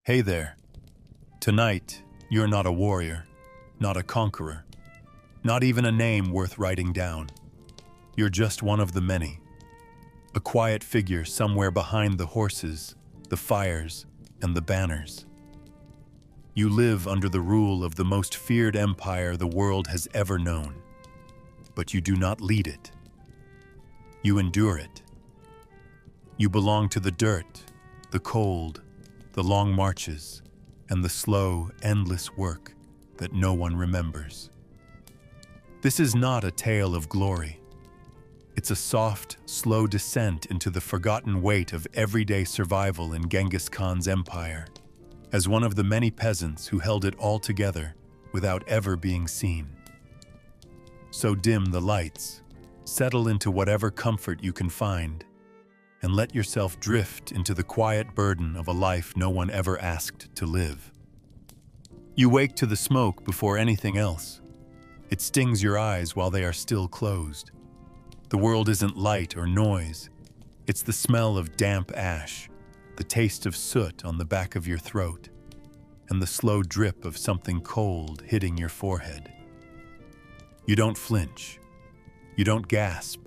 Hey there. Tonight, you're not a warrior, not a conqueror, not even a name worth writing down. You're just one of the many. A quiet figure somewhere behind the horses, the fires, and the banners. You live under the rule of the most feared empire the world has ever known. But you do not lead it. You endure it. You belong to the dirt, the cold, the long marches, and the slow, endless work that no one remembers. This is not a tale of glory. It's a soft, slow descent into the forgotten weight of everyday survival in Genghis Khan's empire, as one of the many peasants who held it all together without ever being seen. So dim the lights, settle into whatever comfort you can find, and let yourself drift into the quiet burden of a life no one ever asked to live. You wake to the smoke before anything else. It stings your eyes while they are still closed. The world isn't light or noise. It's the smell of damp ash, the taste of soot on the back of your throat, and the slow drip of something cold hitting your forehead. You don't flinch. You don't gasp.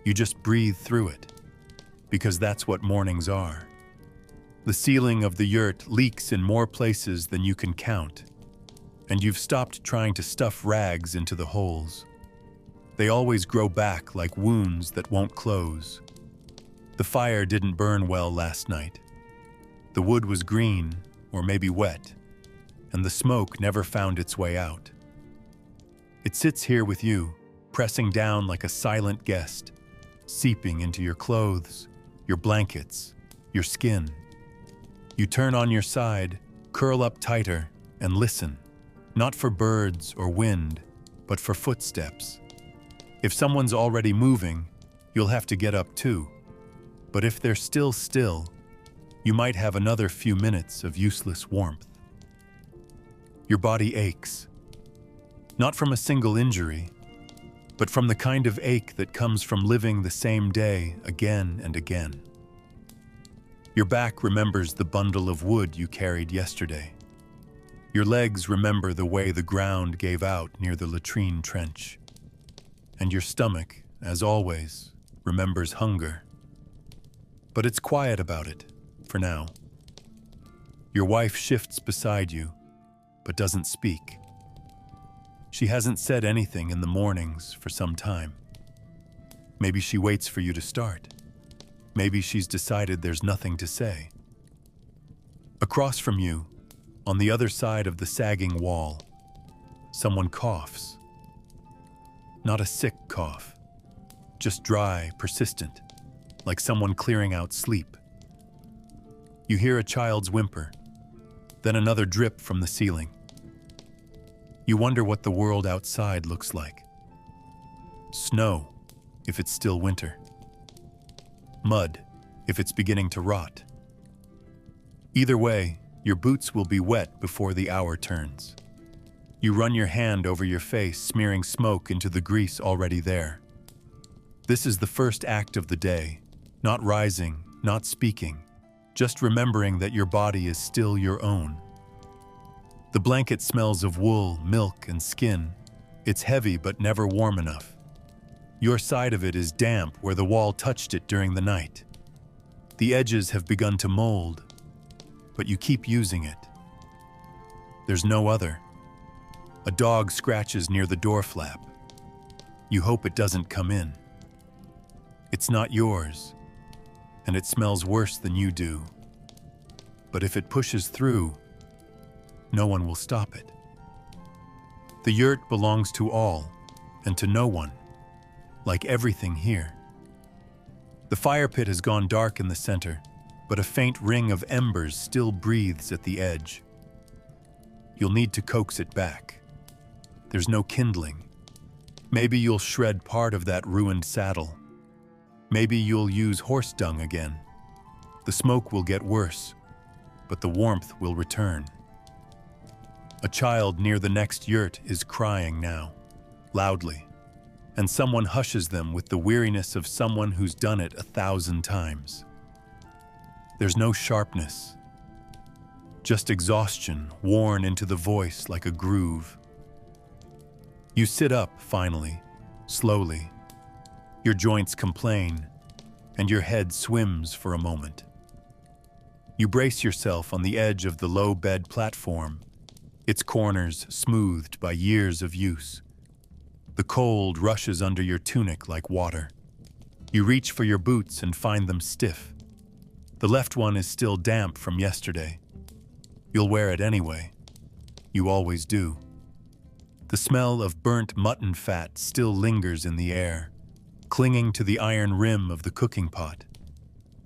You just breathe through it, because that's what mornings are. The ceiling of the yurt leaks in more places than you can count, and you've stopped trying to stuff rags into the holes. They always grow back like wounds that won't close. The fire didn't burn well last night. The wood was green, or maybe wet, and the smoke never found its way out. It sits here with you, pressing down like a silent guest, seeping into your clothes, your blankets, your skin. You turn on your side, curl up tighter, and listen, not for birds or wind, but for footsteps. If someone's already moving, you'll have to get up too. But if they're still, you might have another few minutes of useless warmth. Your body aches, not from a single injury, but from the kind of ache that comes from living the same day again and again. Your back remembers the bundle of wood you carried yesterday. Your legs remember the way the ground gave out near the latrine trench. And your stomach, as always, remembers hunger. But it's quiet about it, for now. Your wife shifts beside you, but doesn't speak. She hasn't said anything in the mornings for some time. Maybe she waits for you to start. Maybe she's decided there's nothing to say. Across from you, on the other side of the sagging wall, someone coughs. Not a sick cough, just dry, persistent, like someone clearing out sleep. You hear a child's whimper, then another drip from the ceiling. You wonder what the world outside looks like. Snow, if it's still winter. Mud, if it's beginning to rot. Either way, your boots will be wet before the hour turns. You run your hand over your face, smearing smoke into the grease already there. This is the first act of the day, not rising, not speaking, just remembering that your body is still your own. The blanket smells of wool, milk, and skin. It's heavy but never warm enough. Your side of it is damp where the wall touched it during the night. The edges have begun to mold, but you keep using it. There's no other. A dog scratches near the door flap. You hope it doesn't come in. It's not yours, and it smells worse than you do. But if it pushes through, no one will stop it. The yurt belongs to all, and to no one, like everything here. The fire pit has gone dark in the center, but a faint ring of embers still breathes at the edge. You'll need to coax it back. There's no kindling. Maybe you'll shred part of that ruined saddle. Maybe you'll use horse dung again. The smoke will get worse, but the warmth will return. A child near the next yurt is crying now, loudly, and someone hushes them with the weariness of someone who's done it 1,000 times. There's no sharpness. just exhaustion worn into the voice like a groove. You sit up, finally, slowly. Your joints complain, and your head swims for a moment. You brace yourself on the edge of the low bed platform, its corners smoothed by years of use. The cold rushes under your tunic like water. You reach for your boots and find them stiff. The left one is still damp from yesterday. You'll wear it anyway. You always do. The smell of burnt mutton fat still lingers in the air, clinging to the iron rim of the cooking pot,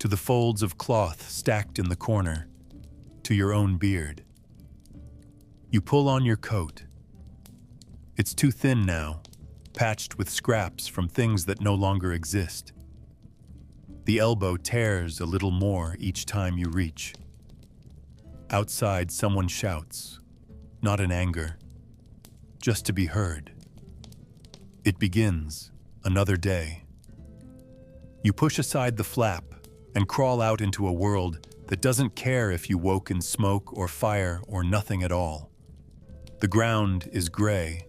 to the folds of cloth stacked in the corner, to your own beard. You pull on your coat. It's too thin now, patched with scraps from things that no longer exist. The elbow tears a little more each time you reach. Outside, someone shouts, not in anger, just to be heard. It begins, another day. You push aside the flap and crawl out into a world that doesn't care if you woke in smoke or fire or nothing at all. The ground is gray.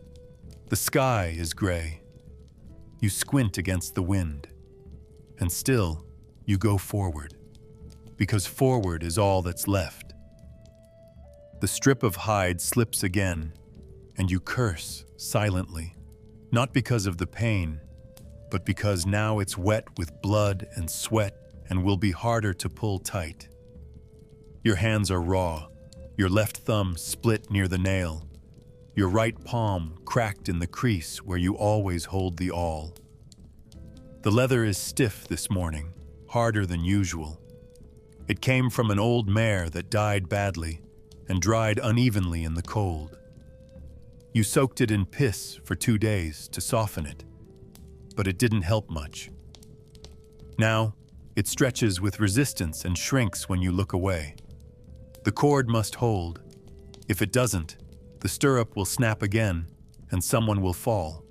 The sky is gray. You squint against the wind. And still, you go forward. Because forward is all that's left. The strip of hide slips again, and you curse silently. Not because of the pain, but because now it's wet with blood and sweat and will be harder to pull tight. Your hands are raw, your left thumb split near the nail, your right palm cracked in the crease where you always hold the awl. The leather is stiff this morning, harder than usual. It came from an old mare that died badly and dried unevenly in the cold. You soaked it in piss for 2 days to soften it, but it didn't help much. Now, it stretches with resistance and shrinks when you look away. The cord must hold. If it doesn't, the stirrup will snap again and someone will fall.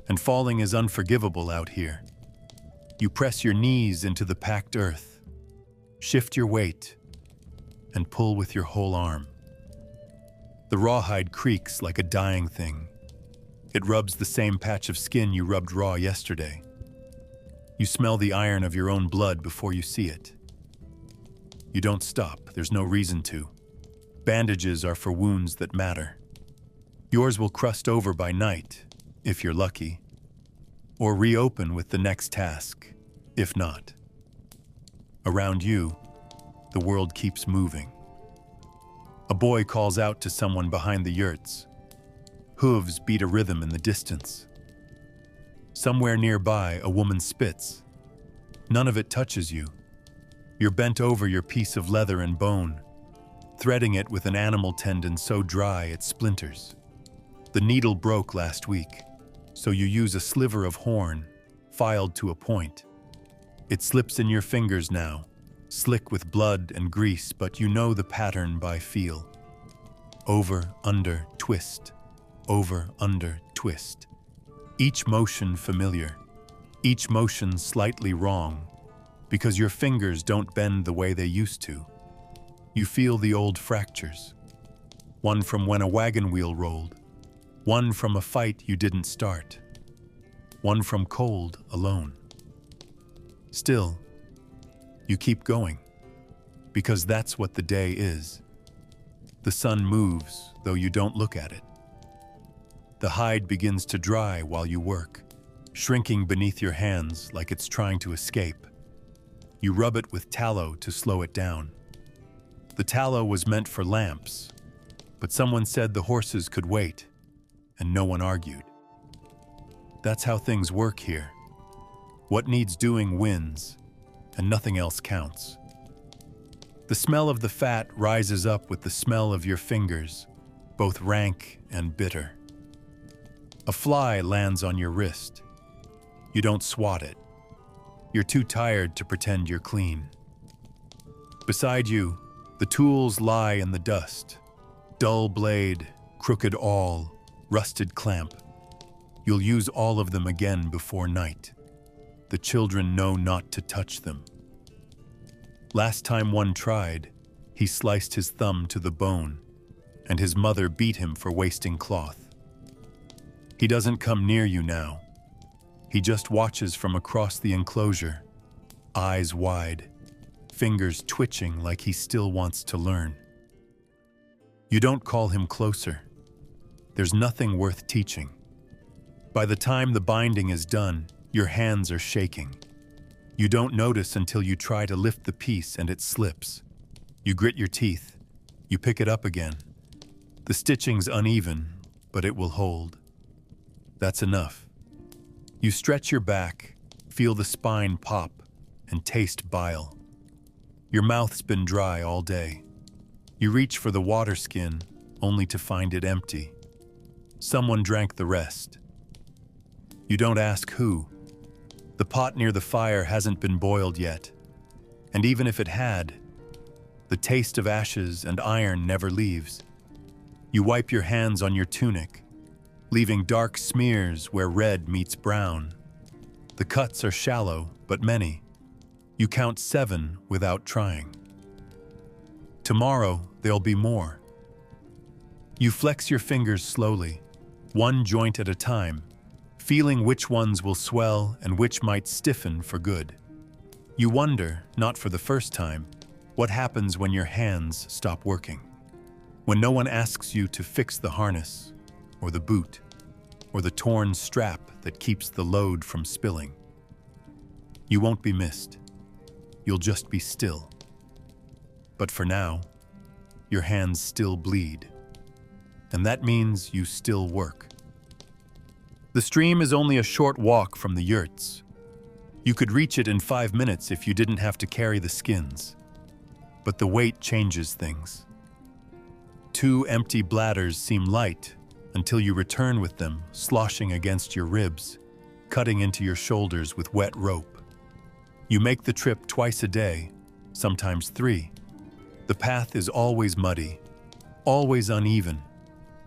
And falling is unforgivable out here. You press your knees into the packed earth, shift your weight, and pull with your whole arm. The rawhide creaks like a dying thing. It rubs the same patch of skin you rubbed raw yesterday. You smell the iron of your own blood before you see it. You don't stop, there's no reason to. Bandages are for wounds that matter. Yours will crust over by night, if you're lucky, or reopen with the next task, if not. Around you, the world keeps moving. A boy calls out to someone behind the yurts. Hooves beat a rhythm in the distance. Somewhere nearby, a woman spits. None of it touches you. You're bent over your piece of leather and bone, threading it with an animal tendon so dry it splinters. The needle broke last week, so you use a sliver of horn, filed to a point. It slips in your fingers now, slick with blood and grease, but you know the pattern by feel. Over, under, twist. Over, under, twist. Each motion familiar, each motion slightly wrong, because your fingers don't bend the way they used to. You feel the old fractures. One from when a wagon wheel rolled. One from a fight you didn't start. One from cold alone. Still, you keep going, because that's what the day is. The sun moves, though you don't look at it. The hide begins to dry while you work, shrinking beneath your hands like it's trying to escape. You rub it with tallow to slow it down. The tallow was meant for lamps, but someone said the horses could wait, and no one argued. That's how things work here. What needs doing wins, and nothing else counts. The smell of the fat rises up with the smell of your fingers, both rank and bitter. A fly lands on your wrist. You don't swat it. You're too tired to pretend you're clean. Beside you, the tools lie in the dust. Dull blade, crooked awl, rusted clamp. You'll use all of them again before night. The children know not to touch them. Last time one tried, he He sliced his thumb to the bone, and his mother beat him for wasting cloth. He doesn't come near you now. He just watches from across the enclosure, eyes wide, fingers twitching like he still wants to learn. You don't call him closer. There's nothing worth teaching. By the time the binding is done, your hands are shaking. You don't notice until you try to lift the piece and it slips. You grit your teeth. You pick it up again. The stitching's uneven, but it will hold. That's enough. You stretch your back, feel the spine pop, and taste bile. Your mouth's been dry all day. You reach for the water skin, only to find it empty. Someone drank the rest. You don't ask who. The pot near the fire hasn't been boiled yet. And even if it had, the taste of ashes and iron never leaves. You wipe your hands on your tunic, leaving dark smears where red meets brown. The cuts are shallow, but many. You count 7 without trying. Tomorrow, there'll be more. You flex your fingers slowly, one joint at a time, feeling which ones will swell and which might stiffen for good. You wonder, not for the first time, what happens when your hands stop working. When no one asks you to fix the harness, or the boot, or the torn strap that keeps the load from spilling. You won't be missed. You'll just be still. But for now, your hands still bleed. And that means you still work. The stream is only a short walk from the yurts. You could reach it in 5 minutes if you didn't have to carry the skins. But the weight changes things. 2 empty bladders seem light until you return with them sloshing against your ribs, cutting into your shoulders with wet rope. You make the trip twice a day, sometimes 3. The path is always muddy, always uneven.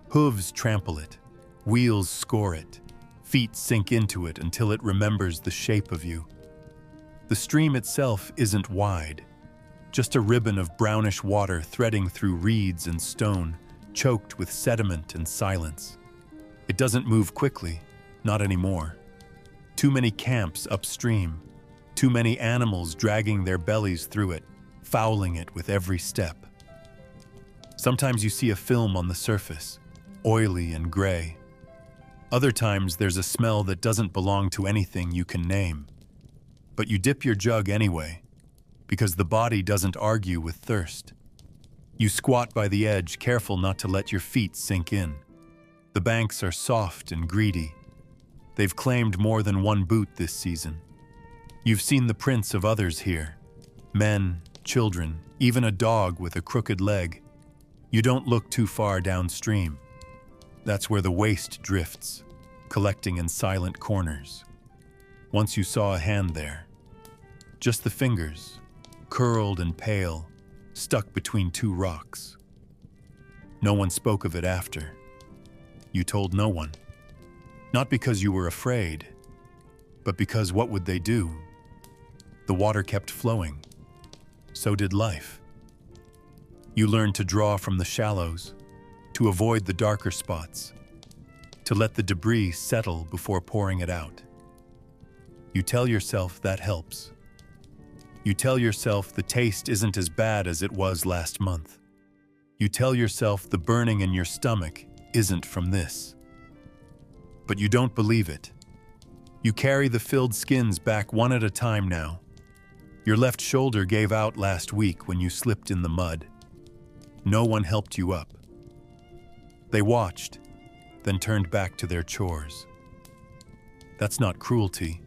Hooves trample it, wheels score it, feet sink into it until it remembers the shape of you. The stream itself isn't wide, just a ribbon of brownish water threading through reeds and stone, choked with sediment and silence. It doesn't move quickly, not anymore. Too many camps upstream, too many animals dragging their bellies through it, fouling it with every step. Sometimes you see a film on the surface, oily and gray. Other times there's a smell that doesn't belong to anything you can name. But you dip your jug anyway, because the body doesn't argue with thirst. You squat by the edge, careful not to let your feet sink in. The banks are soft and greedy. They've claimed more than one boot this season. You've seen the prints of others here. Men, children, even a dog with a crooked leg. You don't look too far downstream. That's where the waste drifts, collecting in silent corners. Once you saw a hand there. Just the fingers, curled and pale, stuck between 2 rocks. No one spoke of it after. You told no one. Not because you were afraid, but because what would they do? The water kept flowing. So did life. You learned to draw from the shallows, to avoid the darker spots, to let the debris settle before pouring it out. You tell yourself that helps. You tell yourself the taste isn't as bad as it was last month. You tell yourself the burning in your stomach isn't from this. But you don't believe it. You carry the filled skins back one at a time now. Your left shoulder gave out last week when you slipped in the mud. No one helped you up. They watched, then turned back to their chores. That's not cruelty.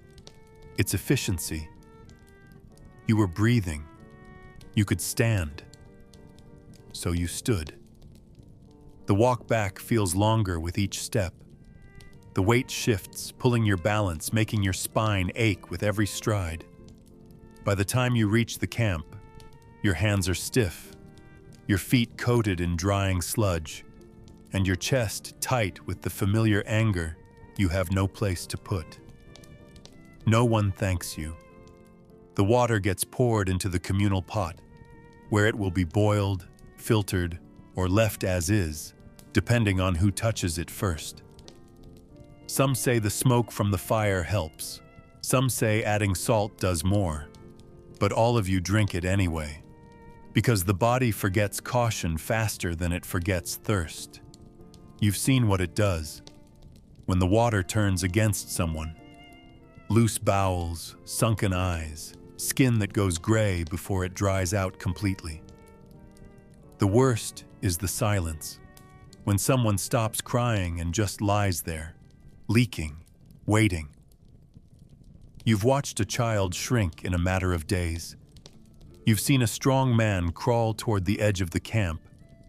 It's efficiency. You were breathing. You could stand. So you stood. The walk back feels longer with each step. The weight shifts, pulling your balance, making your spine ache with every stride. By the time you reach the camp, your hands are stiff, your feet coated in drying sludge, and your chest tight with the familiar anger you have no place to put. No one thanks you. The water gets poured into the communal pot. where it will be boiled, filtered, or left as is, depending on who touches it first. Some say the smoke from the fire helps. Some say adding salt does more. But all of you drink it anyway, because the body forgets caution faster than it forgets thirst. You've seen what it does when the water turns against someone. Loose bowels, sunken eyes, skin that goes gray before it dries out completely. The worst is the silence, when someone stops crying and just lies there, leaking, waiting. You've watched a child shrink in a matter of days. You've seen a strong man crawl toward the edge of the camp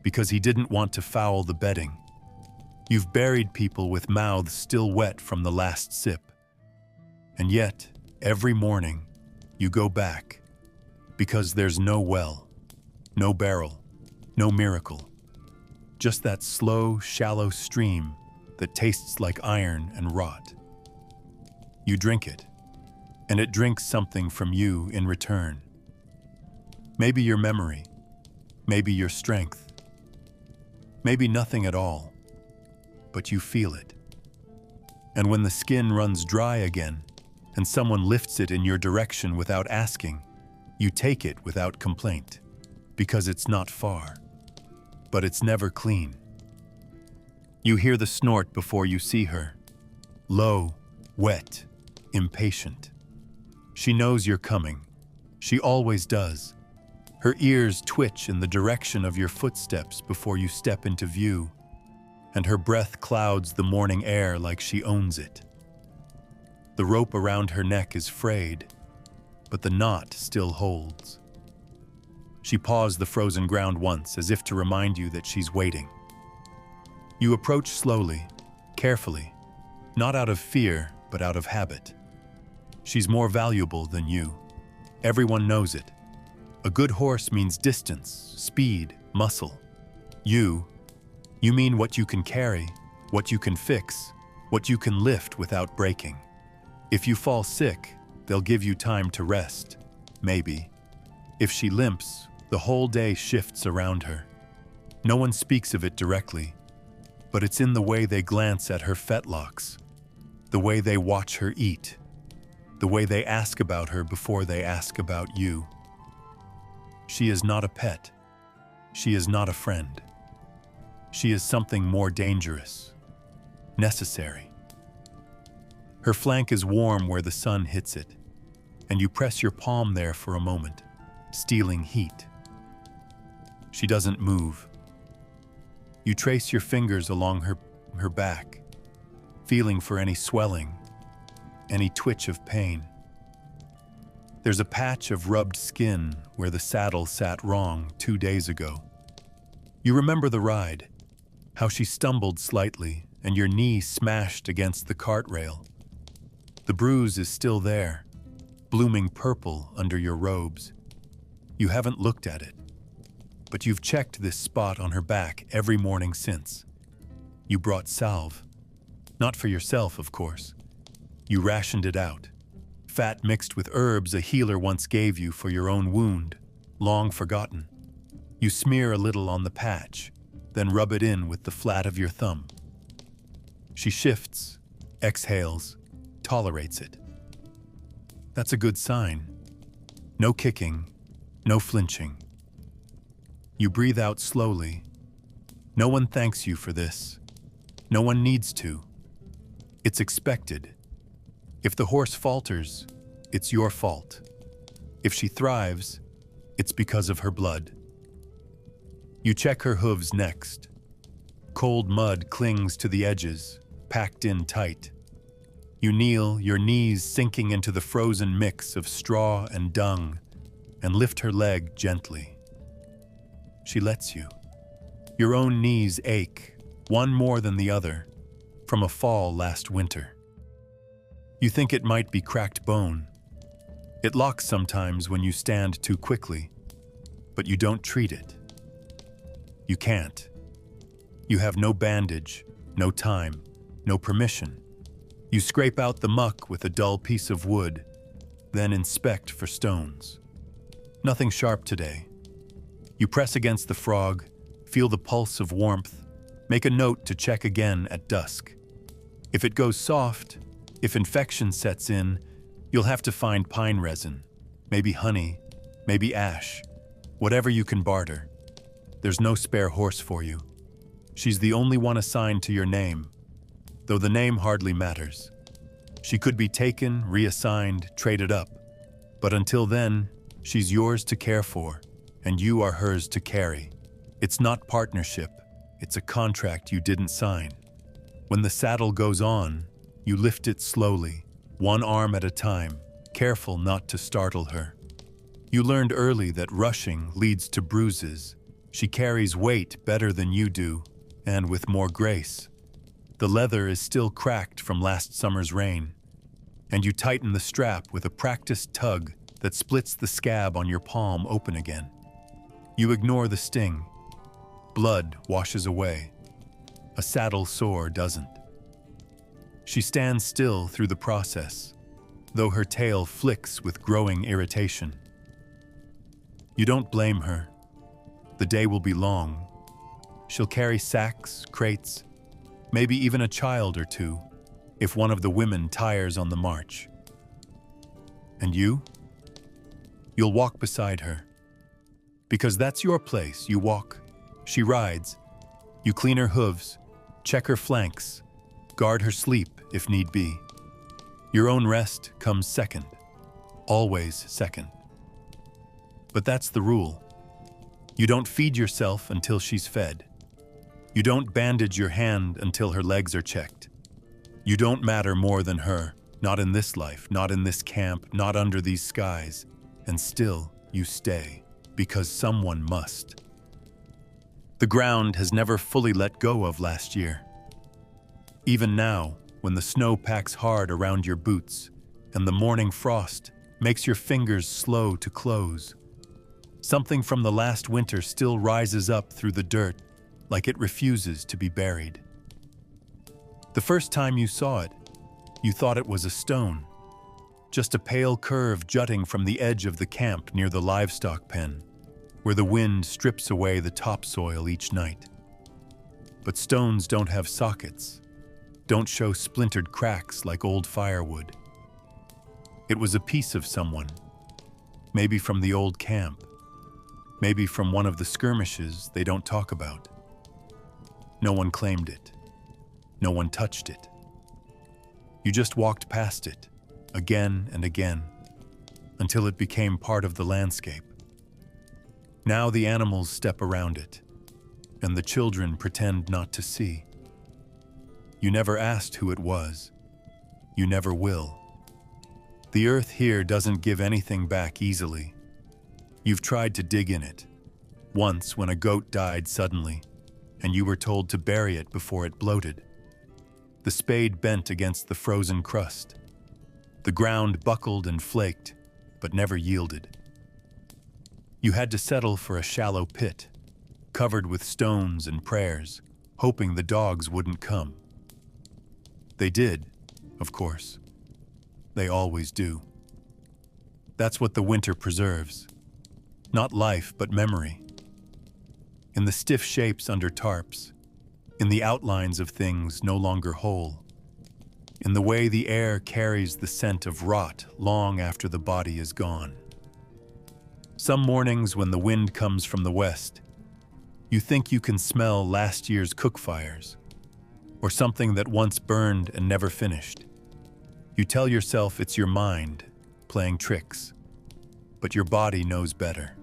because he didn't want to foul the bedding. You've buried people with mouths still wet from the last sip. And yet, every morning, you go back because there's no well, no barrel, no miracle. Just that slow, shallow stream that tastes like iron and rot. You drink it, and it drinks something from you in return. Maybe your memory, maybe your strength, maybe nothing at all, but you feel it. And when the skin runs dry again, and someone lifts it in your direction without asking, you take it without complaint, because it's not far, but it's never clean. You hear the snort before you see her, low, wet, impatient. She knows you're coming. She always does. Her ears twitch in the direction of your footsteps before you step into view, and her breath clouds the morning air like she owns it. The rope around her neck is frayed, but the knot still holds. She paws the frozen ground once, as if to remind you that she's waiting. You approach slowly, carefully, not out of fear, but out of habit. She's more valuable than you. Everyone knows it. A good horse means distance, speed, muscle. You mean what you can carry, what you can fix, what you can lift without breaking. If you fall sick, they'll give you time to rest, maybe. If she limps, the whole day shifts around her. No one speaks of it directly, but it's in the way they glance at her fetlocks, the way they watch her eat, the way they ask about her before they ask about you. She is not a pet. She is not a friend. She is something more dangerous, necessary. Her flank is warm where the sun hits it, and you press your palm there for a moment, stealing heat. She doesn't move. You trace your fingers along her back, feeling for any swelling, any twitch of pain. There's a patch of rubbed skin where the saddle sat wrong 2 days ago. You remember the ride, how she stumbled slightly and your knee smashed against the cart rail. The bruise is still there, blooming purple under your robes. You haven't looked at it, but you've checked this spot on her back every morning since. You brought salve. Not for yourself, of course. You rationed it out. Fat mixed with herbs a healer once gave you for your own wound, long forgotten. You smear a little on the patch, then rub it in with the flat of your thumb. She shifts, exhales, tolerates it. That's a good sign. No kicking, no flinching. You breathe out slowly. No one thanks you for this. No one needs to. It's expected. If the horse falters, it's your fault. If she thrives, it's because of her blood. You check her hooves next. Cold mud clings to the edges, packed in tight. You kneel, your knees sinking into the frozen mix of straw and dung, and lift her leg gently. She lets you. Your own knees ache, one more than the other, from a fall last winter. You think it might be cracked bone. It locks sometimes when you stand too quickly, but you don't treat it. You can't. You have no bandage, no time, no permission. You scrape out the muck with a dull piece of wood, then inspect for stones. Nothing sharp today. You press against the frog, feel the pulse of warmth, make a note to check again at dusk. If it goes soft, if infection sets in, you'll have to find pine resin, maybe honey, maybe ash, whatever you can barter. There's no spare horse for you. She's the only one assigned to your name, though the name hardly matters. She could be taken, reassigned, traded up, but until then, she's yours to care for, and you are hers to carry. It's not partnership, it's a contract you didn't sign. When the saddle goes on, you lift it slowly, one arm at a time, careful not to startle her. You learned early that rushing leads to bruises. She carries weight better than you do, and with more grace. The leather is still cracked from last summer's rain, and you tighten the strap with a practiced tug that splits the scab on your palm open again. You ignore the sting. Blood washes away. A saddle sore doesn't. She stands still through the process, though her tail flicks with growing irritation. You don't blame her. The day will be long. She'll carry sacks, crates, maybe even a child or two, if one of the women tires on the march. And you? You'll walk beside her. Because that's your place. You walk, she rides. You clean her hooves, check her flanks, guard her sleep if need be. Your own rest comes second, always second. But that's the rule. You don't feed yourself until she's fed. You don't bandage your hand until her legs are checked. You don't matter more than her, not in this life, not in this camp, not under these skies. And still, you stay, because someone must. The ground has never fully let go of last year. Even now, when the snow packs hard around your boots and the morning frost makes your fingers slow to close, something from the last winter still rises up through the dirt like it refuses to be buried. The first time you saw it, you thought it was a stone, just a pale curve jutting from the edge of the camp near the livestock pen, where the wind strips away the topsoil each night. But stones don't have sockets, don't show splintered cracks like old firewood. It was a piece of someone, maybe from the old camp, maybe from one of the skirmishes they don't talk about. No one claimed it. No one touched it. You just walked past it, again and again, until it became part of the landscape. Now the animals step around it, and the children pretend not to see. You never asked who it was. You never will. The earth here doesn't give anything back easily. You've tried to dig in it, once when a goat died suddenly, and you were told to bury it before it bloated. The spade bent against the frozen crust. The ground buckled and flaked, but never yielded. You had to settle for a shallow pit, covered with stones and prayers, hoping the dogs wouldn't come. They did, of course. They always do. That's what the winter preserves. Not life, but memory. In the stiff shapes under tarps, in the outlines of things no longer whole, in the way the air carries the scent of rot long after the body is gone. Some mornings when the wind comes from the west, you think you can smell last year's cook fires, or something that once burned and never finished. You tell yourself it's your mind playing tricks, but your body knows better.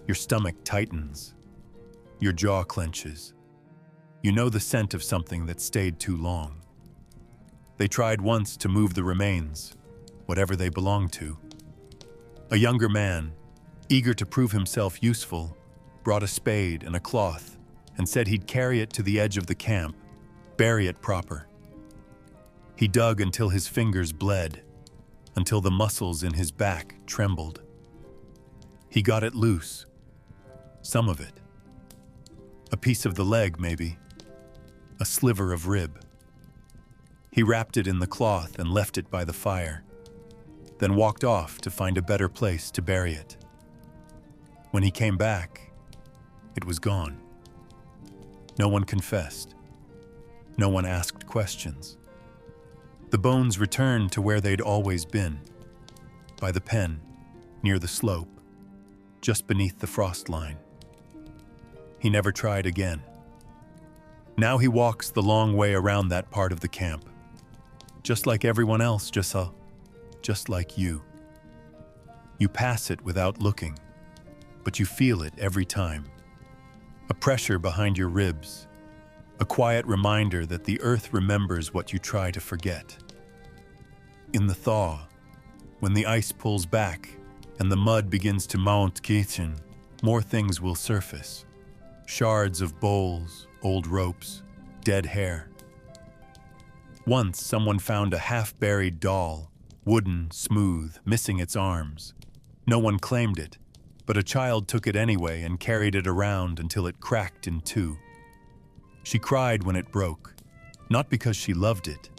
Your stomach tightens. Your jaw clenches. You know the scent of something that stayed too long. They tried once to move the remains, whatever they belonged to. A younger man, eager to prove himself useful, brought a spade and a cloth and said he'd carry it to the edge of the camp, bury it proper. He dug until his fingers bled, until the muscles in his back trembled. He got it loose, some of it. A piece of the leg, maybe. A sliver of rib. He wrapped it in the cloth and left it by the fire, then walked off to find a better place to bury it. When he came back, It was gone. No one confessed. No one asked questions. The bones returned to where they'd always been, by the pen, near the slope, just beneath the frost line. He never tried again. Now he walks the long way around that part of the camp, just like everyone else, just like you. You pass it without looking, but you feel it every time. A pressure behind your ribs, a quiet reminder that the earth remembers what you try to forget. In the thaw, when the ice pulls back and the mud begins to mount kitchen, more things will surface. Shards of bowls, old ropes, dead hair. Once someone found a half-buried doll, wooden, smooth, missing its arms. No one claimed it, but a child took it anyway and carried it around until it cracked in two. She cried when it broke, not because she loved it,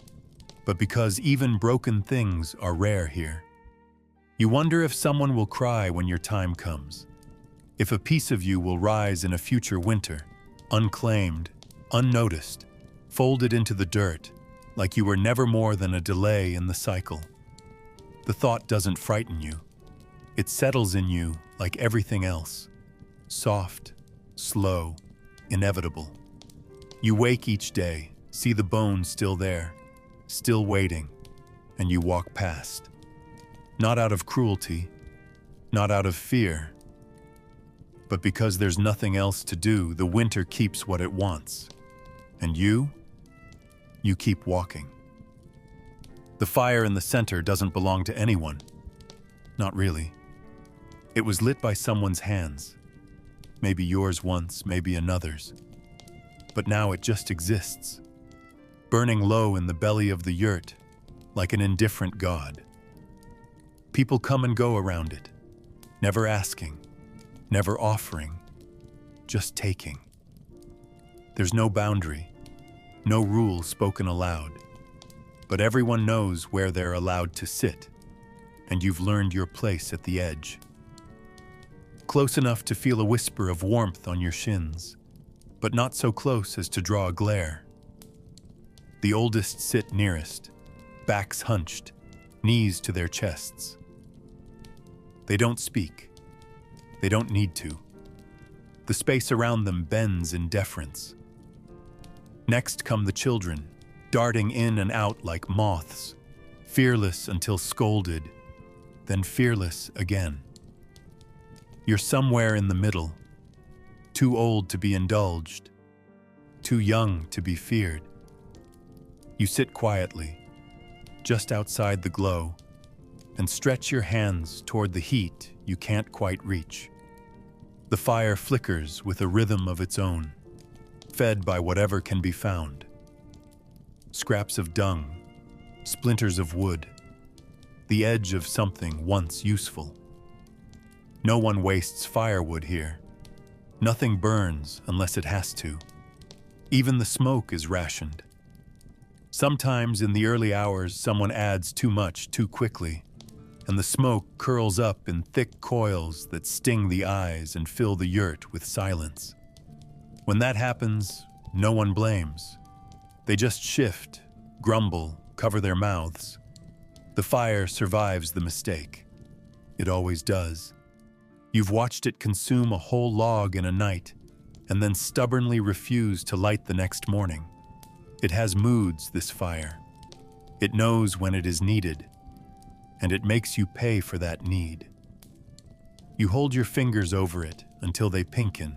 but because even broken things are rare here. You wonder if someone will cry when your time comes, if a piece of you will rise in a future winter, unclaimed, unnoticed, folded into the dirt, like you were never more than a delay in the cycle. The thought doesn't frighten you. It settles in you like everything else, soft, slow, inevitable. You wake each day, see the bones still there, still waiting, and you walk past. Not out of cruelty, not out of fear, but because there's nothing else to do, the winter keeps what it wants. And you keep walking. The fire in the center doesn't belong to anyone. Not really. It was lit by someone's hands. Maybe yours once, maybe another's. But now it just exists, burning low in the belly of the yurt, like an indifferent god. People come and go around it, never asking, never offering, just taking. There's no boundary, no rule spoken aloud, but everyone knows where they're allowed to sit, and you've learned your place at the edge. Close enough to feel a whisper of warmth on your shins, but not so close as to draw a glare. The oldest sit nearest, backs hunched, knees to their chests. They don't speak. They don't need to. The space around them bends in deference. Next come the children, darting in and out like moths, fearless until scolded, then fearless again. You're somewhere in the middle, too old to be indulged, too young to be feared. You sit quietly, just outside the glow, and stretch your hands toward the heat you can't quite reach. The fire flickers with a rhythm of its own, fed by whatever can be found. Scraps of dung, splinters of wood, the edge of something once useful. No one wastes firewood here. Nothing burns unless it has to. Even the smoke is rationed. Sometimes in the early hours, someone adds too much too quickly, and the smoke curls up in thick coils that sting the eyes and fill the yurt with silence. When that happens, no one blames. They just shift, grumble, cover their mouths. The fire survives the mistake. It always does. You've watched it consume a whole log in a night, and then stubbornly refuse to light the next morning. It has moods, this fire. It knows when it is needed, and it makes you pay for that need. You hold your fingers over it until they pinken,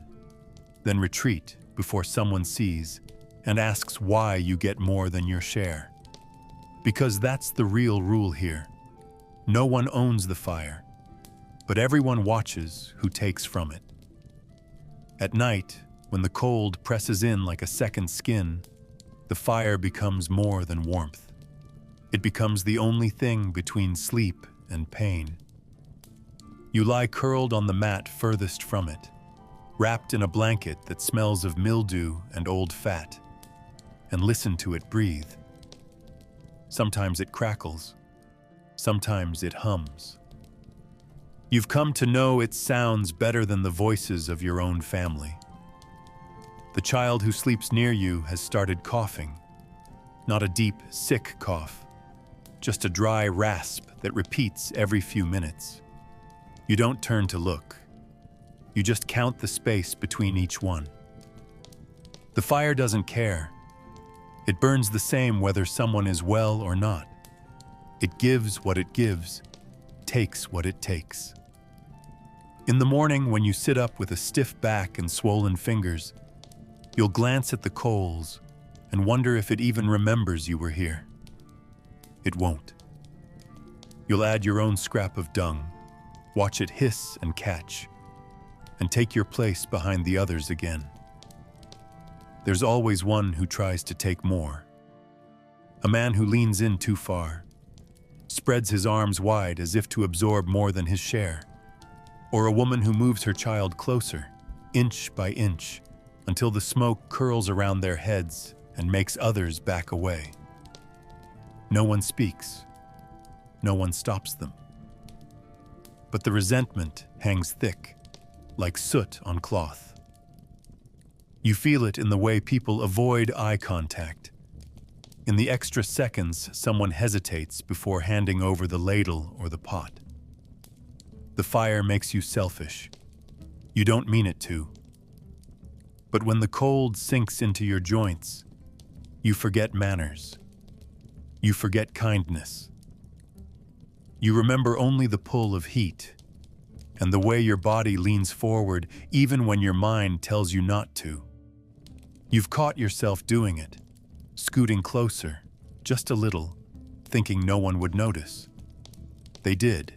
then retreat before someone sees and asks why you get more than your share. Because that's the real rule here. No one owns the fire, but everyone watches who takes from it. At night, when the cold presses in like a second skin, the fire becomes more than warmth. It becomes the only thing between sleep and pain. You lie curled on the mat furthest from it, wrapped in a blanket that smells of mildew and old fat, and listen to it breathe. Sometimes it crackles, sometimes it hums. You've come to know its sounds better than the voices of your own family. The child who sleeps near you has started coughing. Not a deep, sick cough, just a dry rasp that repeats every few minutes. You don't turn to look. You just count the space between each one. The fire doesn't care. It burns the same whether someone is well or not. It gives what it gives, takes what it takes. In the morning, when you sit up with a stiff back and swollen fingers, you'll glance at the coals and wonder if it even remembers you were here. It won't. You'll add your own scrap of dung, watch it hiss and catch, and take your place behind the others again. There's always one who tries to take more. A man who leans in too far, spreads his arms wide as if to absorb more than his share. Or a woman who moves her child closer, inch by inch, until the smoke curls around their heads and makes others back away. No one speaks. No one stops them. But the resentment hangs thick, like soot on cloth. You feel it in the way people avoid eye contact. In the extra seconds someone hesitates before handing over the ladle or the pot. The fire makes you selfish. You don't mean it to. But when the cold sinks into your joints, you forget manners. You forget kindness. You remember only the pull of heat and the way your body leans forward even when your mind tells you not to. You've caught yourself doing it, scooting closer, just a little, thinking no one would notice. They did.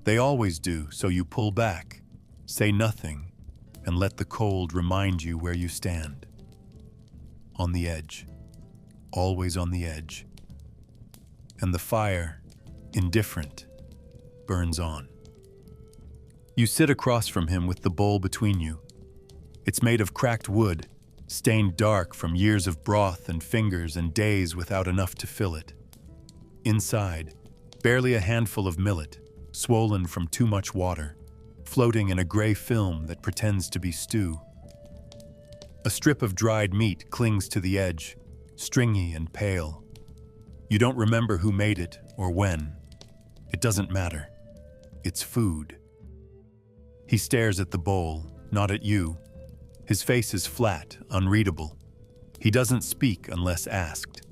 They always do, so you pull back, say nothing, and let the cold remind you where you stand. On the edge. Always on the edge. And the fire, indifferent, burns on. You sit across from him with the bowl between you. It's made of cracked wood, stained dark from years of broth and fingers and days without enough to fill it. Inside, barely a handful of millet, swollen from too much water, floating in a gray film that pretends to be stew. A strip of dried meat clings to the edge, stringy and pale. You don't remember who made it or when. It doesn't matter. It's food. He stares at the bowl, not at you. His face is flat, unreadable. He doesn't speak unless asked.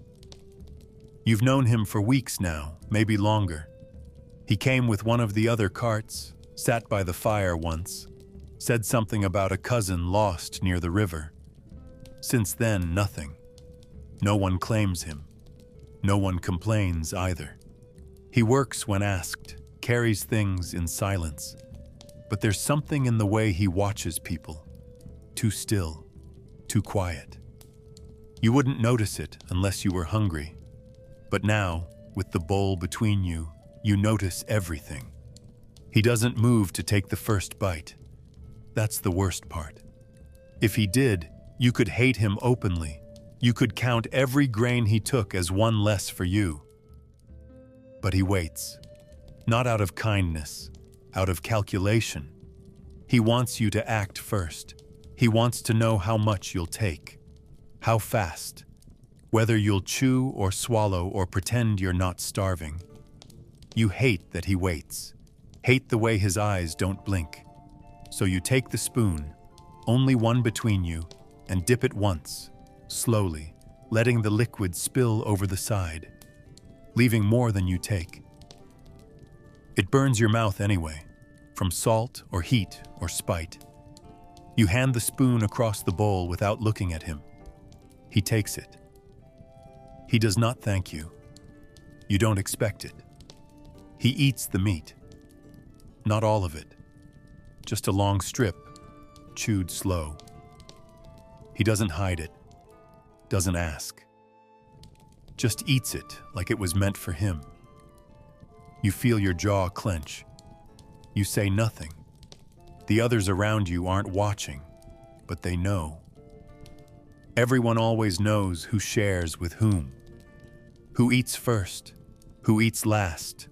You've known him for weeks now, maybe longer. He came with one of the other carts, sat by the fire once, said something about a cousin lost near the river. Since then, nothing. No one claims him. No one complains either. He works when asked, carries things in silence. But there's something in the way he watches people. Too still, too quiet. You wouldn't notice it unless you were hungry. But now, with the bowl between you, you notice everything. He doesn't move to take the first bite. That's the worst part. If he did, you could hate him openly. You could count every grain he took as one less for you. But he waits. Not out of kindness, out of calculation. He wants you to act first. He wants to know how much you'll take. How fast. Whether you'll chew or swallow or pretend you're not starving. You hate that he waits. Hate the way his eyes don't blink. So you take the spoon, only one between you, and dip it once, slowly, letting the liquid spill over the side, leaving more than you take. It burns your mouth anyway, from salt or heat or spite. You hand the spoon across the bowl without looking at him. He takes it. He does not thank you. You don't expect it. He eats the meat. Not all of it. Just a long strip, chewed slow. He doesn't hide it. Doesn't ask. Just eats it like it was meant for him. You feel your jaw clench. You say nothing. The others around you aren't watching, but they know. Everyone always knows who shares with whom. Who eats first, who eats last,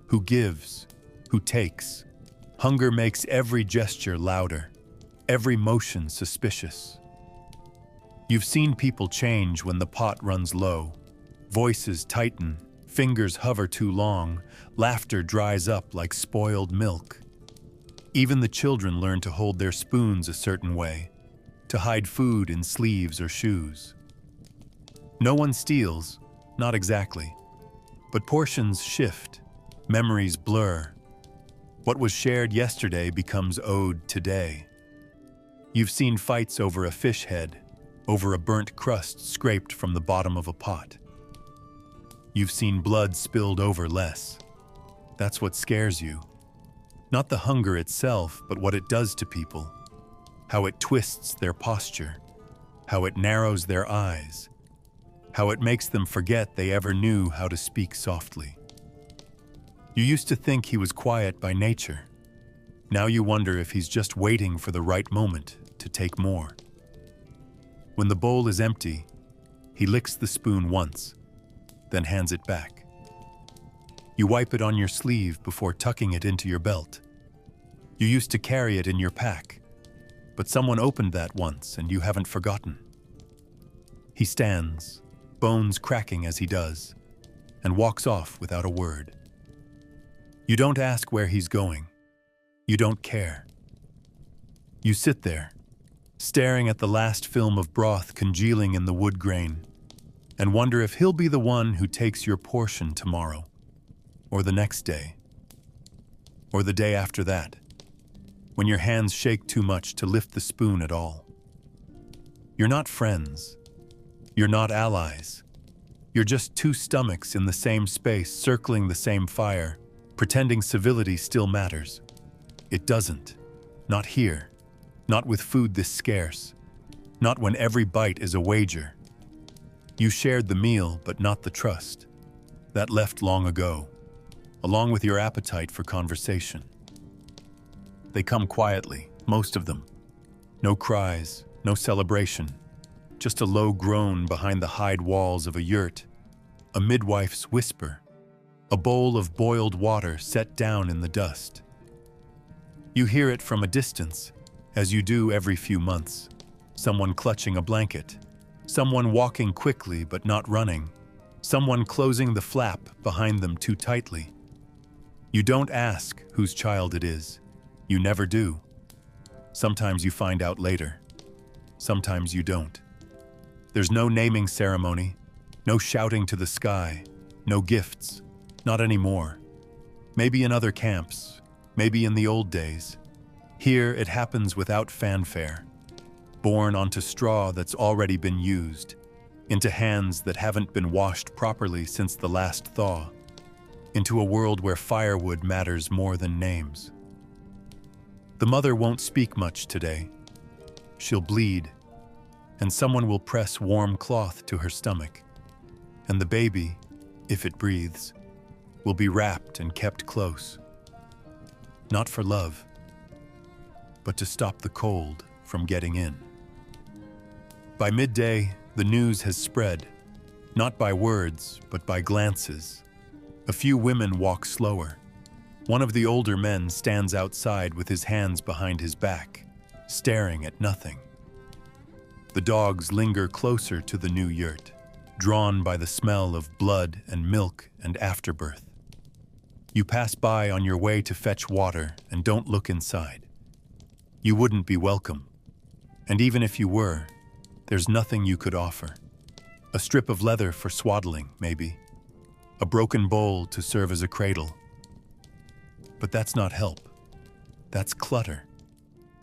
who gives, who takes. Hunger makes every gesture louder, every motion suspicious. You've seen people change when the pot runs low. Voices tighten, fingers hover too long, laughter dries up like spoiled milk. Even the children learn to hold their spoons a certain way, to hide food in sleeves or shoes. No one steals, not exactly, but portions shift, memories blur. What was shared yesterday becomes owed today. You've seen fights over a fish head, over a burnt crust scraped from the bottom of a pot. You've seen blood spilled over less. That's what scares you. Not the hunger itself, but what it does to people. How it twists their posture. How it narrows their eyes. How it makes them forget they ever knew how to speak softly. You used to think he was quiet by nature. Now you wonder if he's just waiting for the right moment to take more. When the bowl is empty, he licks the spoon once, then hands it back. You wipe it on your sleeve before tucking it into your belt. You used to carry it in your pack, but someone opened that once and you haven't forgotten. He stands, bones cracking as he does, and walks off without a word. You don't ask where he's going. You don't care. You sit there, staring at the last film of broth congealing in the wood grain, and wonder if he'll be the one who takes your portion tomorrow, or the next day, or the day after that, when your hands shake too much to lift the spoon at all. You're not friends. You're not allies. You're just two stomachs in the same space, circling the same fire, pretending civility still matters. It doesn't. Not here. Not with food this scarce. Not when every bite is a wager. You shared the meal, but not the trust. That left long ago, along with your appetite for conversation. They come quietly, most of them. No cries, no celebration. Just a low groan behind the hide walls of a yurt, a midwife's whisper, a bowl of boiled water set down in the dust. You hear it from a distance, as you do every few months. Someone clutching a blanket, someone walking quickly but not running, someone closing the flap behind them too tightly. You don't ask whose child it is. You never do. Sometimes you find out later. Sometimes you don't. There's no naming ceremony, no shouting to the sky, no gifts, not anymore. Maybe in other camps, maybe in the old days. Here it happens without fanfare, born onto straw that's already been used, into hands that haven't been washed properly since the last thaw, into a world where firewood matters more than names. The mother won't speak much today. She'll bleed, and someone will press warm cloth to her stomach, and the baby, if it breathes, will be wrapped and kept close. Not for love, but to stop the cold from getting in. By midday, the news has spread, not by words, but by glances. A few women walk slower. One of the older men stands outside with his hands behind his back, staring at nothing. The dogs linger closer to the new yurt, drawn by the smell of blood and milk and afterbirth. You pass by on your way to fetch water and don't look inside. You wouldn't be welcome. And even if you were, there's nothing you could offer. A strip of leather for swaddling, maybe. A broken bowl to serve as a cradle. But that's not help. That's clutter.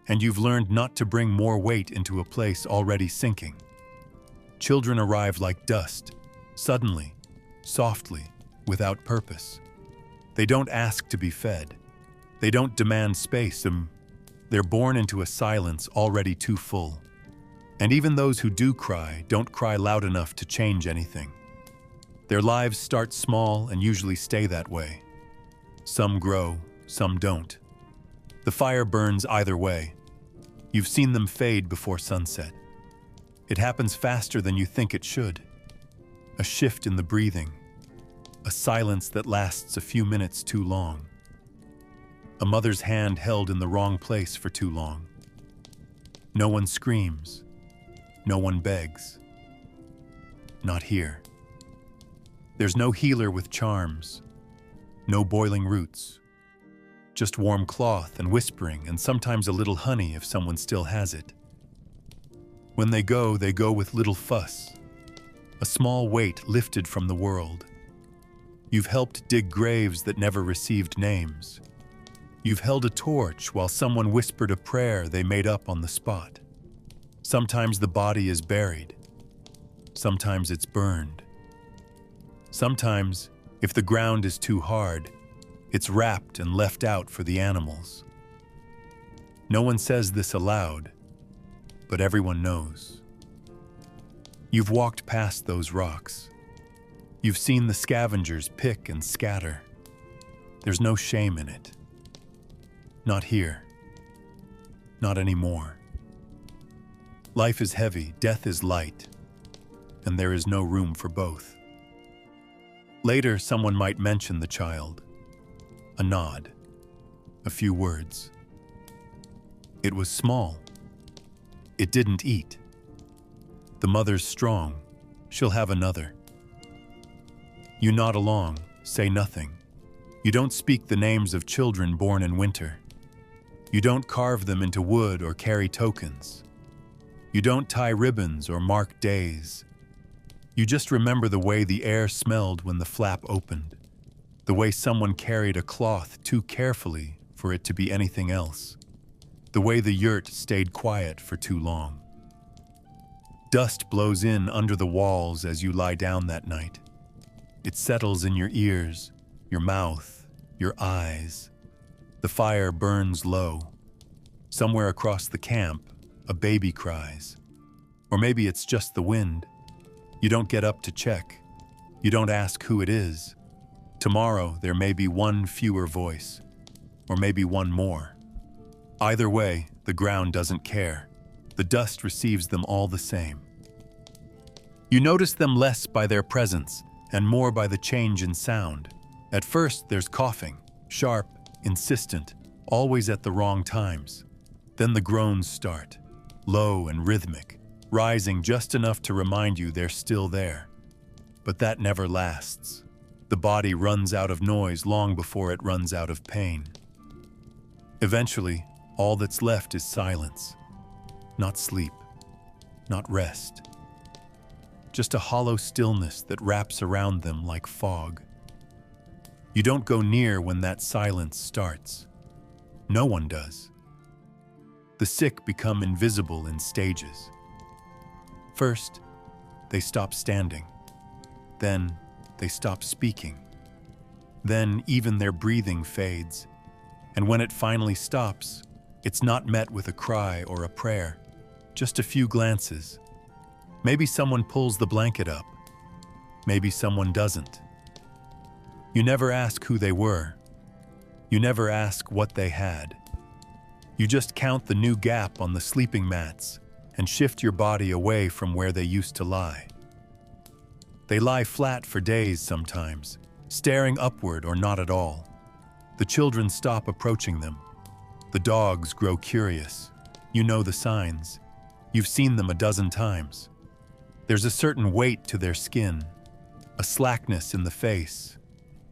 And you've learned not to bring more weight into a place already sinking. Children arrive like dust, suddenly, softly, without purpose. They don't ask to be fed. They don't demand space. They're born into a silence already too full. And even those who do cry don't cry loud enough to change anything. Their lives start small and usually stay that way. Some grow, some don't. The fire burns either way. You've seen them fade before sunset. It happens faster than you think it should. A shift in the breathing. A silence that lasts a few minutes too long. A mother's hand held in the wrong place for too long. No one screams. No one begs. Not here. There's no healer with charms, no boiling roots, just warm cloth and whispering and sometimes a little honey if someone still has it. When they go with little fuss, a small weight lifted from the world. You've helped dig graves that never received names. You've held a torch while someone whispered a prayer they made up on the spot. Sometimes the body is buried. Sometimes it's burned. Sometimes, if the ground is too hard, it's wrapped and left out for the animals. No one says this aloud, but everyone knows. You've walked past those rocks. You've seen the scavengers pick and scatter. There's no shame in it. Not here. Not anymore. Life is heavy, death is light, and there is no room for both. Later, someone might mention the child. A nod. A few words. It was small. It didn't eat. The mother's strong. She'll have another. You nod along, say nothing. You don't speak the names of children born in winter. You don't carve them into wood or carry tokens. You don't tie ribbons or mark days. You just remember the way the air smelled when the flap opened, the way someone carried a cloth too carefully for it to be anything else, the way the yurt stayed quiet for too long. Dust blows in under the walls as you lie down that night. It settles in your ears, your mouth, your eyes. The fire burns low. Somewhere across the camp, a baby cries. Or maybe it's just the wind. You don't get up to check. You don't ask who it is. Tomorrow, there may be one fewer voice, or maybe one more. Either way, the ground doesn't care. The dust receives them all the same. You notice them less by their presence and more by the change in sound. At first, there's coughing, sharp, insistent, always at the wrong times. Then the groans start, low and rhythmic, rising just enough to remind you they're still there. But that never lasts. The body runs out of noise long before it runs out of pain. Eventually, all that's left is silence. Not sleep, not rest. Just a hollow stillness that wraps around them like fog. You don't go near when that silence starts. No one does. The sick become invisible in stages. First, they stop standing. Then, they stop speaking. Then, even their breathing fades. And when it finally stops, it's not met with a cry or a prayer, just a few glances. Maybe someone pulls the blanket up. Maybe someone doesn't. You never ask who they were. You never ask what they had. You just count the new gap on the sleeping mats and shift your body away from where they used to lie. They lie flat for days sometimes, staring upward or not at all. The children stop approaching them. The dogs grow curious. You know the signs. You've seen them a dozen times. There's a certain weight to their skin, a slackness in the face,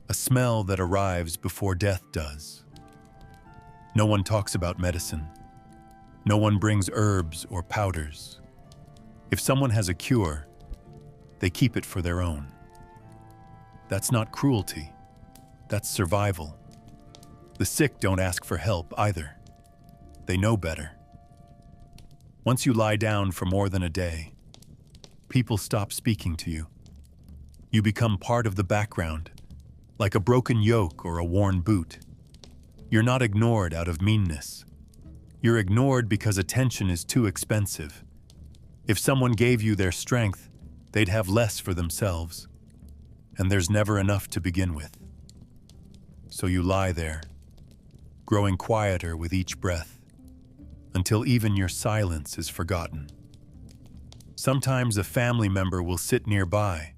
a smell that arrives before death does. No one talks about medicine. No one brings herbs or powders. If someone has a cure, they keep it for their own. That's not cruelty. That's survival. The sick don't ask for help either. They know better. Once you lie down for more than a day, people stop speaking to you. You become part of the background, like a broken yoke or a worn boot. You're not ignored out of meanness. You're ignored because attention is too expensive. If someone gave you their strength, they'd have less for themselves, and there's never enough to begin with. So you lie there, growing quieter with each breath, until even your silence is forgotten. Sometimes a family member will sit nearby,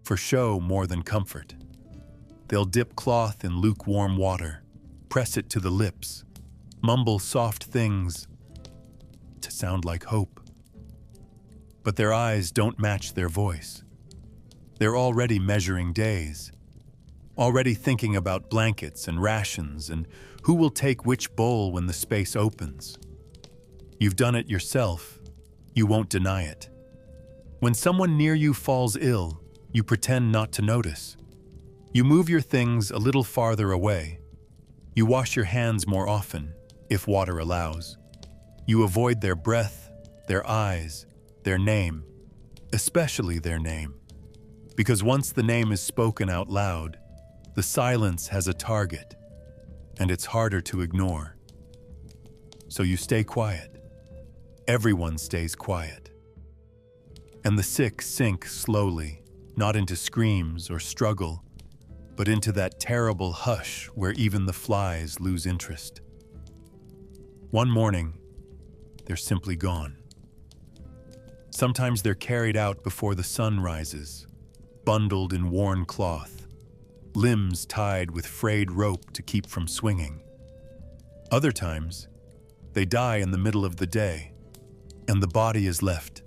for show more than comfort. They'll dip cloth in lukewarm water, press it to the lips, mumble soft things to sound like hope. but their eyes don't match their voice. They're already measuring days, already thinking about blankets and rations and who will take which bowl when the space opens. You've done it yourself. You won't deny it. When someone near you falls ill, you pretend not to notice. You move your things a little farther away. You wash your hands more often, if water allows. You avoid their breath, their eyes, their name, especially their name. Because once the name is spoken out loud, the silence has a target, and it's harder to ignore. So you stay quiet. Everyone stays quiet. And the sick sink slowly, not into screams or struggle, but into that terrible hush where even the flies lose interest. One morning, they're simply gone. Sometimes they're carried out before the sun rises, bundled in worn cloth, limbs tied with frayed rope to keep from swinging. Other times, they die in the middle of the day, and the body is left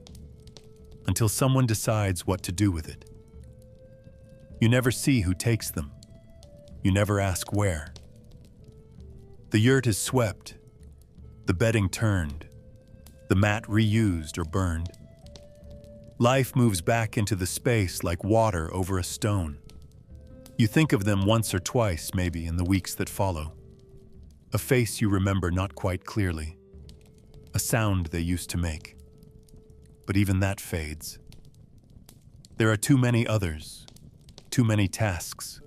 until someone decides what to do with it. You never see who takes them. You never ask where. The yurt is swept, the bedding turned, the mat reused or burned. Life moves back into the space like water over a stone. You think of them once or twice, maybe, in the weeks that follow. A face you remember not quite clearly. A sound they used to make. But even that fades. There are too many others, too many tasks,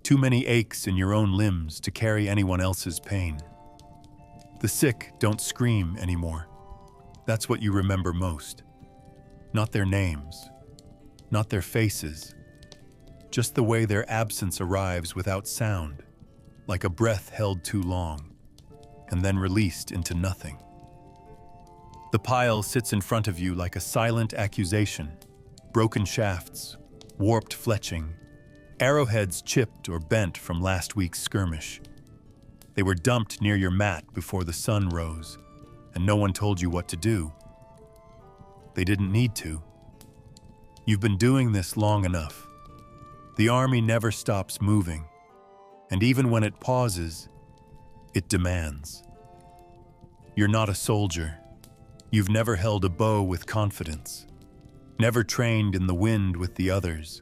too many aches in your own limbs to carry anyone else's pain. The sick don't scream anymore. That's what you remember most. Not their names, not their faces, just the way their absence arrives without sound, like a breath held too long, and then released into nothing. The pile sits in front of you like a silent accusation, broken shafts, warped fletching, arrowheads chipped or bent from last week's skirmish. They were dumped near your mat before the sun rose, and no one told you what to do. They didn't need to. You've been doing this long enough. The army never stops moving, and even when it pauses, it demands. You're not a soldier. You've never held a bow with confidence, never trained in the wind with the others,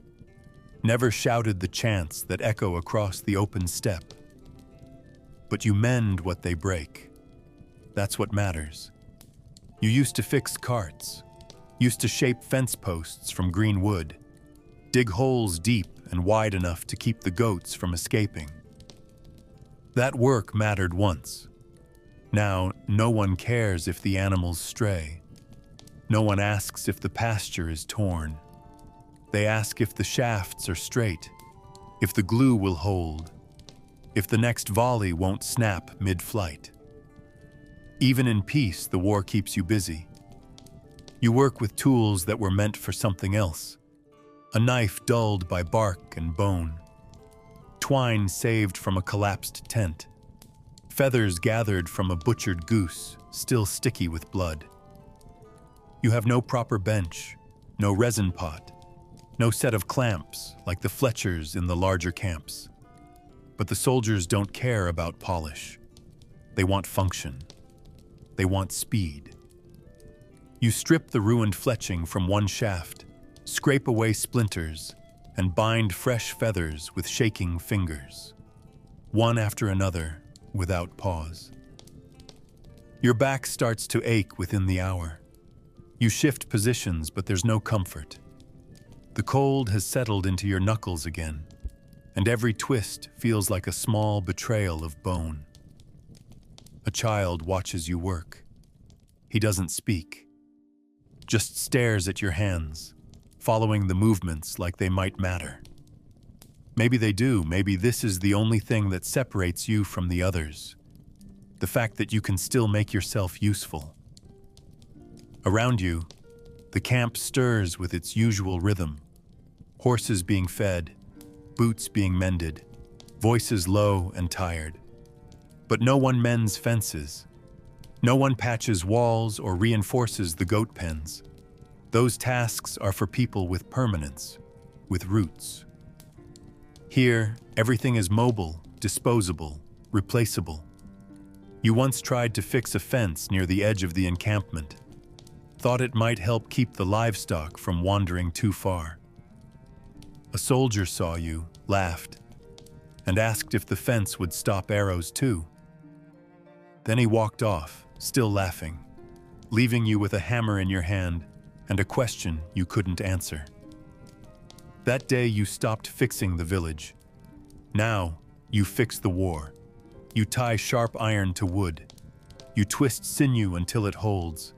never shouted the chants that echo across the open steppe. But you mend what they break. That's what matters. You used to fix carts, used to shape fence posts from green wood, dig holes deep and wide enough to keep the goats from escaping. That work mattered once. Now, no one cares if the animals stray. No one asks if the pasture is torn. They ask if the shafts are straight, if the glue will hold, if the next volley won't snap mid-flight. Even in peace, the war keeps you busy. You work with tools that were meant for something else. A knife dulled by bark and bone. Twine saved from a collapsed tent. Feathers gathered from a butchered goose, still sticky with blood. You have no proper bench, no resin pot, no set of clamps like the Fletchers in the larger camps. But the soldiers don't care about polish. They want function. They want speed. You strip the ruined fletching from one shaft, scrape away splinters, and bind fresh feathers with shaking fingers, one after another, without pause. Your back starts to ache within the hour. You shift positions, but there's no comfort. The cold has settled into your knuckles again, and every twist feels like a small betrayal of bone. A child watches you work. He doesn't speak, just stares at your hands, following the movements like they might matter. Maybe they do. Maybe this is the only thing that separates you from the others. The fact that you can still make yourself useful. Around you, the camp stirs with its usual rhythm. Horses being fed, boots being mended, voices low and tired. But no one mends fences. No one patches walls or reinforces the goat pens. Those tasks are for people with permanence, with roots. Here, everything is mobile, disposable, replaceable. You once tried to fix a fence near the edge of the encampment, thought it might help keep the livestock from wandering too far. A soldier saw you, laughed, and asked if the fence would stop arrows too. Then he walked off, still laughing, leaving you with a hammer in your hand and a question you couldn't answer. That day you stopped fixing the village. Now, you fix the war. You tie sharp iron to wood. You twist sinew until it holds.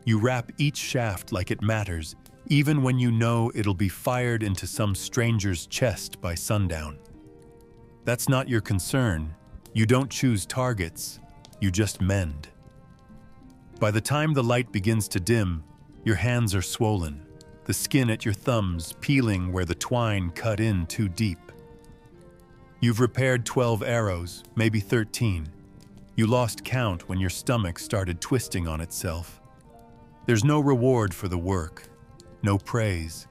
You wrap each shaft like it matters, even when you know it'll be fired into some stranger's chest by sundown. That's not your concern. You don't choose targets, you just mend. By the time the light begins to dim, your hands are swollen, the skin at your thumbs peeling where the twine cut in too deep. You've repaired 12 arrows, maybe 13. You lost count when your stomach started twisting on itself. There's no reward for the work, no praise.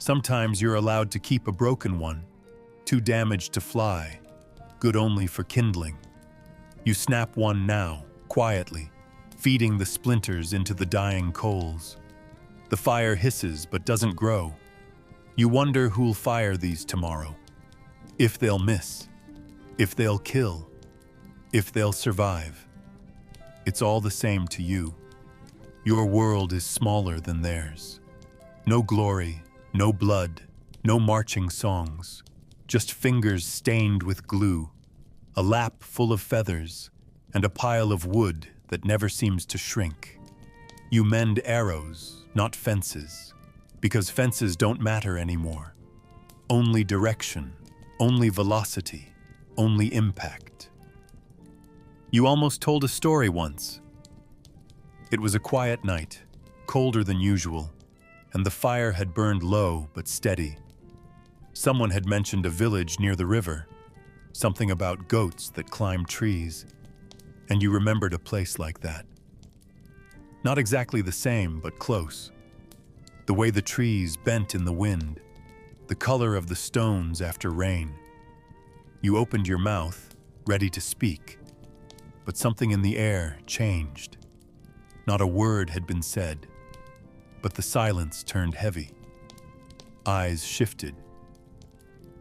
Sometimes you're allowed to keep a broken one, too damaged to fly, good only for kindling. You snap one now, quietly, feeding the splinters into the dying coals. The fire hisses but doesn't grow. You wonder who'll fire these tomorrow. If they'll miss, if they'll kill, if they'll survive. It's all the same to you. Your world is smaller than theirs. No glory, no blood, no marching songs, just fingers stained with glue, a lap full of feathers, and a pile of wood that never seems to shrink. You mend arrows, not fences, because fences don't matter anymore. Only direction, only velocity, only impact. You almost told a story once. It was a quiet night, colder than usual, and the fire had burned low but steady. Someone had mentioned a village near the river, something about goats that climb trees, and you remembered a place like that. Not exactly the same, but close. The way the trees bent in the wind, the color of the stones after rain. You opened your mouth, ready to speak, but something in the air changed. Not a word had been said, but the silence turned heavy. Eyes shifted.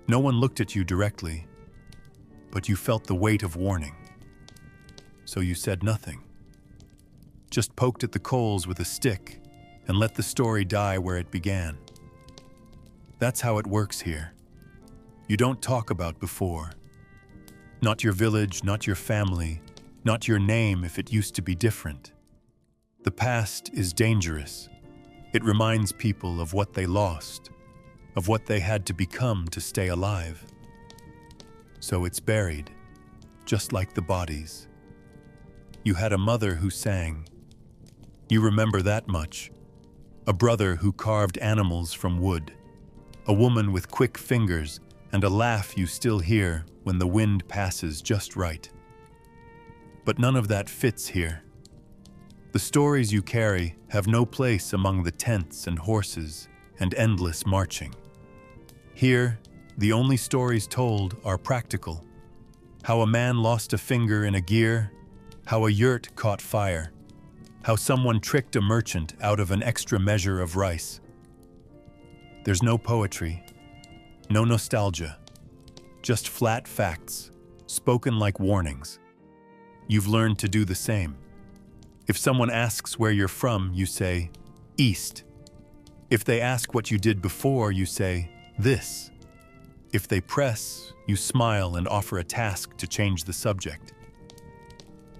No one looked at you directly, but you felt the weight of warning. So you said nothing. Just poked at the coals with a stick and let the story die where it began. That's how it works here. You don't talk about before. Not your village, not your family, not your name if it used to be different. The past is dangerous. It reminds people of what they lost, of what they had to become to stay alive. So it's buried, just like the bodies. You had a mother who sang. You remember that much. A brother who carved animals from wood. A woman with quick fingers and a laugh you still hear when the wind passes just right. But none of that fits here. The stories you carry have no place among the tents and horses and endless marching. Here, the only stories told are practical. How a man lost a finger in a gear, how a yurt caught fire, how someone tricked a merchant out of an extra measure of rice. There's no poetry, no nostalgia, just flat facts, spoken like warnings. You've learned to do the same. If someone asks where you're from, you say, East. If they ask what you did before, you say, this. If they press, you smile and offer a task to change the subject.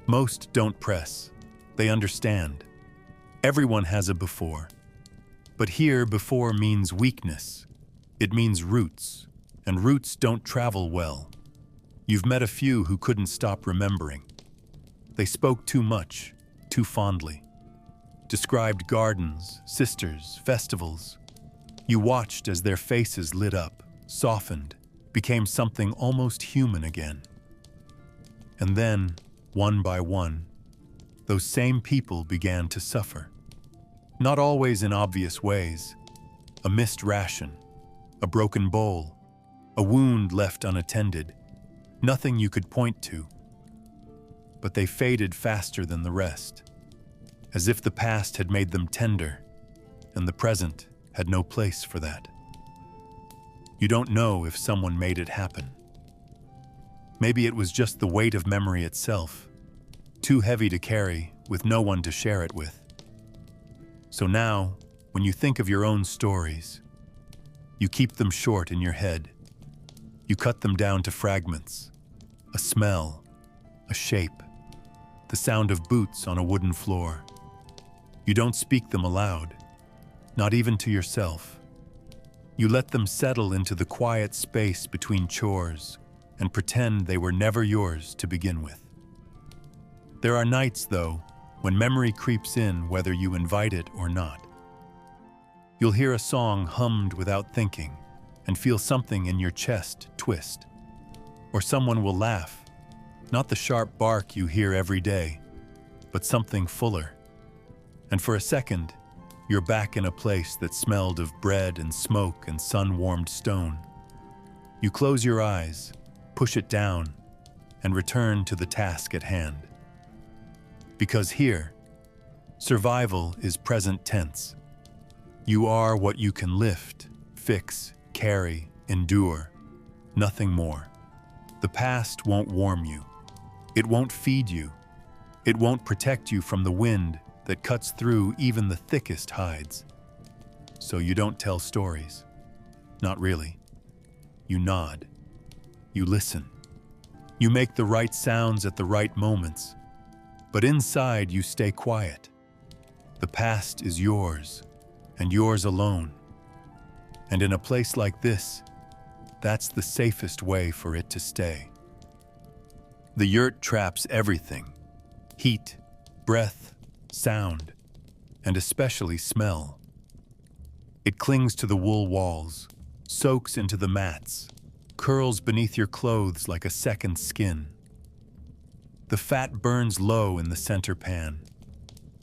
Most don't press. They understand. Everyone has a before. But here, before means weakness. It means roots, and roots don't travel well. You've met a few who couldn't stop remembering. They spoke too much, too fondly. Described gardens, sisters, festivals. You watched as their faces lit up, softened, became something almost human again. And then, one by one, those same people began to suffer. Not always in obvious ways. A missed ration, a broken bowl, a wound left unattended. Nothing you could point to. But they faded faster than the rest, as if the past had made them tender, and the present had no place for that. You don't know if someone made it happen. Maybe it was just the weight of memory itself, too heavy to carry with no one to share it with. So now, when you think of your own stories, you keep them short in your head. You cut them down to fragments, a smell, a shape, the sound of boots on a wooden floor. You don't speak them aloud, not even to yourself. You let them settle into the quiet space between chores and pretend they were never yours to begin with. There are nights, though, when memory creeps in whether you invite it or not. You'll hear a song hummed without thinking and feel something in your chest twist. Or someone will laugh, not the sharp bark you hear every day, but something fuller. And for a second, you're back in a place that smelled of bread and smoke and sun-warmed stone. You close your eyes, push it down, and return to the task at hand. Because here, survival is present tense. You are what you can lift, fix, carry, endure, nothing more. The past won't warm you. It won't feed you. It won't protect you from the wind that cuts through even the thickest hides. So you don't tell stories. Not really. You nod. You listen. You make the right sounds at the right moments. But inside you stay quiet. The past is yours, and yours alone. And in a place like this, that's the safest way for it to stay. The yurt traps everything: heat, breath, sound, and especially smell. It clings to the wool walls, soaks into the mats, curls beneath your clothes like a second skin. The fat burns low in the center pan,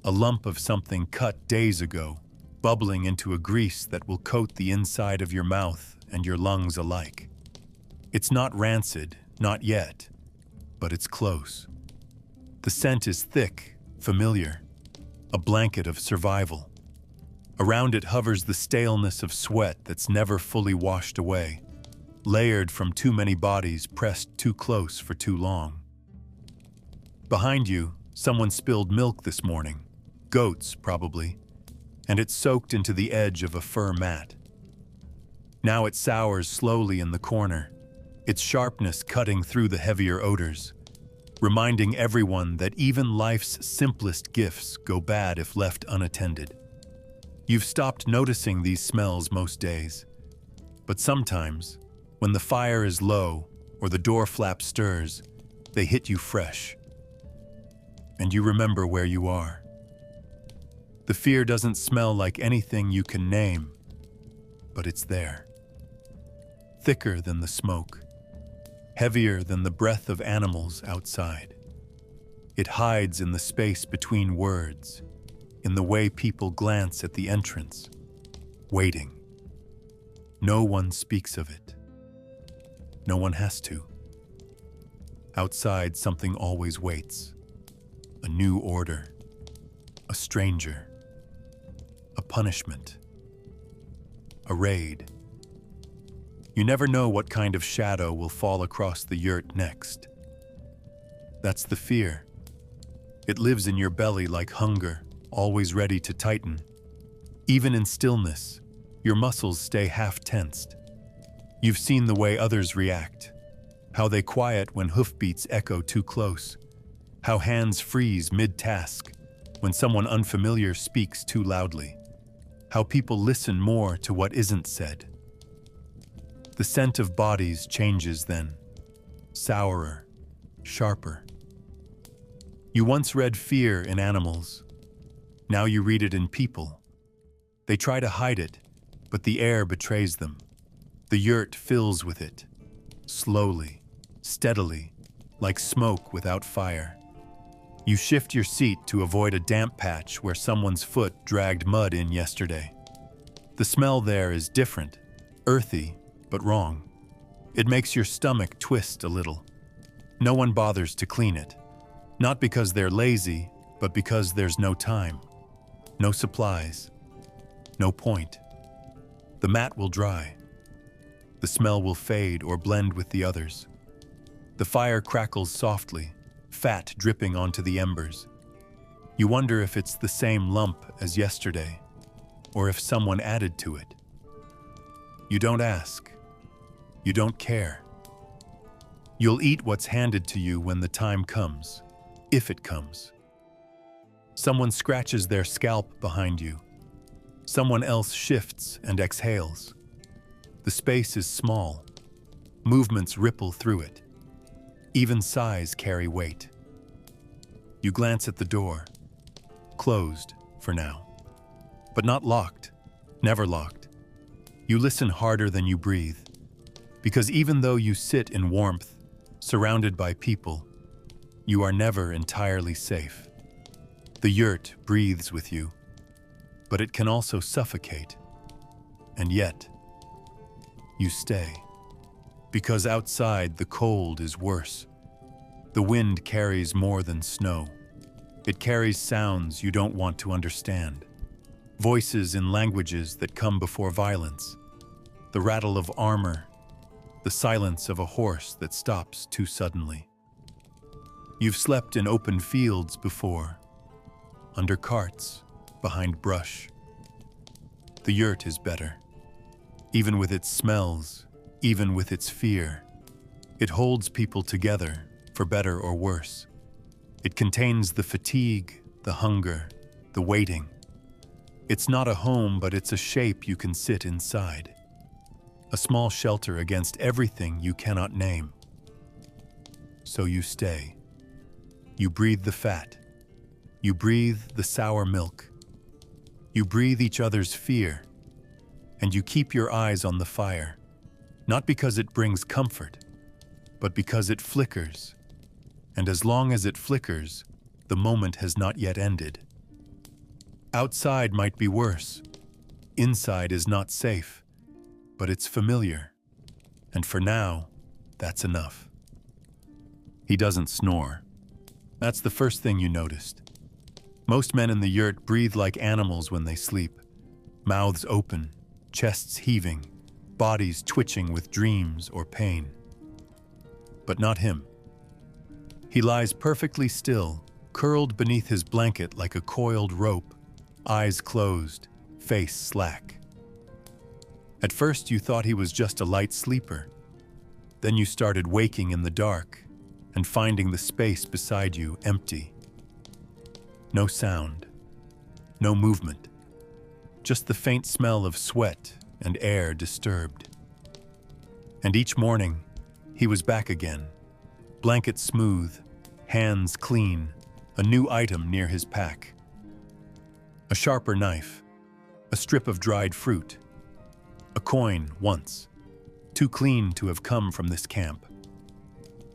a lump of something cut days ago, bubbling into a grease that will coat the inside of your mouth and your lungs alike. It's not rancid, not yet, but it's close. The scent is thick, familiar, a blanket of survival. Around it hovers the staleness of sweat that's never fully washed away, layered from too many bodies pressed too close for too long. Behind you, someone spilled milk this morning, goats probably, and it soaked into the edge of a fur mat. Now it sours slowly in the corner, its sharpness cutting through the heavier odors, reminding everyone that even life's simplest gifts go bad if left unattended. You've stopped noticing these smells most days, but sometimes, when the fire is low or the door flap stirs, they hit you fresh. And you remember where you are. The fear doesn't smell like anything you can name, but it's there. Thicker than the smoke, heavier than the breath of animals outside. It hides in the space between words, in the way people glance at the entrance, waiting. No one speaks of it. No one has to. Outside, something always waits. A new order, a stranger, a punishment, a raid. You never know what kind of shadow will fall across the yurt next. That's the fear. It lives in your belly like hunger, always ready to tighten. Even in stillness, your muscles stay half-tensed. You've seen the way others react, how they quiet when hoofbeats echo too close, how hands freeze mid-task when someone unfamiliar speaks too loudly, how people listen more to what isn't said. The scent of bodies changes then, sourer, sharper. You once read fear in animals. Now you read it in people. They try to hide it, but the air betrays them. The yurt fills with it, slowly, steadily, like smoke without fire. You shift your seat to avoid a damp patch where someone's foot dragged mud in yesterday. The smell there is different, earthy, but wrong. It makes your stomach twist a little. No one bothers to clean it. Not because they're lazy, but because there's no time, no supplies, no point. The mat will dry. The smell will fade or blend with the others. The fire crackles softly, fat dripping onto the embers. You wonder if it's the same lump as yesterday, or if someone added to it. You don't ask. You don't care. You'll eat what's handed to you when the time comes, if it comes. Someone scratches their scalp behind you. Someone else shifts and exhales. The space is small. Movements ripple through it. Even sighs carry weight. You glance at the door. Closed, for now. But not locked. Never locked. You listen harder than you breathe. Because even though you sit in warmth, surrounded by people, you are never entirely safe. The yurt breathes with you, but it can also suffocate. And yet, you stay. Because outside, the cold is worse. The wind carries more than snow. It carries sounds you don't want to understand. Voices in languages that come before violence. The rattle of armor. The silence of a horse that stops too suddenly. You've slept in open fields before. Under carts, behind brush. The yurt is better. Even with its smells, even with its fear. It holds people together, for better or worse. It contains the fatigue, the hunger, the waiting. It's not a home, but it's a shape you can sit inside. A small shelter against everything you cannot name. So you stay. You breathe the fat. You breathe the sour milk. You breathe each other's fear. And you keep your eyes on the fire. Not because it brings comfort, but because it flickers. And as long as it flickers, the moment has not yet ended. Outside might be worse. Inside is not safe, but it's familiar. And for now, that's enough. He doesn't snore. That's the first thing you noticed. Most men in the yurt breathe like animals when they sleep. Mouths open, chests heaving, bodies twitching with dreams or pain. But not him. He lies perfectly still, curled beneath his blanket like a coiled rope, eyes closed, face slack. At first you thought he was just a light sleeper. Then you started waking in the dark and finding the space beside you empty. No sound, no movement, just the faint smell of sweat and air disturbed. And each morning, he was back again, blanket smooth, hands clean, a new item near his pack. A sharper knife, a strip of dried fruit, a coin once, too clean to have come from this camp.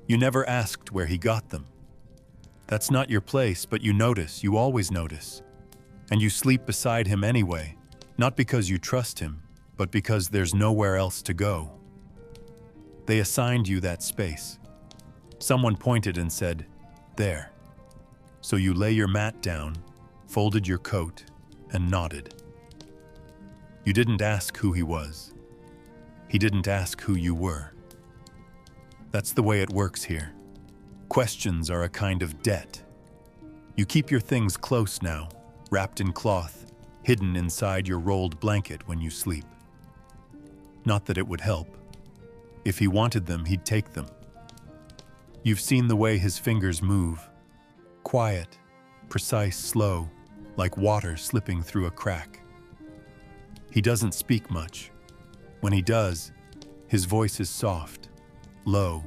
You never asked where he got them. That's not your place, but you notice, you always notice. And you sleep beside him anyway, not because you trust him, but because there's nowhere else to go. They assigned you that space. Someone pointed and said, "There." So you lay your mat down, folded your coat, and nodded. You didn't ask who he was. He didn't ask who you were. That's the way it works here. Questions are a kind of debt. You keep your things close now, wrapped in cloth, hidden inside your rolled blanket when you sleep. Not that it would help. If he wanted them, he'd take them. You've seen the way his fingers move. Quiet, precise, slow, like water slipping through a crack. He doesn't speak much. When he does, his voice is soft, low,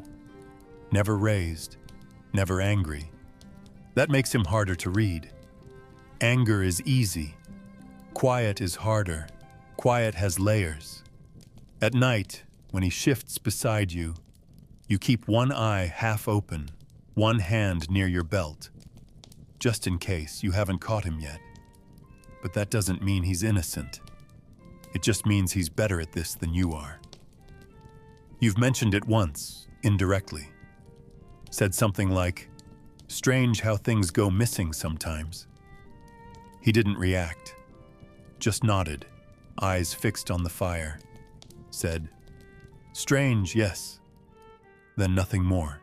never raised, never angry. That makes him harder to read. Anger is easy. Quiet is harder. Quiet has layers. At night, when he shifts beside you, you keep one eye half open, one hand near your belt. just in case you haven't caught him yet. But that doesn't mean he's innocent. It just means he's better at this than you are. You've mentioned it once, indirectly. Said something like, "Strange how things go missing sometimes." He didn't react, just nodded, eyes fixed on the fire. Said, "Strange, yes." Then nothing more.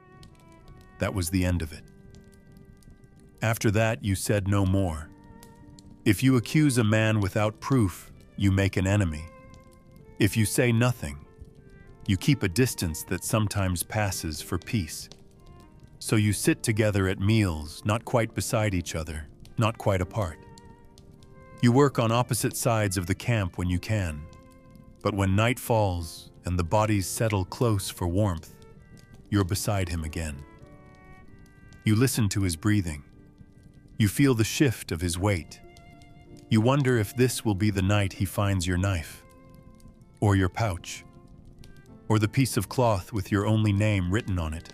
That was the end of it. After that, you said no more. If you accuse a man without proof, you make an enemy. If you say nothing, you keep a distance that sometimes passes for peace. So you sit together at meals, not quite beside each other, not quite apart. You work on opposite sides of the camp when you can, but when night falls and the bodies settle close for warmth, you're beside him again. You listen to his breathing. You feel the shift of his weight. You wonder if this will be the night he finds your knife, or your pouch, or the piece of cloth with your only name written on it,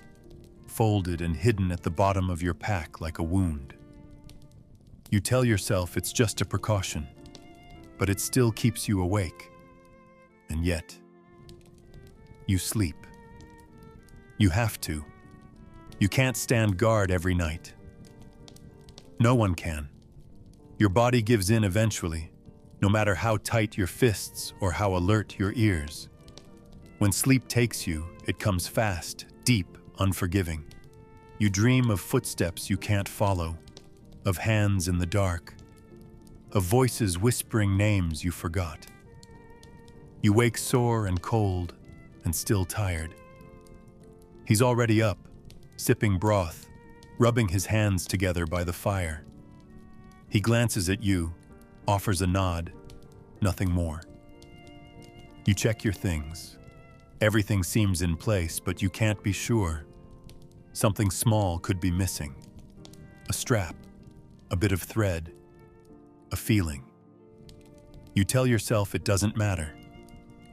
folded and hidden at the bottom of your pack like a wound. You tell yourself it's just a precaution, but it still keeps you awake. And yet, you sleep. You have to. You can't stand guard every night. No one can. Your body gives in eventually, no matter how tight your fists or how alert your ears. When sleep takes you, it comes fast, deep, unforgiving. You dream of footsteps you can't follow, of hands in the dark, of voices whispering names you forgot. You wake sore and cold and still tired. He's already up, sipping broth, rubbing his hands together by the fire. He glances at you, offers a nod, nothing more. You check your things. Everything seems in place, but you can't be sure. Something small could be missing. A strap, a bit of thread, a feeling. You tell yourself it doesn't matter.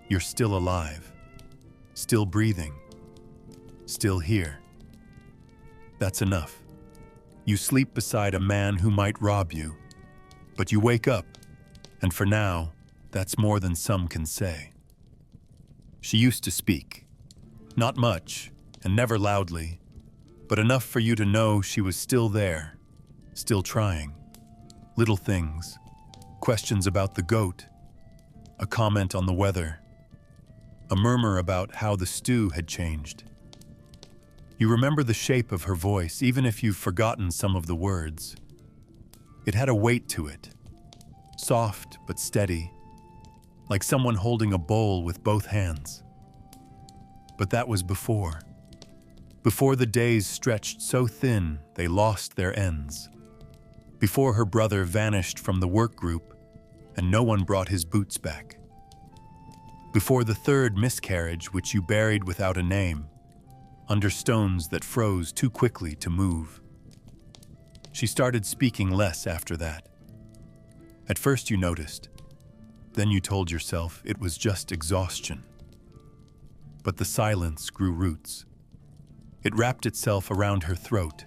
You're still alive, still breathing, still here. That's enough. You sleep beside a man who might rob you, but you wake up, and for now, that's more than some can say. She used to speak. Not much, and never loudly, but enough for you to know she was still there, still trying. Little things, questions about the goat, a comment on the weather, a murmur about how the stew had changed. You remember the shape of her voice, even if you've forgotten some of the words. It had a weight to it, soft but steady, like someone holding a bowl with both hands. But that was before the days stretched so thin they lost their ends. Before her brother vanished from the work group and no one brought his boots back. Before the third miscarriage, which you buried without a name, under stones that froze too quickly to move. She started speaking less after that. At first you noticed, then you told yourself it was just exhaustion. But the silence grew roots. It wrapped itself around her throat,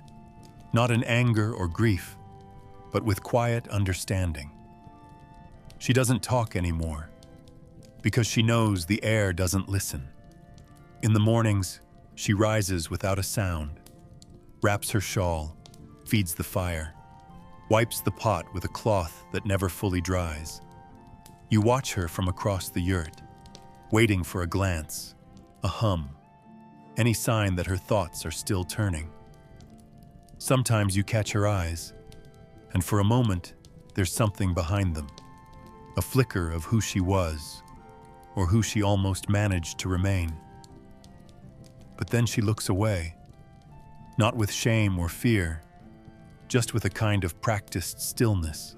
not in anger or grief, but with quiet understanding. She doesn't talk anymore, because she knows the air doesn't listen. In the mornings, she rises without a sound, wraps her shawl, feeds the fire, wipes the pot with a cloth that never fully dries. You watch her from across the yurt, waiting for a glance, a hum, any sign that her thoughts are still turning. Sometimes you catch her eyes, and for a moment, there's something behind them, a flicker of who she was, or who she almost managed to remain. But then she looks away, not with shame or fear, just with a kind of practiced stillness.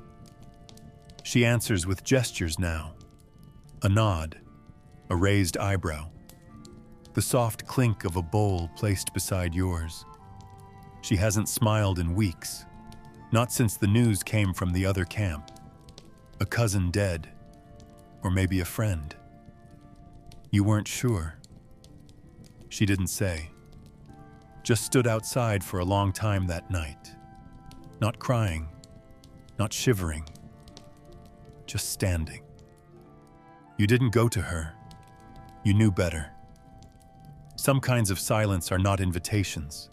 She answers with gestures now, a nod, a raised eyebrow, the soft clink of a bowl placed beside yours. She hasn't smiled in weeks, not since the news came from the other camp. A cousin dead, or maybe a friend. You weren't sure. She didn't say. Just stood outside for a long time that night. Not crying, not shivering, just standing. You didn't go to her. You knew better. Some kinds of silence are not invitations.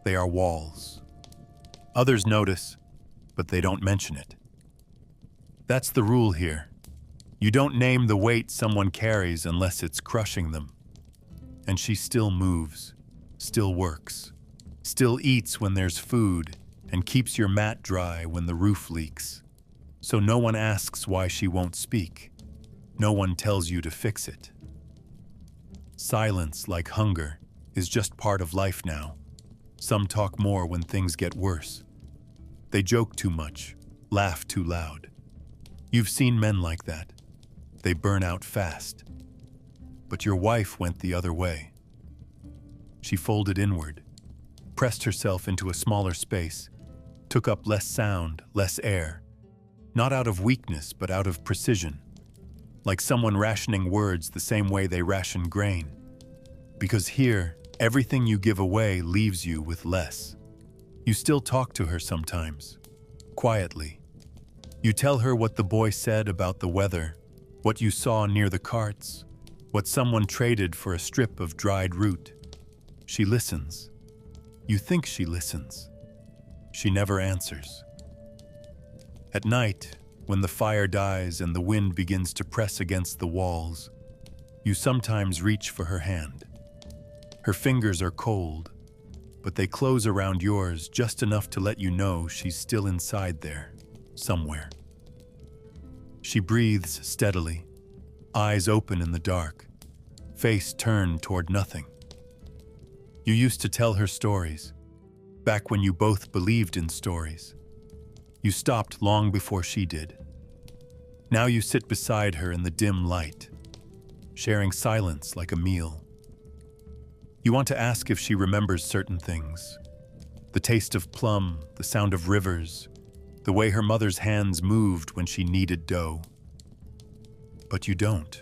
They are walls. Others notice, but they don't mention it. That's the rule here. You don't name the weight someone carries unless it's crushing them. And she still moves, still works, still eats when there's food, and keeps your mat dry when the roof leaks. So no one asks why she won't speak. No one tells you to fix it. Silence, like hunger, is just part of life now. Some talk more when things get worse. They joke too much, laugh too loud. You've seen men like that. They burn out fast. But your wife went the other way. She folded inward, pressed herself into a smaller space, took up less sound, less air, not out of weakness, but out of precision, like someone rationing words the same way they ration grain. Because here, everything you give away leaves you with less. You still talk to her sometimes, quietly. You tell her what the boy said about the weather, what you saw near the carts, what someone traded for a strip of dried root. She listens. You think she listens. She never answers. At night, when the fire dies and the wind begins to press against the walls, you sometimes reach for her hand. Her fingers are cold, but they close around yours just enough to let you know she's still inside there, somewhere. She breathes steadily, eyes open in the dark, face turned toward nothing. You used to tell her stories, back when you both believed in stories. You stopped long before she did. Now you sit beside her in the dim light, sharing silence like a meal. You want to ask if she remembers certain things. The taste of plum, the sound of rivers, the way her mother's hands moved when she kneaded dough. But you don't.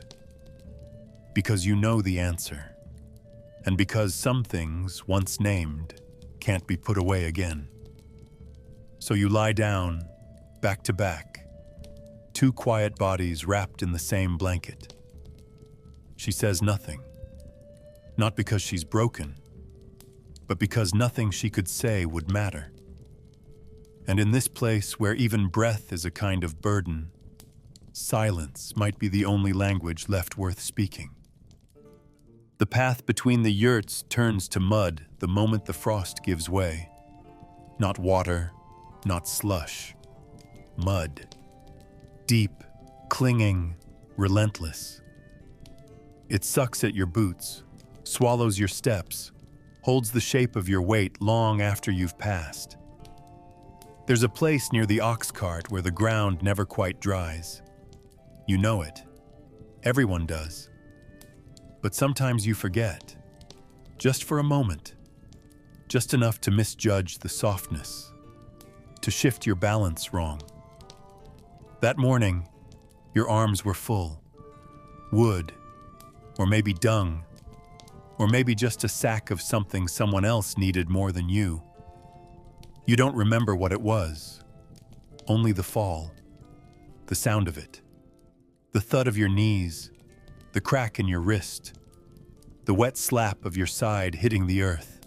Because you know the answer. And because some things, once named, can't be put away again. So you lie down, back to back, two quiet bodies wrapped in the same blanket. She says nothing. Not because she's broken, but because nothing she could say would matter. And in this place where even breath is a kind of burden, silence might be the only language left worth speaking. The path between the yurts turns to mud the moment the frost gives way. Not water, not slush. Mud. Deep, clinging, relentless. It sucks at your boots, swallows your steps, holds the shape of your weight long after you've passed. There's a place near the ox cart where the ground never quite dries. You know it. Everyone does. But sometimes you forget. Just for a moment. Just enough to misjudge the softness. To shift your balance wrong. That morning, your arms were full. Wood. Or maybe dung. Or maybe just a sack of something someone else needed more than you. You don't remember what it was. Only the fall. The sound of it. The thud of your knees. The crack in your wrist, the wet slap of your side hitting the earth.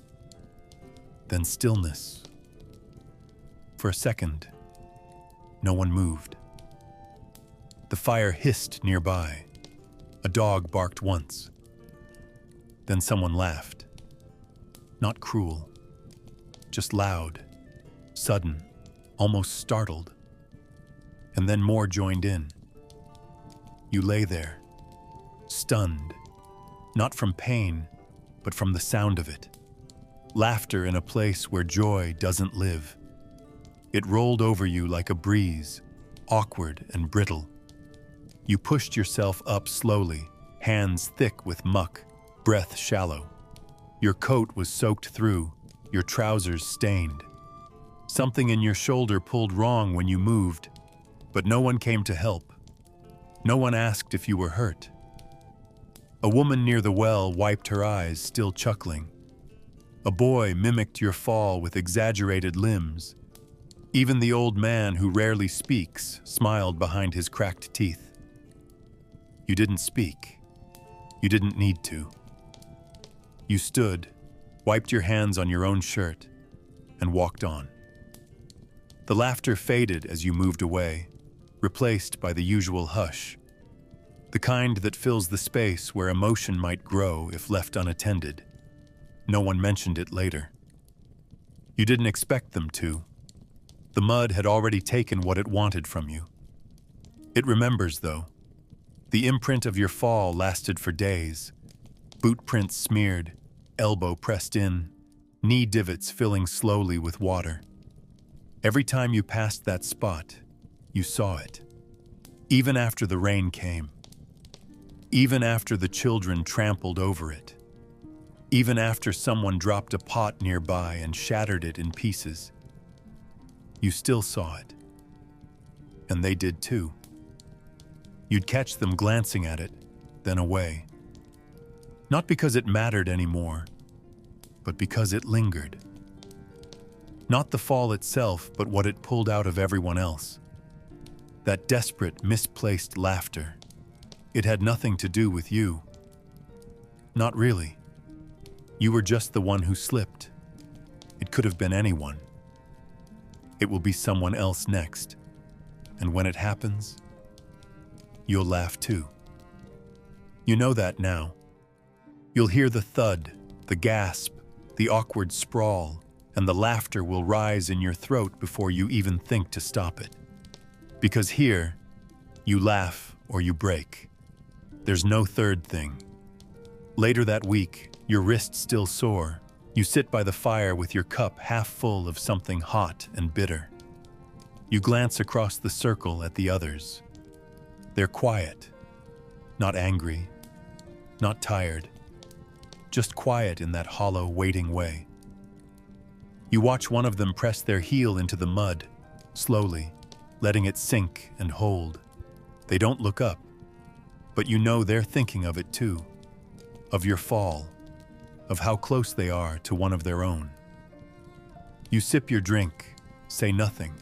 Then stillness. For a second, no one moved. The fire hissed nearby. A dog barked once. Then someone laughed. Not cruel, just loud, sudden, almost startled. And then more joined in. You lay there, stunned, not from pain, but from the sound of it. Laughter in a place where joy doesn't live. It rolled over you like a breeze, awkward and brittle. You pushed yourself up slowly, hands thick with muck, breath shallow. Your coat was soaked through, your trousers stained. Something in your shoulder pulled wrong when you moved, but no one came to help. No one asked if you were hurt. A woman near the well wiped her eyes, still chuckling. A boy mimicked your fall with exaggerated limbs. Even the old man who rarely speaks smiled behind his cracked teeth. You didn't speak. You didn't need to. You stood, wiped your hands on your own shirt, and walked on. The laughter faded as you moved away, replaced by the usual hush, the kind that fills the space where emotion might grow if left unattended. No one mentioned it later. You didn't expect them to. The mud had already taken what it wanted from you. It remembers, though. The imprint of your fall lasted for days. Boot prints smeared, elbow pressed in, knee divots filling slowly with water. Every time you passed that spot, you saw it. Even after the rain came. Even after the children trampled over it. Even after someone dropped a pot nearby and shattered it in pieces. You still saw it. And they did too. You'd catch them glancing at it, then away. Not because it mattered anymore, but because it lingered. Not the fall itself, but what it pulled out of everyone else. That desperate, misplaced laughter. It had nothing to do with you. Not really. You were just the one who slipped. It could have been anyone. It will be someone else next. And when it happens, you'll laugh too. You know that now. You'll hear the thud, the gasp, the awkward sprawl, and the laughter will rise in your throat before you even think to stop it. Because here, you laugh or you break. There's no third thing. Later that week, your wrist still sore. You sit by the fire with your cup half full of something hot and bitter. You glance across the circle at the others. They're quiet, not angry, not tired, just quiet in that hollow, waiting way. You watch one of them press their heel into the mud, slowly, letting it sink and hold. They don't look up, but you know they're thinking of it too, of your fall, of how close they are to one of their own. You sip your drink, say nothing.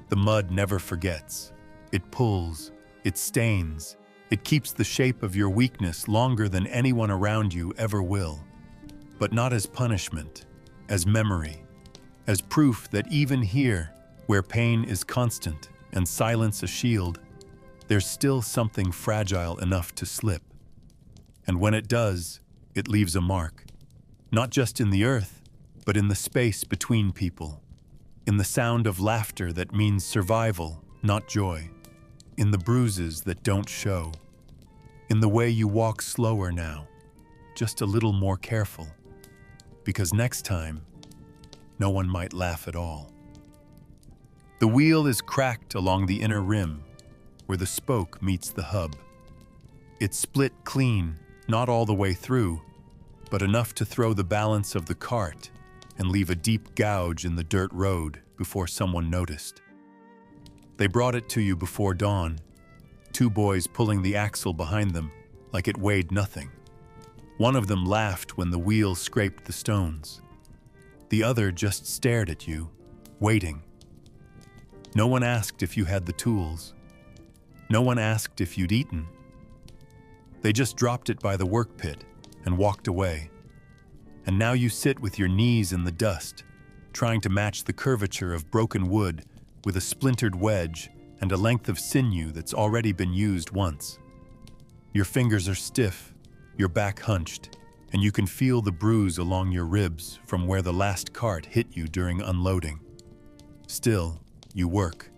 The mud never forgets. It pulls, it stains, it keeps the shape of your weakness longer than anyone around you ever will. But not as punishment, as memory, as proof that even here, where pain is constant and silence a shield, there's still something fragile enough to slip. And when it does, it leaves a mark. Not just in the earth, but in the space between people. In the sound of laughter that means survival, not joy. In the bruises that don't show. In the way you walk slower now, just a little more careful. Because next time, no one might laugh at all. The wheel is cracked along the inner rim, where the spoke meets the hub. It's split clean, not all the way through, but enough to throw the balance of the cart and leave a deep gouge in the dirt road before someone noticed. They brought it to you before dawn, two boys pulling the axle behind them like it weighed nothing. One of them laughed when the wheel scraped the stones. The other just stared at you, waiting. No one asked if you had the tools. No one asked if you'd eaten. They just dropped it by the work pit and walked away. And now you sit with your knees in the dust, trying to match the curvature of broken wood with a splintered wedge and a length of sinew that's already been used once. Your fingers are stiff, your back hunched, and you can feel the bruise along your ribs from where the last cart hit you during unloading. Still, you work,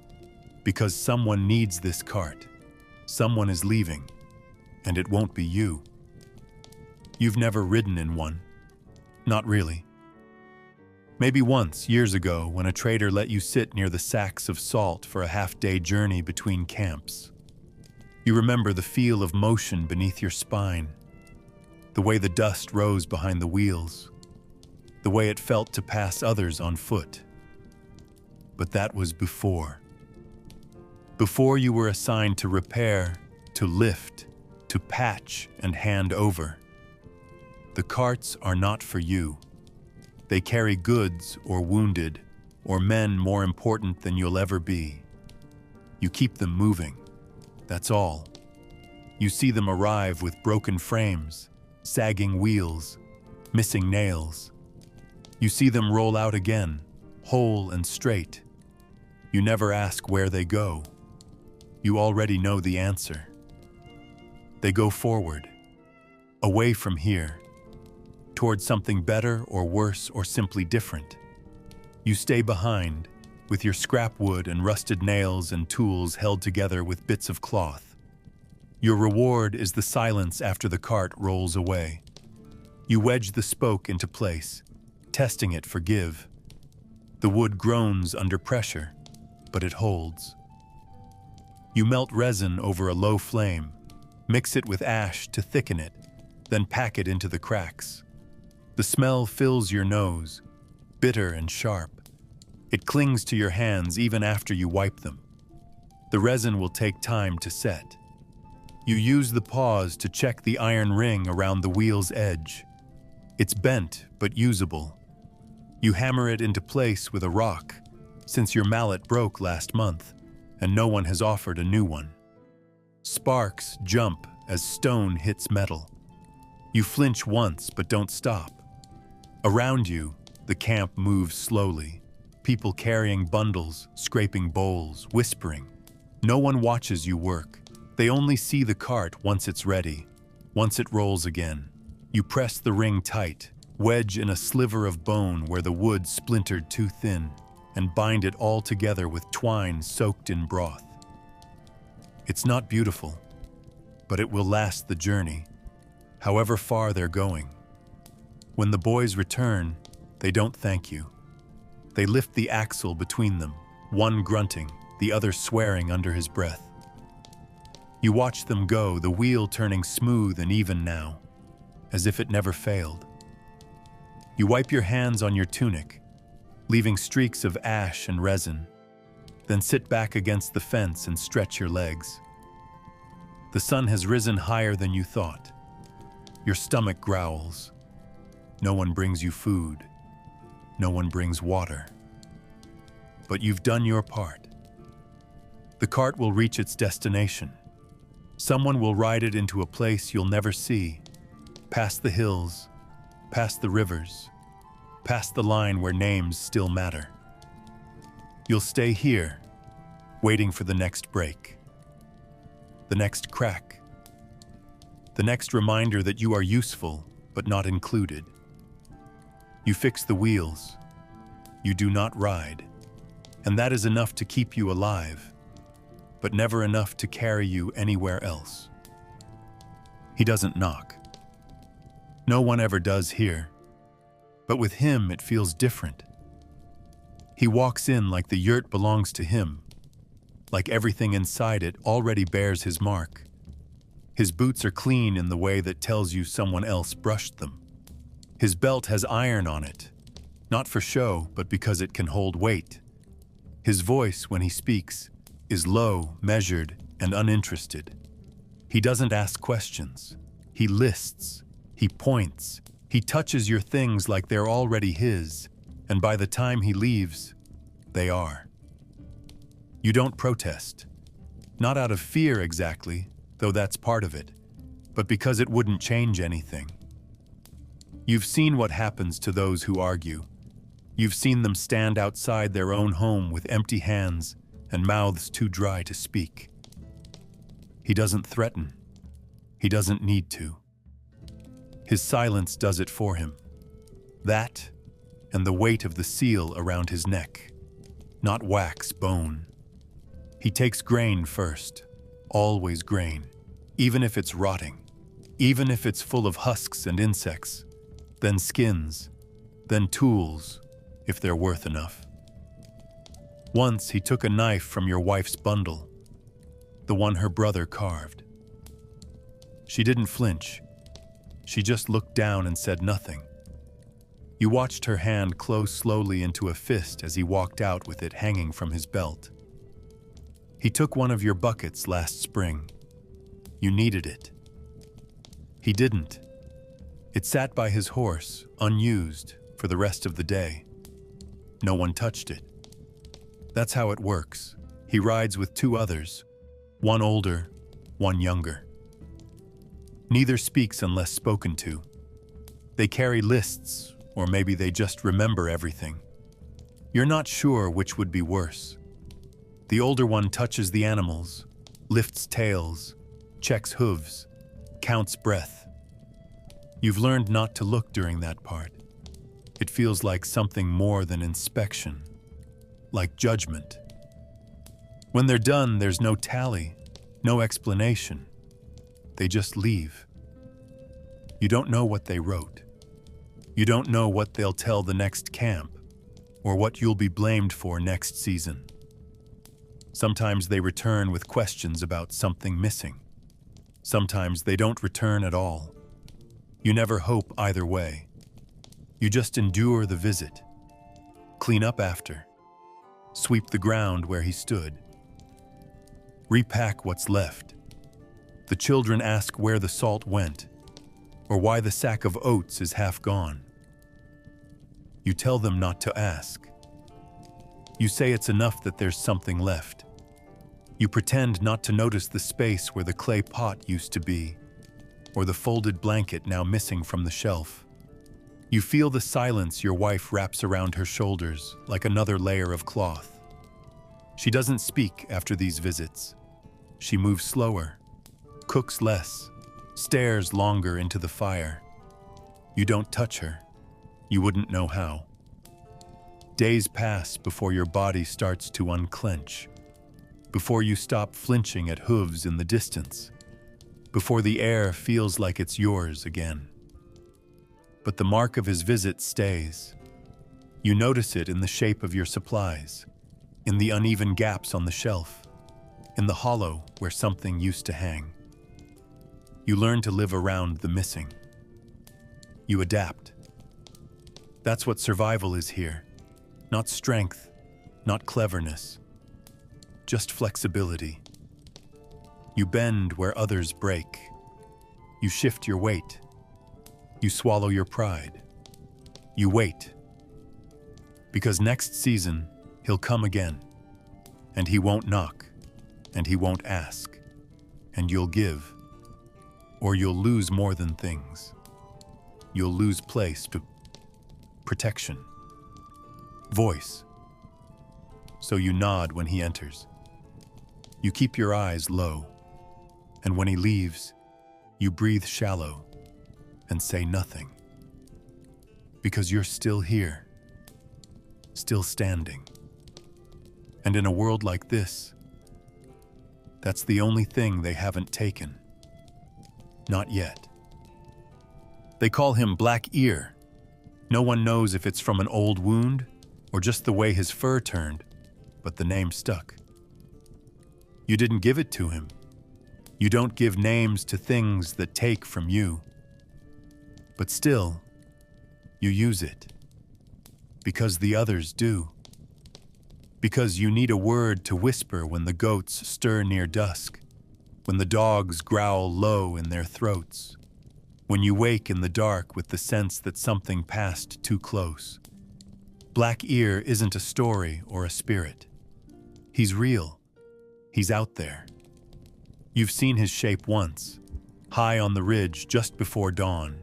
because someone needs this cart. Someone is leaving, and it won't be you. You've never ridden in one. Not really. Maybe once, years ago, when a trader let you sit near the sacks of salt for a half-day journey between camps. You remember the feel of motion beneath your spine, the way the dust rose behind the wheels, the way it felt to pass others on foot. But that was before. Before you were assigned to repair, to lift, to patch and hand over. The carts are not for you. They carry goods or wounded, or men more important than you'll ever be. You keep them moving, that's all. You see them arrive with broken frames, sagging wheels, missing nails. You see them roll out again, whole and straight. You never ask where they go. You already know the answer. They go forward, away from here, towards something better or worse or simply different. You stay behind, with your scrap wood and rusted nails and tools held together with bits of cloth. Your reward is the silence after the cart rolls away. You wedge the spoke into place, testing it for give. The wood groans under pressure, but it holds. You melt resin over a low flame, mix it with ash to thicken it, then pack it into the cracks. The smell fills your nose, bitter and sharp. It clings to your hands even after you wipe them. The resin will take time to set. You use the paws to check the iron ring around the wheel's edge. It's bent but usable. You hammer it into place with a rock, since your mallet broke last month, and no one has offered a new one. Sparks jump as stone hits metal. You flinch once but don't stop. Around you, the camp moves slowly. People carrying bundles, scraping bowls, whispering. No one watches you work. They only see the cart once it's ready, once it rolls again. You press the ring tight, wedge in a sliver of bone where the wood splintered too thin, and bind it all together with twine soaked in broth. It's not beautiful, but it will last the journey, however far they're going. When the boys return, they don't thank you. They lift the axle between them, one grunting, the other swearing under his breath. You watch them go, the wheel turning smooth and even now, as if it never failed. You wipe your hands on your tunic, leaving streaks of ash and resin, then sit back against the fence and stretch your legs. The sun has risen higher than you thought. Your stomach growls. No one brings you food. No one brings water. But you've done your part. The cart will reach its destination. Someone will ride it into a place you'll never see, past the hills, past the rivers, past the line where names still matter. You'll stay here, waiting for the next break, the next crack, the next reminder that you are useful but not included. You fix the wheels. You do not ride, and that is enough to keep you alive, but never enough to carry you anywhere else. He doesn't knock. No one ever does here, but with him it feels different. He walks in like the yurt belongs to him, like everything inside it already bears his mark. His boots are clean in the way that tells you someone else brushed them. His belt has iron on it, not for show, but because it can hold weight. His voice, when he speaks, is low, measured, and uninterested. He doesn't ask questions. He lists. He points. He touches your things like they're already his, and by the time he leaves, they are. You don't protest. Not out of fear exactly, though that's part of it, but because it wouldn't change anything. You've seen what happens to those who argue. You've seen them stand outside their own home with empty hands and mouths too dry to speak. He doesn't threaten. He doesn't need to. His silence does it for him. That, and the weight of the seal around his neck. Not wax, bone. He takes grain first. Always grain. Even if it's rotting. Even if it's full of husks and insects. Then skins. Then tools, if they're worth enough. Once he took a knife from your wife's bundle. The one her brother carved. She didn't flinch. She just looked down and said nothing. You watched her hand close slowly into a fist as he walked out with it hanging from his belt. He took one of your buckets last spring. You needed it. He didn't. It sat by his horse, unused, for the rest of the day. No one touched it. That's how it works. He rides with two others, one older, one younger. Neither speaks unless spoken to. They carry lists, or maybe they just remember everything. You're not sure which would be worse. The older one touches the animals, lifts tails, checks hooves, counts breath. You've learned not to look during that part. It feels like something more than inspection, like judgment. When they're done, there's no tally, no explanation. They just leave. You don't know what they wrote. You don't know what they'll tell the next camp, or what you'll be blamed for next season. Sometimes they return with questions about something missing. Sometimes they don't return at all. You never hope either way. You just endure the visit. Clean up after. Sweep the ground where he stood. Repack what's left. The children ask where the salt went, or why the sack of oats is half gone. You tell them not to ask. You say it's enough that there's something left. You pretend not to notice the space where the clay pot used to be, or the folded blanket now missing from the shelf. You feel the silence your wife wraps around her shoulders like another layer of cloth. She doesn't speak after these visits. She moves slower, cooks less, stares longer into the fire. You don't touch her. You wouldn't know how. Days pass before your body starts to unclench, before you stop flinching at hooves in the distance, before the air feels like it's yours again. But the mark of his visit stays. You notice it in the shape of your supplies, in the uneven gaps on the shelf, in the hollow where something used to hang. You learn to live around the missing. You adapt. That's what survival is here. Not strength, not cleverness, just flexibility. You bend where others break. You shift your weight. You swallow your pride. You wait. Because next season, he'll come again. And he won't knock. And he won't ask. And you'll give. Or you'll lose more than things. You'll lose place to protection. Voice. So you nod when he enters. You keep your eyes low. And when he leaves, you breathe shallow and say nothing. Because you're still here, still standing. And in a world like this, that's the only thing they haven't taken. Not yet. They call him Black Ear. No one knows if it's from an old wound or just the way his fur turned, but the name stuck. You didn't give it to him. You don't give names to things that take from you. But still, you use it. Because the others do. Because you need a word to whisper when the goats stir near dusk, when the dogs growl low in their throats, when you wake in the dark with the sense that something passed too close. Black Ear isn't a story or a spirit. He's real. He's out there. You've seen his shape once, high on the ridge just before dawn.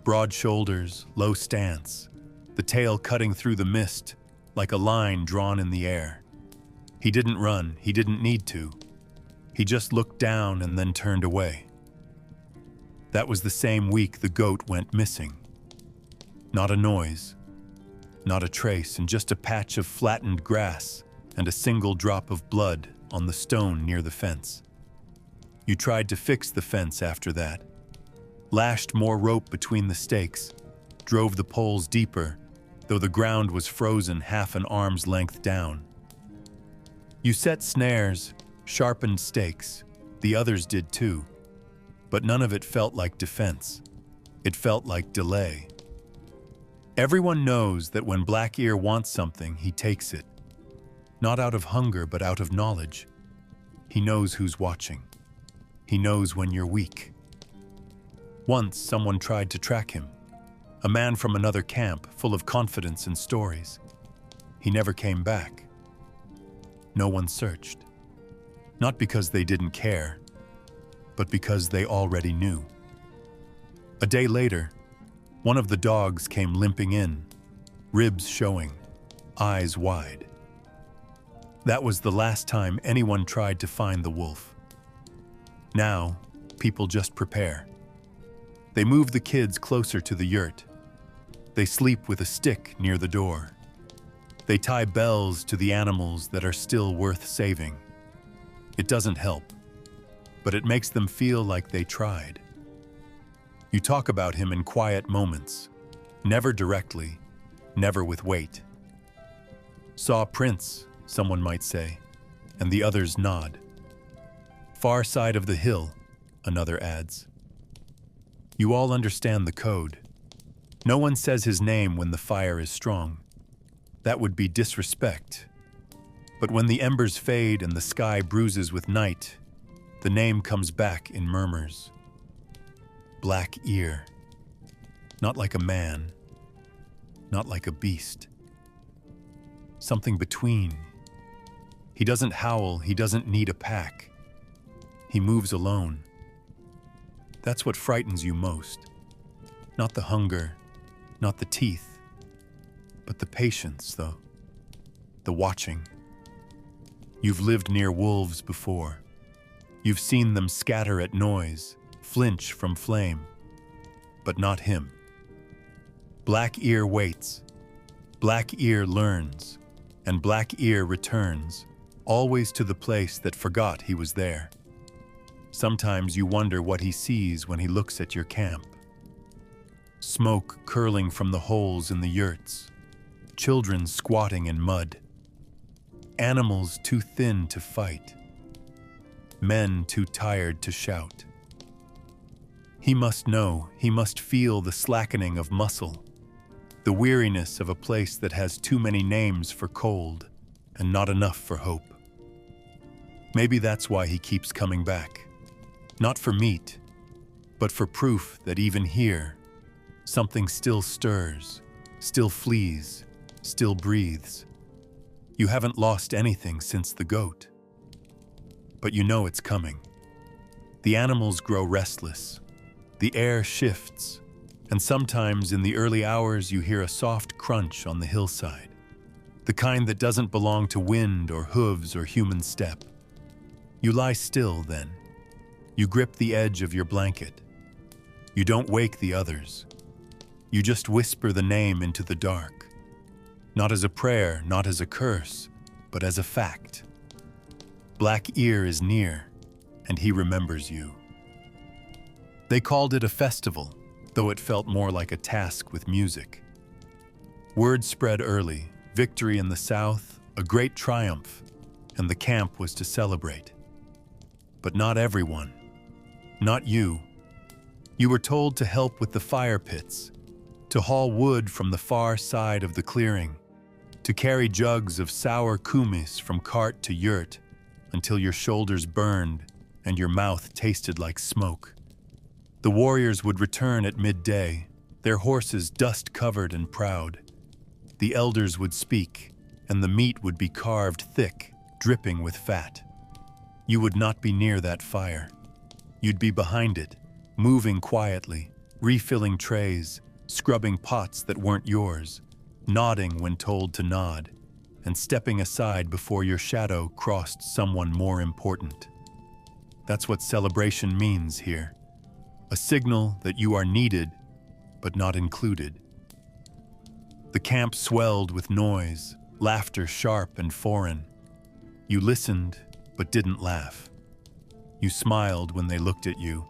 Broad shoulders, low stance, the tail cutting through the mist like a line drawn in the air. He didn't run, he didn't need to. He just looked down and then turned away. That was the same week the goat went missing. Not a noise, not a trace, and just a patch of flattened grass and a single drop of blood on the stone near the fence. You tried to fix the fence after that, lashed more rope between the stakes, drove the poles deeper, though the ground was frozen half an arm's length down. You set snares, sharpened stakes. The others did too. But none of it felt like defense. It felt like delay. Everyone knows that when Black Ear wants something, he takes it. Not out of hunger, but out of knowledge. He knows who's watching. He knows when you're weak. Once, someone tried to track him. A man from another camp, full of confidence and stories. He never came back. no one searched. Not because they didn't care, but because they already knew. A day later, one of the dogs came limping in, ribs showing, eyes wide. That was the last time anyone tried to find the wolf. Now, people just prepare. They move the kids closer to the yurt. They sleep with a stick near the door. They tie bells to the animals that are still worth saving. It doesn't help, but it makes them feel like they tried. You talk about him in quiet moments, never directly, never with weight. Saw Prince, someone might say, and the others nod. Far side of the hill, another adds. You all understand the code. No one says his name when the fire is strong. That would be disrespect. But when the embers fade and the sky bruises with night, the name comes back in murmurs. Black Ear. Not like a man. Not like a beast. Something between. He doesn't howl, he doesn't need a pack. He moves alone. That's what frightens you most. Not the hunger, not the teeth, but the patience, though. The watching. You've lived near wolves before. You've seen them scatter at noise, flinch from flame. But not him. Black Ear waits. Black Ear learns. And Black Ear returns, always to the place that forgot he was there. Sometimes you wonder what he sees when he looks at your camp. Smoke curling from the holes in the yurts. Children squatting in mud. Animals too thin to fight. Men too tired to shout. He must know, he must feel the slackening of muscle, the weariness of a place that has too many names for cold and not enough for hope. Maybe that's why he keeps coming back. Not for meat, but for proof that even here, something still stirs, still flees, still breathes. You haven't lost anything since the goat. But you know it's coming. The animals grow restless. The air shifts. And sometimes in the early hours you hear a soft crunch on the hillside. The kind that doesn't belong to wind or hooves or human step. You lie still then. You grip the edge of your blanket. You don't wake the others. You just whisper the name into the dark. Not as a prayer, not as a curse, but as a fact. Black Ear is near, and he remembers you. They called it a festival, though it felt more like a task with music. Word spread early, victory in the south, a great triumph, and the camp was to celebrate. But not everyone. Not you. You were told to help with the fire pits, to haul wood from the far side of the clearing, to carry jugs of sour kumis from cart to yurt until your shoulders burned and your mouth tasted like smoke. The warriors would return at midday, their horses dust-covered and proud. The elders would speak, and the meat would be carved thick, dripping with fat. You would not be near that fire. You'd be behind it, moving quietly, refilling trays, scrubbing pots that weren't yours, nodding when told to nod, and stepping aside before your shadow crossed someone more important. That's what celebration means here. A signal that you are needed, but not included. The camp swelled with noise, laughter sharp and foreign. You listened, but didn't laugh. You smiled when they looked at you,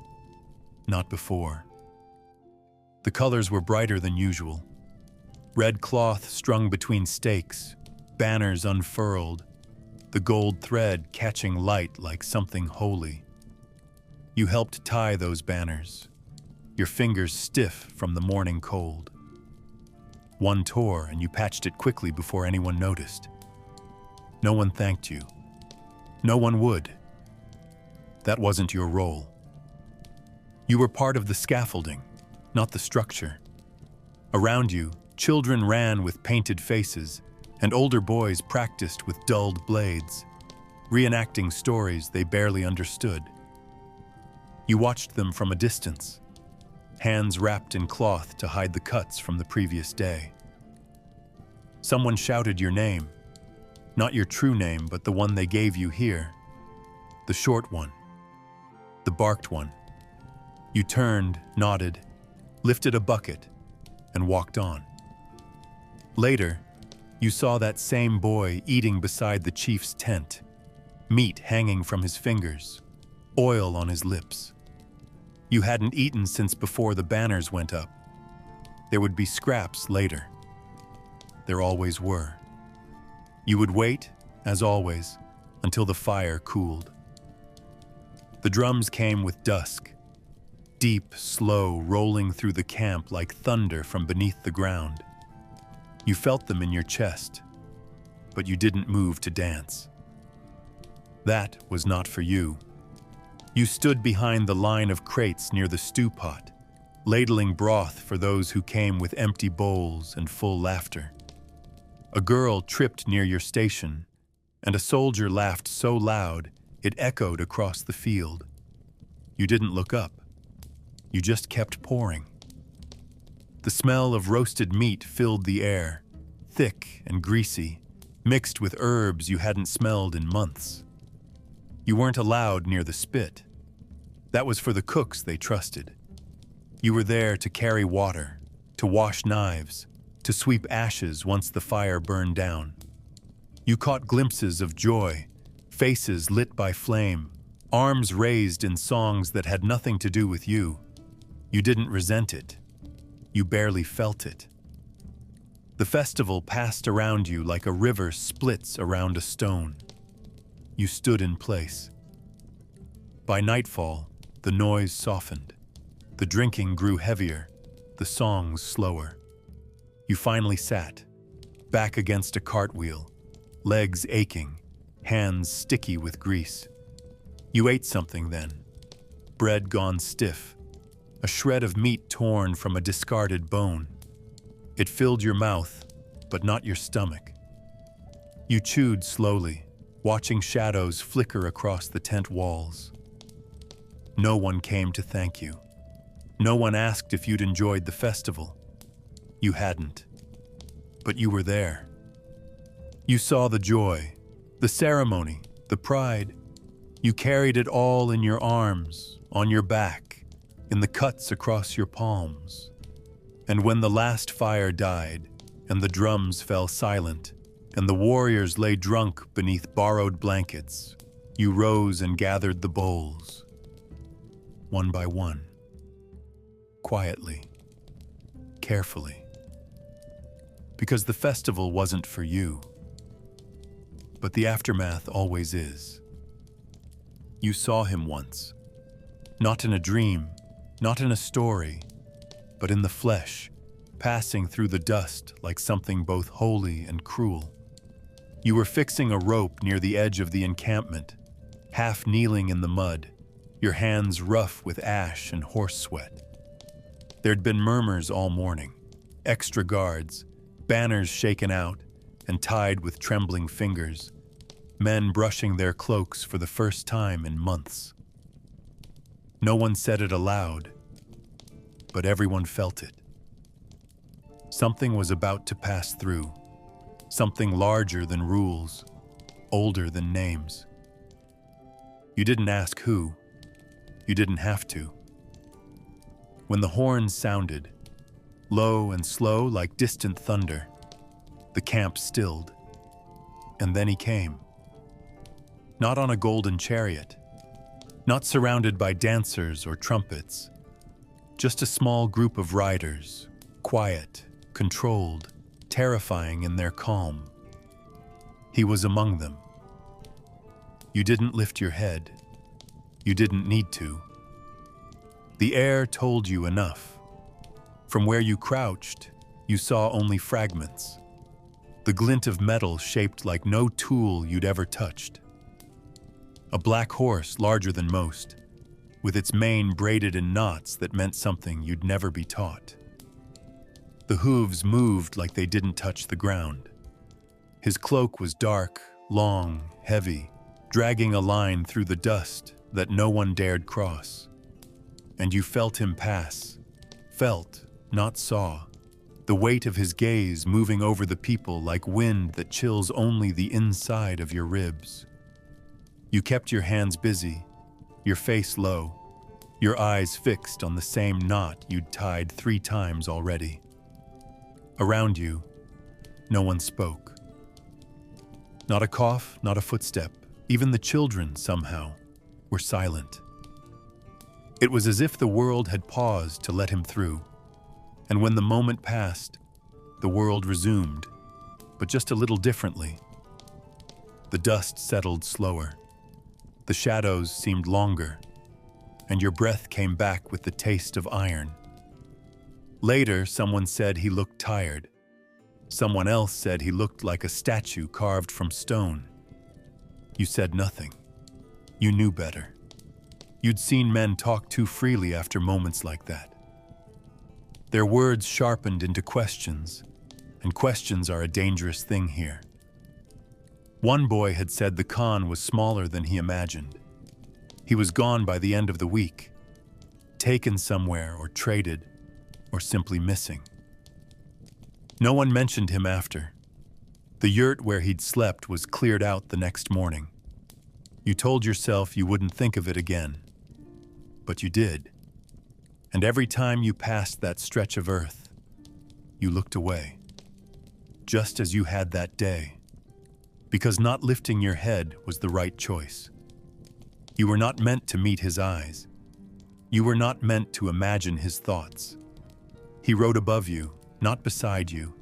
not before. The colors were brighter than usual. Red cloth strung between stakes, banners unfurled, the gold thread catching light like something holy. You helped tie those banners, your fingers stiff from the morning cold. One tore and you patched it quickly before anyone noticed. No one thanked you. No one would. That wasn't your role. You were part of the scaffolding, not the structure. Around you, children ran with painted faces, and older boys practiced with dulled blades, reenacting stories they barely understood. You watched them from a distance, hands wrapped in cloth to hide the cuts from the previous day. Someone shouted your name, not your true name, but the one they gave you here, the short one, the barked one. You turned, nodded, lifted a bucket, and walked on. Later, you saw that same boy eating beside the chief's tent, meat hanging from his fingers, oil on his lips. You hadn't eaten since before the banners went up. There would be scraps later. There always were. You would wait, as always, until the fire cooled. The drums came with dusk, deep, slow, rolling through the camp like thunder from beneath the ground. You felt them in your chest, but you didn't move to dance. That was not for you. You stood behind the line of crates near the stew pot, ladling broth for those who came with empty bowls and full laughter. A girl tripped near your station, and a soldier laughed so loud it echoed across the field. You didn't look up. You just kept pouring. The smell of roasted meat filled the air, thick and greasy, mixed with herbs you hadn't smelled in months. You weren't allowed near the spit. That was for the cooks they trusted. You were there to carry water, to wash knives, to sweep ashes once the fire burned down. You caught glimpses of joy, faces lit by flame, arms raised in songs that had nothing to do with you. You didn't resent it. You barely felt it. The festival passed around you like a river splits around a stone. You stood in place. By nightfall, the noise softened. The drinking grew heavier, the songs slower. You finally sat, back against a cartwheel, legs aching, hands sticky with grease. You ate something then, bread gone stiff, a shred of meat torn from a discarded bone. It filled your mouth, but not your stomach. You chewed slowly, watching shadows flicker across the tent walls. No one came to thank you. No one asked if you'd enjoyed the festival. You hadn't. But you were there. You saw the joy, the ceremony, the pride. You carried it all in your arms, on your back, in the cuts across your palms. And when the last fire died, and the drums fell silent, and the warriors lay drunk beneath borrowed blankets, you rose and gathered the bowls, one by one, quietly, carefully. Because the festival wasn't for you, but the aftermath always is. You saw him once, not in a dream, not in a story, but in the flesh, passing through the dust like something both holy and cruel. You were fixing a rope near the edge of the encampment, half kneeling in the mud, your hands rough with ash and horse sweat. There'd been murmurs all morning, extra guards, banners shaken out and tied with trembling fingers, men brushing their cloaks for the first time in months. No one said it aloud, but everyone felt it. Something was about to pass through, something larger than rules, older than names. You didn't ask who. You didn't have to. When the horns sounded, low and slow like distant thunder, the camp stilled. And then he came. Not on a golden chariot, not surrounded by dancers or trumpets, just a small group of riders, quiet, controlled, terrifying in their calm. He was among them. You didn't lift your head. You didn't need to. The air told you enough. From where you crouched, you saw only fragments. The glint of metal shaped like no tool you'd ever touched. A black horse larger than most, with its mane braided in knots that meant something you'd never be taught. The hooves moved like they didn't touch the ground. His cloak was dark, long, heavy, dragging a line through the dust that no one dared cross. And you felt him pass, felt, not saw, the weight of his gaze moving over the people like wind that chills only the inside of your ribs. You kept your hands busy, your face low, your eyes fixed on the same knot you'd tied 3 times already. Around you, no one spoke. Not a cough, not a footstep. Even the children, somehow, were silent. It was as if the world had paused to let him through. And when the moment passed, the world resumed, but just a little differently. The dust settled slower. The shadows seemed longer, and your breath came back with the taste of iron. Later, someone said he looked tired. Someone else said he looked like a statue carved from stone. You said nothing. You knew better. You'd seen men talk too freely after moments like that. Their words sharpened into questions, and questions are a dangerous thing here. One boy had said the Khan was smaller than he imagined. He was gone by the end of the week, taken somewhere or traded, or simply missing. No one mentioned him after. The yurt where he'd slept was cleared out the next morning. You told yourself you wouldn't think of it again, but you did. And every time you passed that stretch of earth, you looked away, just as you had that day, because not lifting your head was the right choice. You were not meant to meet his eyes. You were not meant to imagine his thoughts. He rode above you, not beside you,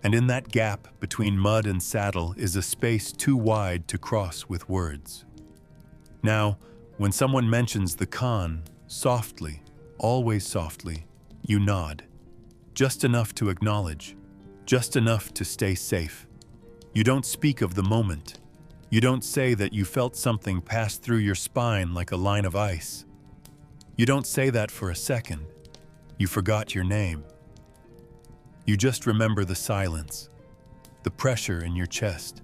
and in that gap between mud and saddle is a space too wide to cross with words. Now, when someone mentions the Khan, softly, always softly, you nod. Just enough to acknowledge, just enough to stay safe. You don't speak of the moment. You don't say that you felt something pass through your spine like a line of ice. You don't say that for a second. You forgot your name. You just remember the silence, the pressure in your chest,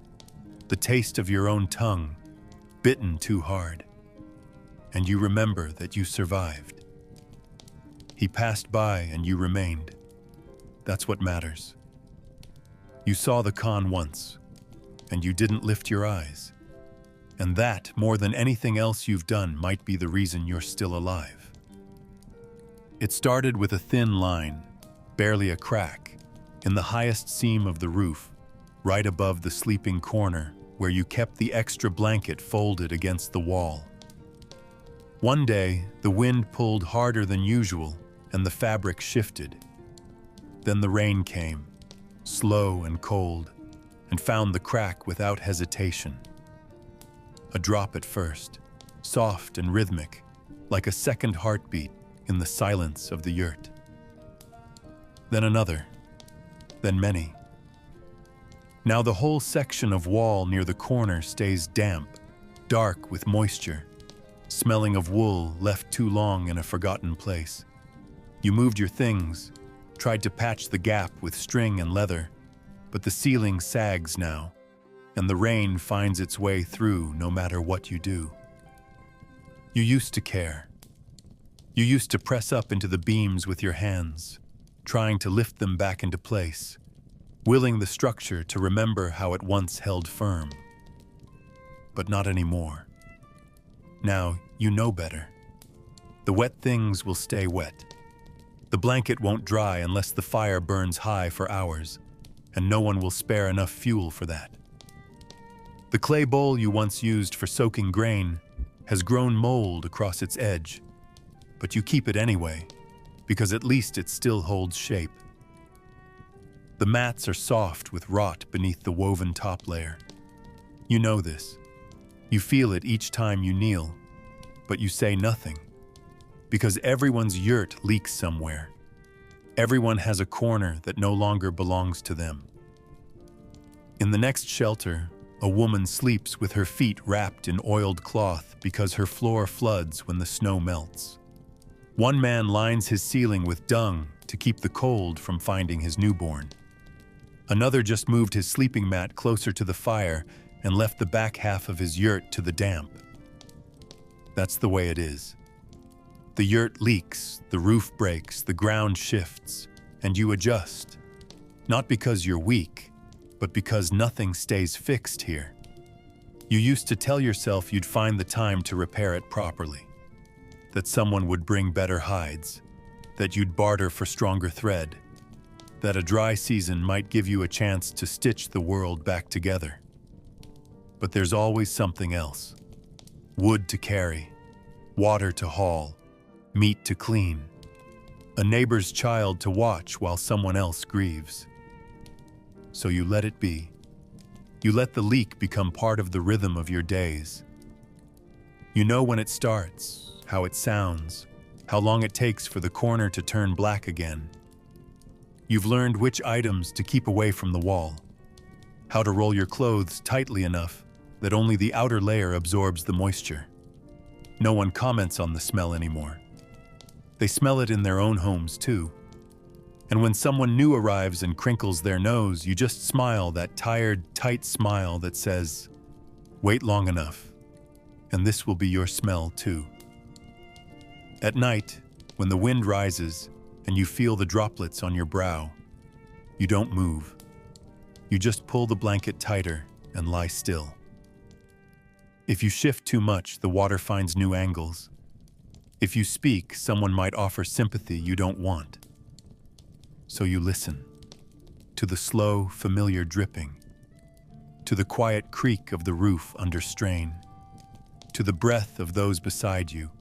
the taste of your own tongue, bitten too hard. And you remember that you survived. He passed by and you remained. That's what matters. You saw the Khan once, and you didn't lift your eyes. And that, more than anything else you've done, might be the reason you're still alive. It started with a thin line, barely a crack, in the highest seam of the roof, right above the sleeping corner where you kept the extra blanket folded against the wall. One day, the wind pulled harder than usual and the fabric shifted. Then the rain came, slow and cold, and found the crack without hesitation. A drop at first, soft and rhythmic, like a second heartbeat in the silence of the yurt. Then another, then many. Now the whole section of wall near the corner stays damp, dark with moisture, smelling of wool left too long in a forgotten place. You moved your things, tried to patch the gap with string and leather, but the ceiling sags now, and the rain finds its way through no matter what you do. You used to care. You used to press up into the beams with your hands, trying to lift them back into place, willing the structure to remember how it once held firm. But not anymore. Now you know better. The wet things will stay wet. The blanket won't dry unless the fire burns high for hours, and no one will spare enough fuel for that. The clay bowl you once used for soaking grain has grown mold across its edge, but you keep it anyway, because at least it still holds shape. The mats are soft with rot beneath the woven top layer. You know this. You feel it each time you kneel, but you say nothing, because everyone's yurt leaks somewhere. Everyone has a corner that no longer belongs to them. In the next shelter, a woman sleeps with her feet wrapped in oiled cloth because her floor floods when the snow melts. One man lines his ceiling with dung to keep the cold from finding his newborn. Another just moved his sleeping mat closer to the fire and left the back half of his yurt to the damp. That's the way it is. The yurt leaks, the roof breaks, the ground shifts, and you adjust. Not because you're weak, but because nothing stays fixed here. You used to tell yourself you'd find the time to repair it properly, that someone would bring better hides, that you'd barter for stronger thread, that a dry season might give you a chance to stitch the world back together. But there's always something else. Wood to carry, water to haul, meat to clean, a neighbor's child to watch while someone else grieves. So you let it be. You let the leak become part of the rhythm of your days. You know when it starts, how it sounds, how long it takes for the corner to turn black again. You've learned which items to keep away from the wall, how to roll your clothes tightly enough that only the outer layer absorbs the moisture. No one comments on the smell anymore. They smell it in their own homes too. And when someone new arrives and crinkles their nose, you just smile, that tired, tight smile that says, "Wait long enough, and this will be your smell too." At night, when the wind rises and you feel the droplets on your brow, you don't move. You just pull the blanket tighter and lie still. If you shift too much, the water finds new angles. If you speak, someone might offer sympathy you don't want. So you listen to the slow, familiar dripping, to the quiet creak of the roof under strain, to the breath of those beside you,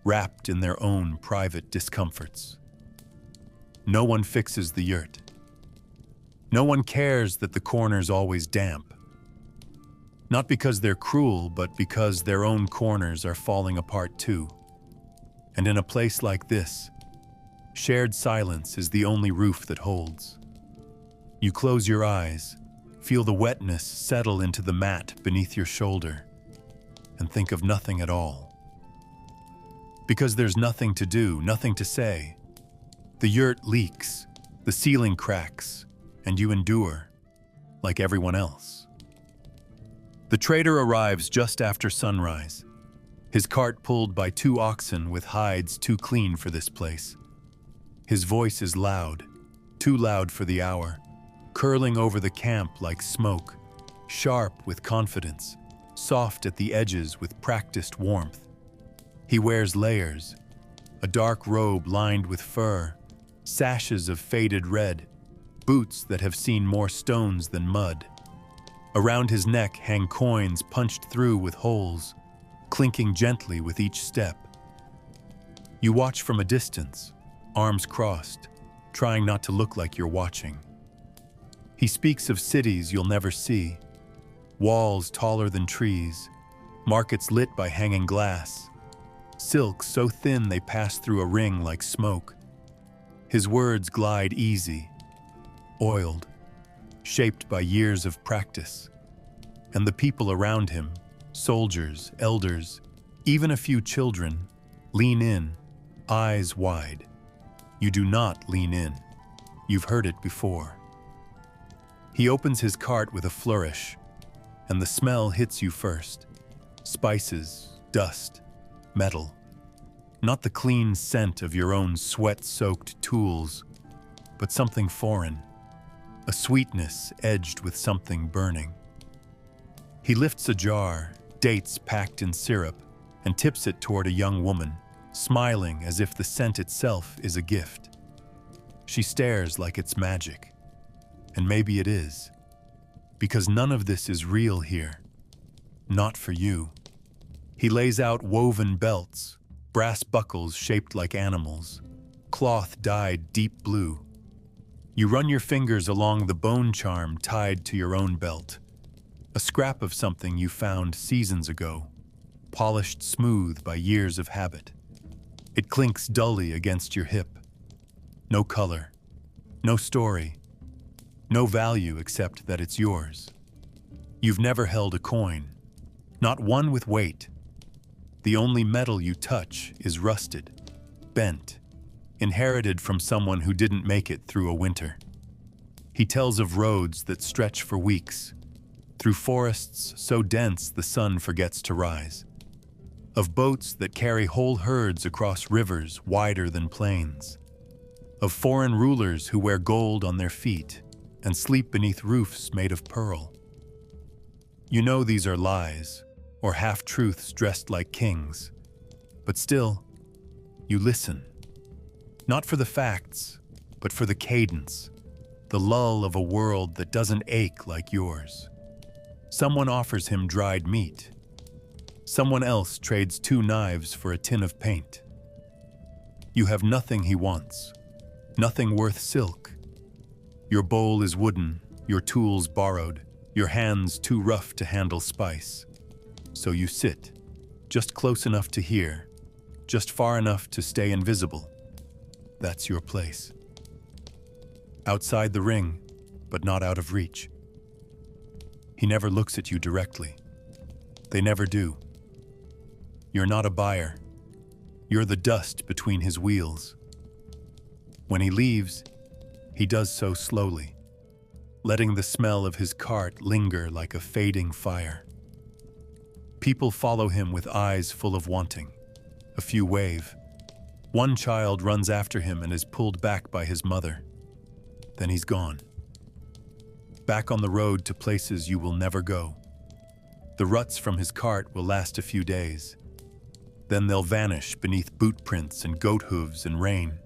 wrapped in their own private discomforts. No one fixes the yurt. No one cares that the corner's always damp. Not because they're cruel, but because their own corners are falling apart too. And in a place like this, shared silence is the only roof that holds. You close your eyes, feel the wetness settle into the mat beneath your shoulder, and think of nothing at all. Because there's nothing to do, nothing to say. The yurt leaks, the ceiling cracks, and you endure, like everyone else. The trader arrives just after sunrise, his cart pulled by 2 oxen with hides too clean for this place. His voice is loud, too loud for the hour, curling over the camp like smoke, sharp with confidence, soft at the edges with practiced warmth. He wears layers, a dark robe lined with fur, sashes of faded red, boots that have seen more stones than mud. Around his neck hang coins punched through with holes, clinking gently with each step. You watch from a distance, arms crossed, trying not to look like you're watching. He speaks of cities you'll never see, walls taller than trees, markets lit by hanging glass, silks so thin they pass through a ring like smoke. His words glide easy, oiled, shaped by years of practice. And the people around him, soldiers, elders, even a few children, lean in, eyes wide. You do not lean in. You've heard it before. He opens his cart with a flourish, and the smell hits you first. Spices, dust, metal. Not the clean scent of your own sweat-soaked tools, but something foreign. A sweetness edged with something burning. He lifts a jar, dates packed in syrup, and tips it toward a young woman, smiling as if the scent itself is a gift. She stares like it's magic. And maybe it is. Because none of this is real here. Not for you. He lays out woven belts, brass buckles shaped like animals, cloth dyed deep blue. You run your fingers along the bone charm tied to your own belt. A scrap of something you found seasons ago, polished smooth by years of habit. It clinks dully against your hip. No color, no story, no value except that it's yours. You've never held a coin, not one with weight. The only metal you touch is rusted, bent, inherited from someone who didn't make it through a winter. He tells of roads that stretch for weeks, through forests so dense the sun forgets to rise, of boats that carry whole herds across rivers wider than plains, of foreign rulers who wear gold on their feet and sleep beneath roofs made of pearl. You know these are lies, or half-truths dressed like kings, but still, you listen. Not for the facts, but for the cadence, the lull of a world that doesn't ache like yours. Someone offers him dried meat. Someone else trades 2 knives for a tin of paint. You have nothing he wants, nothing worth silk. Your bowl is wooden, your tools borrowed, your hands too rough to handle spice. So you sit, just close enough to hear, just far enough to stay invisible. That's your place. Outside the ring, but not out of reach. He never looks at you directly. They never do. You're not a buyer. You're the dust between his wheels. When he leaves, he does so slowly, letting the smell of his cart linger like a fading fire. People follow him with eyes full of wanting. A few wave. One child runs after him and is pulled back by his mother. Then he's gone. Back on the road to places you will never go. The ruts from his cart will last a few days. Then they'll vanish beneath boot prints and goat hooves and rain,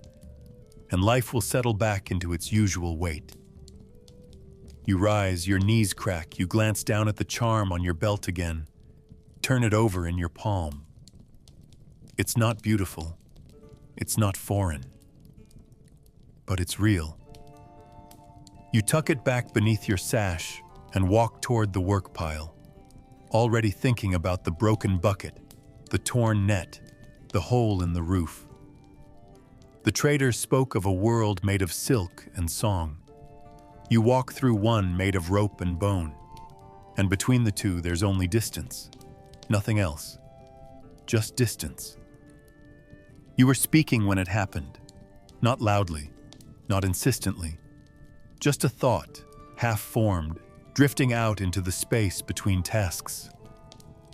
and life will settle back into its usual weight. You rise, your knees crack, you glance down at the charm on your belt again, turn it over in your palm. It's not beautiful, it's not foreign, but it's real. You tuck it back beneath your sash and walk toward the work pile, already thinking about the broken bucket, the torn net, the hole in the roof. The trader spoke of a world made of silk and song. You walk through one made of rope and bone, and between the two there's only distance, nothing else, just distance. You were speaking when it happened, not loudly, not insistently, just a thought, half-formed, drifting out into the space between tasks.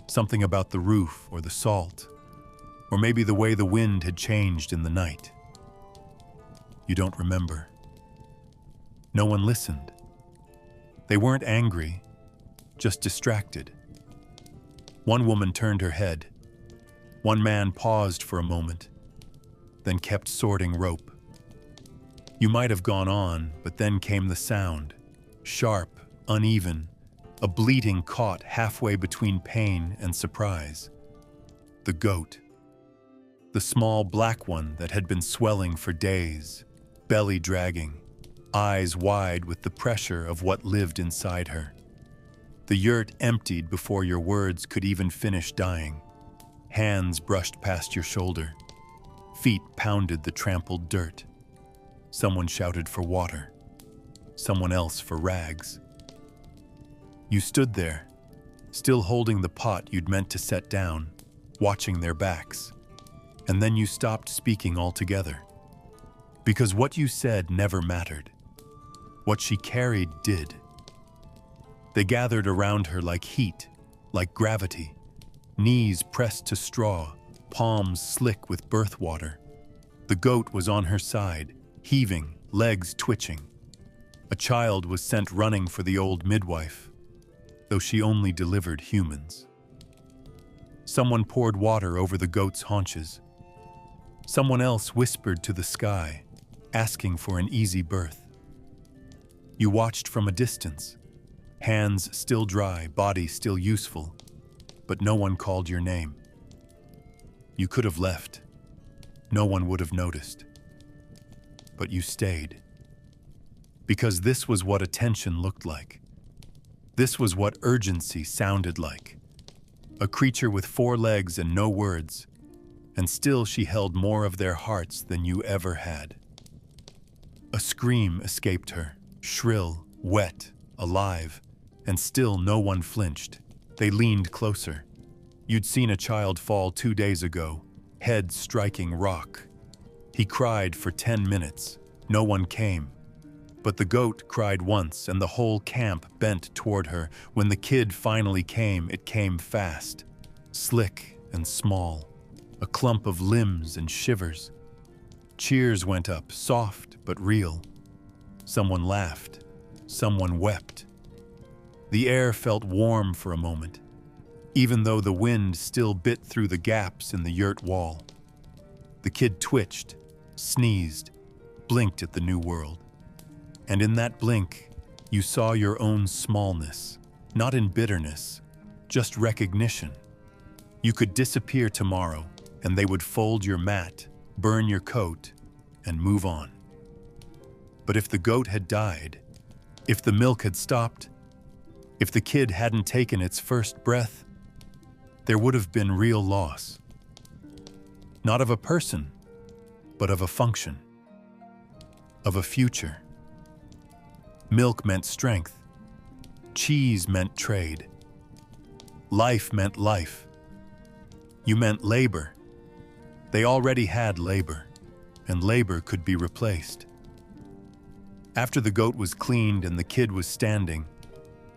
Something about the roof or the salt, or maybe the way the wind had changed in the night. You don't remember. No one listened. They weren't angry, just distracted. One woman turned her head. One man paused for a moment, then kept sorting rope. You might have gone on, but then came the sound, sharp, uneven, a bleating caught halfway between pain and surprise. The goat. The small black one that had been swelling for days, belly dragging, eyes wide with the pressure of what lived inside her. The yurt emptied before your words could even finish dying. Hands brushed past your shoulder. Feet pounded the trampled dirt. Someone shouted for water. Someone else for rags. You stood there, still holding the pot you'd meant to set down, watching their backs. And then you stopped speaking altogether. Because what you said never mattered. What she carried did. They gathered around her like heat, like gravity, knees pressed to straw, palms slick with birth water. The goat was on her side, heaving, legs twitching. A child was sent running for the old midwife, though she only delivered humans. Someone poured water over the goat's haunches. Someone else whispered to the sky, asking for an easy birth. You watched from a distance, hands still dry, body still useful, but no one called your name. You could have left. No one would have noticed. But you stayed. Because this was what attention looked like. This was what urgency sounded like. A creature with 4 legs and no words, and still she held more of their hearts than you ever had. A scream escaped her, shrill, wet, alive, and still no one flinched. They leaned closer. You'd seen a child fall 2 days ago, head striking rock. He cried for 10 minutes. No one came. But the goat cried once, and the whole camp bent toward her. When the kid finally came, it came fast, slick and small, a clump of limbs and shivers. Cheers went up, soft but real. Someone laughed. Someone wept. The air felt warm for a moment, even though the wind still bit through the gaps in the yurt wall. The kid twitched, sneezed, blinked at the new world. And in that blink, you saw your own smallness, not in bitterness, just recognition. You could disappear tomorrow, and they would fold your mat, burn your coat, and move on. But if the goat had died, if the milk had stopped, if the kid hadn't taken its first breath, there would have been real loss. Not of a person, but of a function, of a future. Milk meant strength. Cheese meant trade. Life meant life. You meant labor. They already had labor, and labor could be replaced. After the goat was cleaned and the kid was standing,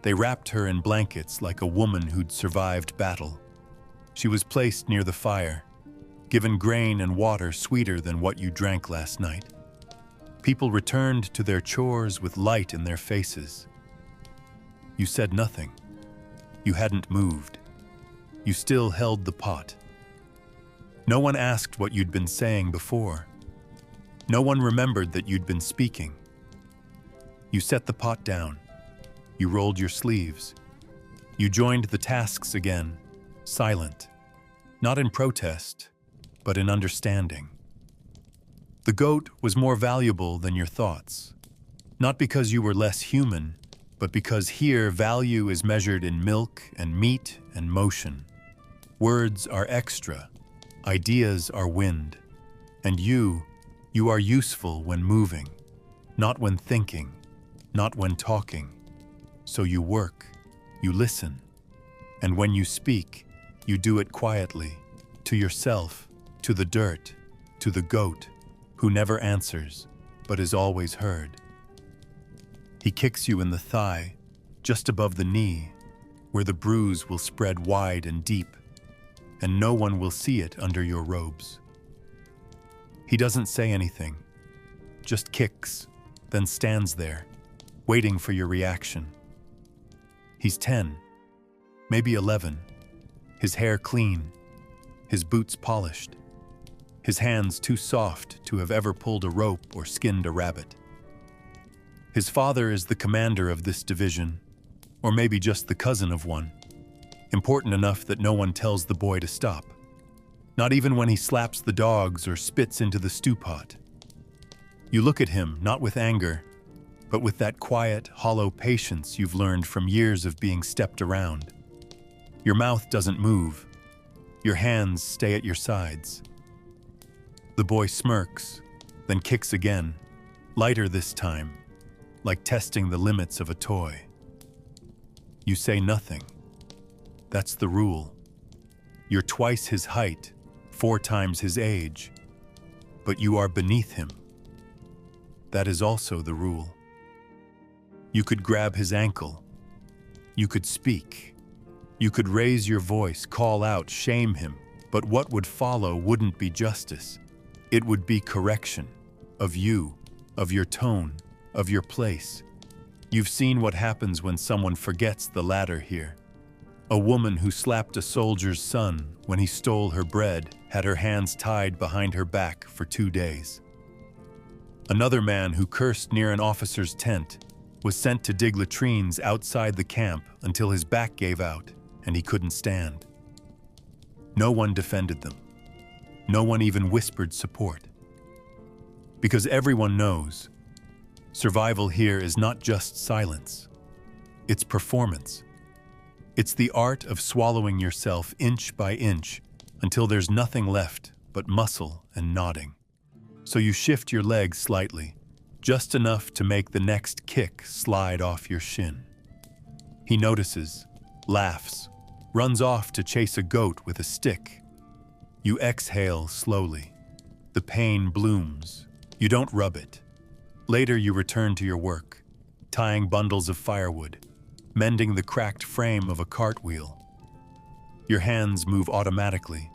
they wrapped her in blankets like a woman who'd survived battle. She was placed near the fire, given grain and water sweeter than what you drank last night. People returned to their chores with light in their faces. You said nothing. You hadn't moved. You still held the pot. No one asked what you'd been saying before. No one remembered that you'd been speaking. You set the pot down. You rolled your sleeves. You joined the tasks again, silent, not in protest, but in understanding. The goat was more valuable than your thoughts, not because you were less human, but because here value is measured in milk and meat and motion. Words are extra, ideas are wind, and you are useful when moving, not when thinking, not when talking. So you work, you listen, and when you speak, you do it quietly, to yourself, to the dirt, to the goat, who never answers, but is always heard. He kicks you in the thigh, just above the knee, where the bruise will spread wide and deep, and no one will see it under your robes. He doesn't say anything, just kicks, then stands there, waiting for your reaction. He's 10, maybe 11, his hair clean, his boots polished, his hands too soft to have ever pulled a rope or skinned a rabbit. His father is the commander of this division, or maybe just the cousin of one, important enough that no one tells the boy to stop, not even when he slaps the dogs or spits into the stew pot. You look at him not with anger, but with that quiet, hollow patience you've learned from years of being stepped around. Your mouth doesn't move. Your hands stay at your sides. The boy smirks, then kicks again, lighter this time, like testing the limits of a toy. You say nothing. That's the rule. You're twice his height, 4 times his age, but you are beneath him. That is also the rule. You could grab his ankle. You could speak. You could raise your voice, call out, shame him, but what would follow wouldn't be justice. It would be correction of you, of your tone, of your place. You've seen what happens when someone forgets the ladder here. A woman who slapped a soldier's son when he stole her bread had her hands tied behind her back for 2 days. Another man who cursed near an officer's tent was sent to dig latrines outside the camp until his back gave out and he couldn't stand. No one defended them. No one even whispered support. Because everyone knows, survival here is not just silence. It's performance. It's the art of swallowing yourself inch by inch until there's nothing left but muscle and nodding. So you shift your legs slightly, just enough to make the next kick slide off your shin. He notices, laughs, runs off to chase a goat with a stick. You exhale slowly. The pain blooms. You don't rub it. Later, you return to your work, tying bundles of firewood, mending the cracked frame of a cartwheel. Your hands move automatically,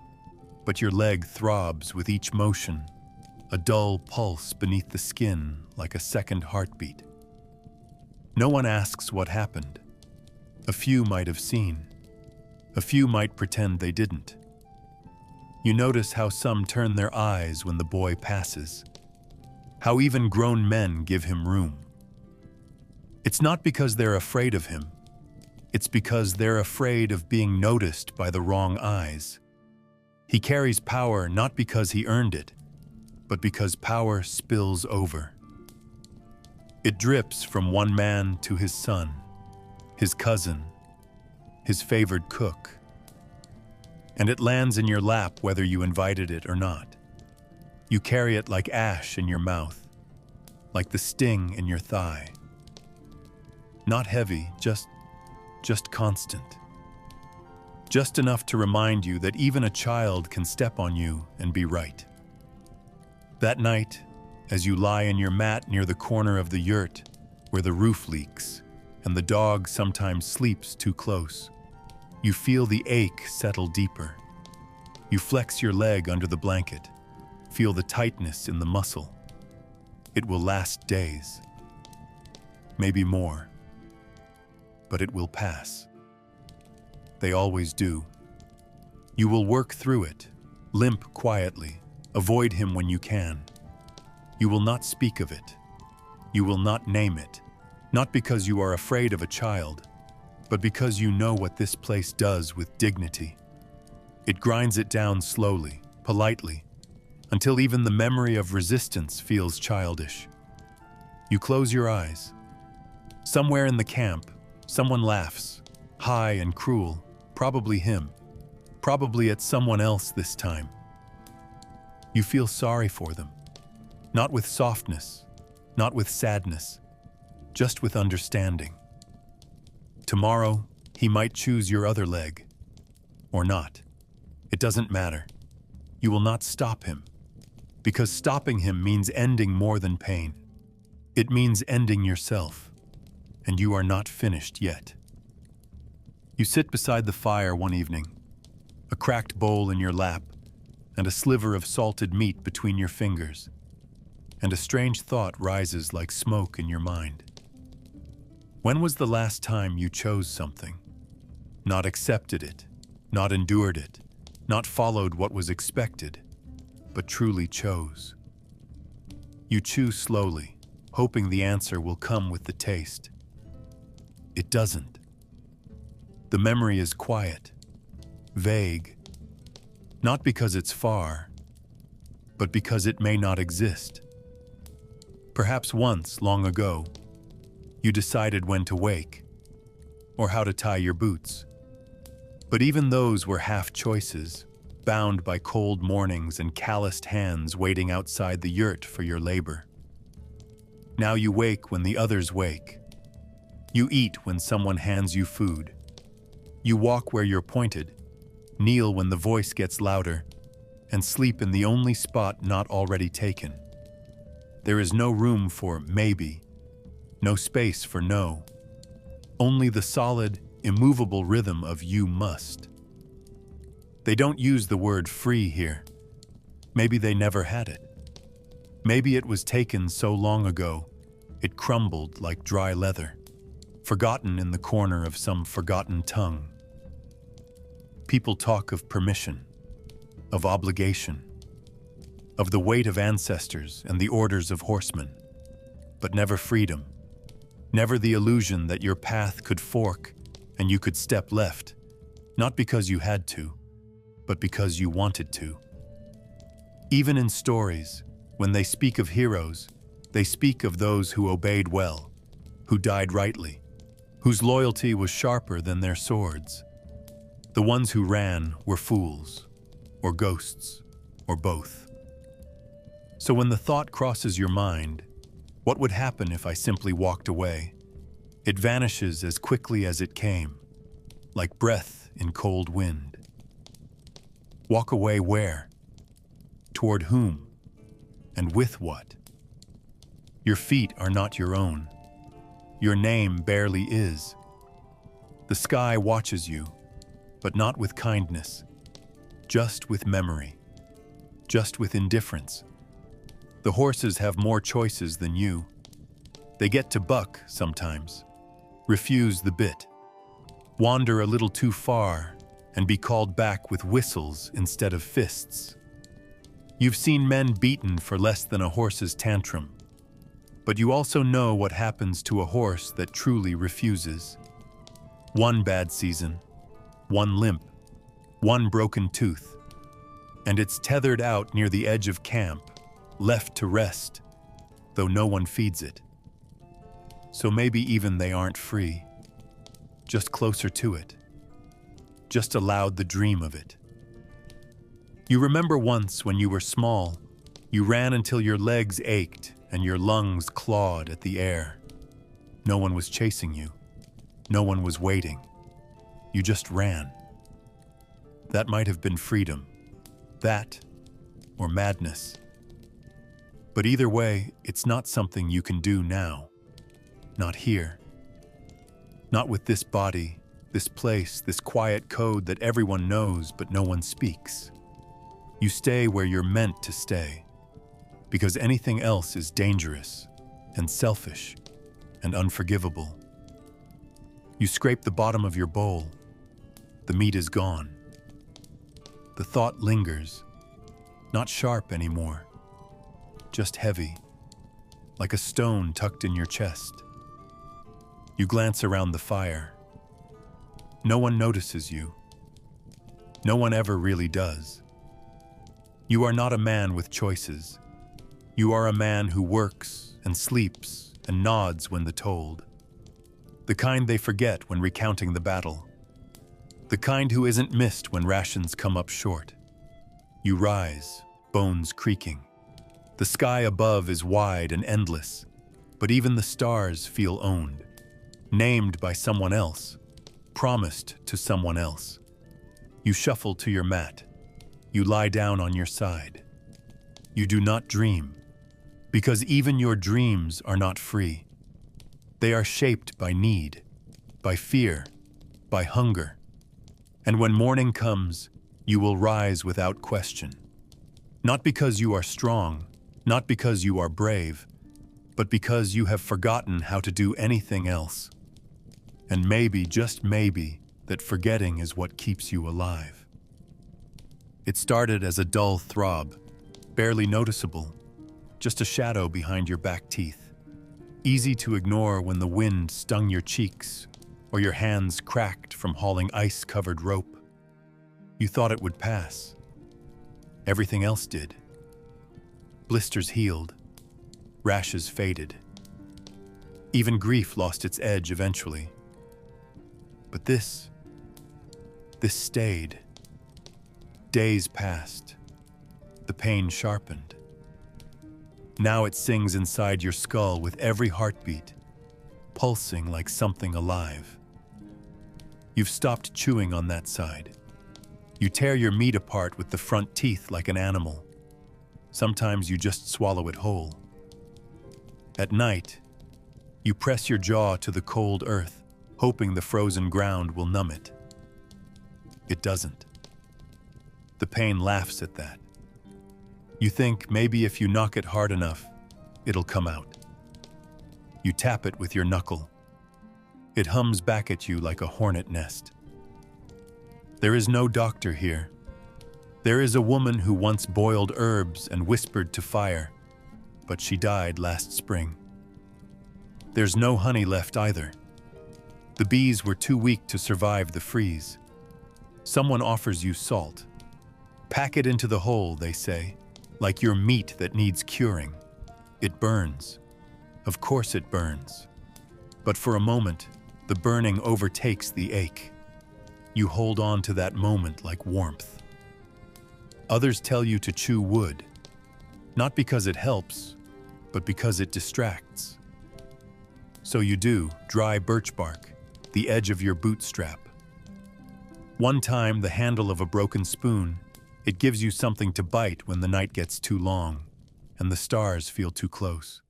but your leg throbs with each motion, a dull pulse beneath the skin like a second heartbeat. No one asks what happened. A few might have seen. A few might pretend they didn't. You notice how some turn their eyes when the boy passes, how even grown men give him room. It's not because they're afraid of him. It's because they're afraid of being noticed by the wrong eyes. He carries power not because he earned it, but because power spills over. It drips from one man to his son, his cousin, his favored cook. And it lands in your lap whether you invited it or not. You carry it like ash in your mouth, like the sting in your thigh. Not heavy, just constant. Just enough to remind you that even a child can step on you and be right. That night, as you lie in your mat near the corner of the yurt where the roof leaks and the dog sometimes sleeps too close, you feel the ache settle deeper. You flex your leg under the blanket, feel the tightness in the muscle. It will last days, maybe more, but it will pass. They always do. You will work through it, limp quietly, avoid him when you can. You will not speak of it. You will not name it, not because you are afraid of a child, but because you know what this place does with dignity. It grinds it down slowly, politely, until even the memory of resistance feels childish. You close your eyes. Somewhere in the camp, someone laughs, high and cruel, probably him, probably at someone else this time. You feel sorry for them, not with softness, not with sadness, just with understanding. Tomorrow, he might choose your other leg, or not. It doesn't matter. You will not stop him, because stopping him means ending more than pain. It means ending yourself, and you are not finished yet. You sit beside the fire one evening, a cracked bowl in your lap, and a sliver of salted meat between your fingers, and a strange thought rises like smoke in your mind. When was the last time you chose something, not accepted it, not endured it, not followed what was expected, but truly chose? You chew slowly, hoping the answer will come with the taste. It doesn't. The memory is quiet, vague, not because it's far, but because it may not exist. Perhaps once, long ago, you decided when to wake, or how to tie your boots. But even those were half choices, bound by cold mornings and calloused hands waiting outside the yurt for your labor. Now you wake when the others wake. You eat when someone hands you food. You walk where you're pointed, kneel when the voice gets louder, and sleep in the only spot not already taken. There is no room for maybe, no space for no, only the solid, immovable rhythm of you must. They don't use the word free here. Maybe they never had it. Maybe it was taken so long ago, it crumbled like dry leather, forgotten in the corner of some forgotten tongue. People talk of permission, of obligation, of the weight of ancestors and the orders of horsemen, but never freedom, never the illusion that your path could fork and you could step left, not because you had to, but because you wanted to. Even in stories, when they speak of heroes, they speak of those who obeyed well, who died rightly, whose loyalty was sharper than their swords. The ones who ran were fools, or ghosts, or both. So when the thought crosses your mind, what would happen if I simply walked away? It vanishes as quickly as it came, like breath in cold wind. Walk away where? Toward whom? And with what? Your feet are not your own. Your name barely is. The sky watches you, but not with kindness, just with memory, just with indifference. The horses have more choices than you. They get to buck sometimes, refuse the bit, wander a little too far, and be called back with whistles instead of fists. You've seen men beaten for less than a horse's tantrum, but you also know what happens to a horse that truly refuses. One bad season, one limp, one broken tooth, and it's tethered out near the edge of camp, left to rest, though no one feeds it. So maybe even they aren't free, just closer to it, just allowed the dream of it. You remember once when you were small, you ran until your legs ached and your lungs clawed at the air. No one was chasing you. No one was waiting. You just ran. That might have been freedom. That, or madness. But either way, it's not something you can do now. Not here. Not with this body, this place, this quiet code that everyone knows but no one speaks. You stay where you're meant to stay, because anything else is dangerous and selfish and unforgivable. You scrape the bottom of your bowl. The meat is gone. The thought lingers, not sharp anymore, just heavy, like a stone tucked in your chest. You glance around the fire. No one notices you. No one ever really does. You are not a man with choices. You are a man who works and sleeps and nods when the told. The kind they forget when recounting the battle. The kind who isn't missed when rations come up short. You rise, bones creaking. The sky above is wide and endless, but even the stars feel owned, named by someone else, promised to someone else. You shuffle to your mat. You lie down on your side. You do not dream, because even your dreams are not free. They are shaped by need, by fear, by hunger. And when morning comes, you will rise without question. Not because you are strong, not because you are brave, but because you have forgotten how to do anything else. And maybe, just maybe, that forgetting is what keeps you alive. It started as a dull throb, barely noticeable, just a shadow behind your back teeth. Easy to ignore when the wind stung your cheeks or your hands cracked from hauling ice-covered rope. You thought it would pass. Everything else did. Blisters healed. Rashes faded. Even grief lost its edge eventually. But this stayed. Days passed. The pain sharpened. Now it sings inside your skull with every heartbeat, pulsing like something alive. You've stopped chewing on that side. You tear your meat apart with the front teeth like an animal. Sometimes you just swallow it whole. At night, you press your jaw to the cold earth, hoping the frozen ground will numb it. It doesn't. The pain laughs at that. You think maybe if you knock it hard enough, it'll come out. You tap it with your knuckle. It hums back at you like a hornet nest. There is no doctor here. There is a woman who once boiled herbs and whispered to fire, but she died last spring. There's no honey left either. The bees were too weak to survive the freeze. Someone offers you salt. Pack it into the hole, they say, like your meat that needs curing. It burns. Of course it burns. But for a moment, the burning overtakes the ache. You hold on to that moment like warmth. Others tell you to chew wood, not because it helps, but because it distracts. So you do, dry birch bark, the edge of your boot strap. One time, the handle of a broken spoon. It gives you something to bite when the night gets too long and the stars feel too close.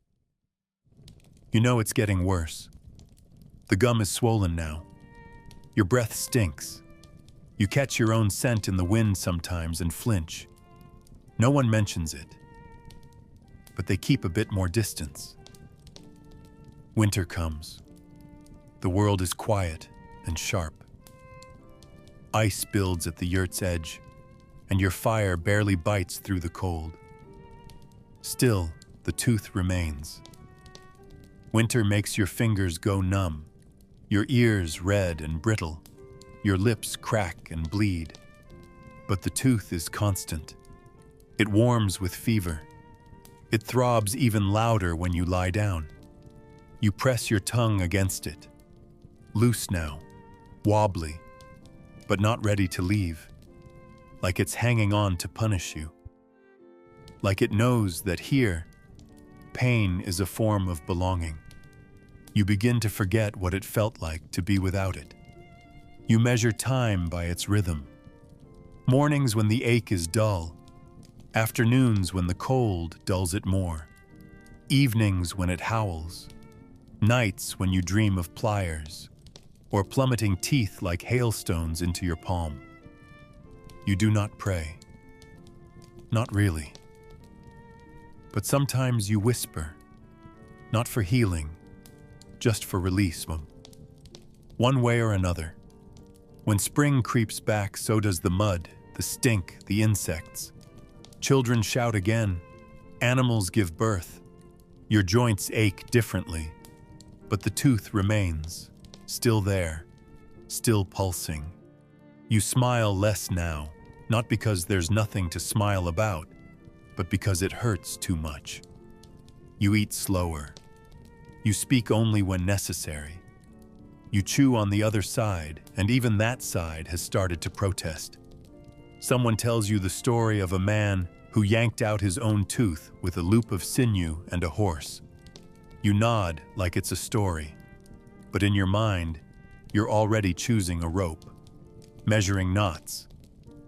You know it's getting worse. The gum is swollen now. Your breath stinks. You catch your own scent in the wind sometimes and flinch. No one mentions it, but they keep a bit more distance. Winter comes. The world is quiet and sharp. Ice builds at the yurt's edge, and your fire barely bites through the cold. Still, the tooth remains. Winter makes your fingers go numb, your ears red and brittle, your lips crack and bleed. But the tooth is constant. It warms with fever. It throbs even louder when you lie down. You press your tongue against it. Loose now, wobbly, but not ready to leave. Like it's hanging on to punish you. Like it knows that here, pain is a form of belonging. You begin to forget what it felt like to be without it. You measure time by its rhythm. Mornings when the ache is dull. Afternoons when the cold dulls it more. Evenings when it howls. Nights when you dream of pliers, or plummeting teeth like hailstones into your palm. You do not pray. Not really. But sometimes you whisper, not for healing, just for release. One way or another. When spring creeps back, so does the mud, the stink, the insects. Children shout again. Animals give birth. Your joints ache differently, but the tooth remains, still there, still pulsing. You smile less now, not because there's nothing to smile about, but because it hurts too much. You eat slower. You speak only when necessary. You chew on the other side, and even that side has started to protest. Someone tells you the story of a man who yanked out his own tooth with a loop of sinew and a horse. You nod like it's a story, but in your mind, you're already choosing a rope, measuring knots.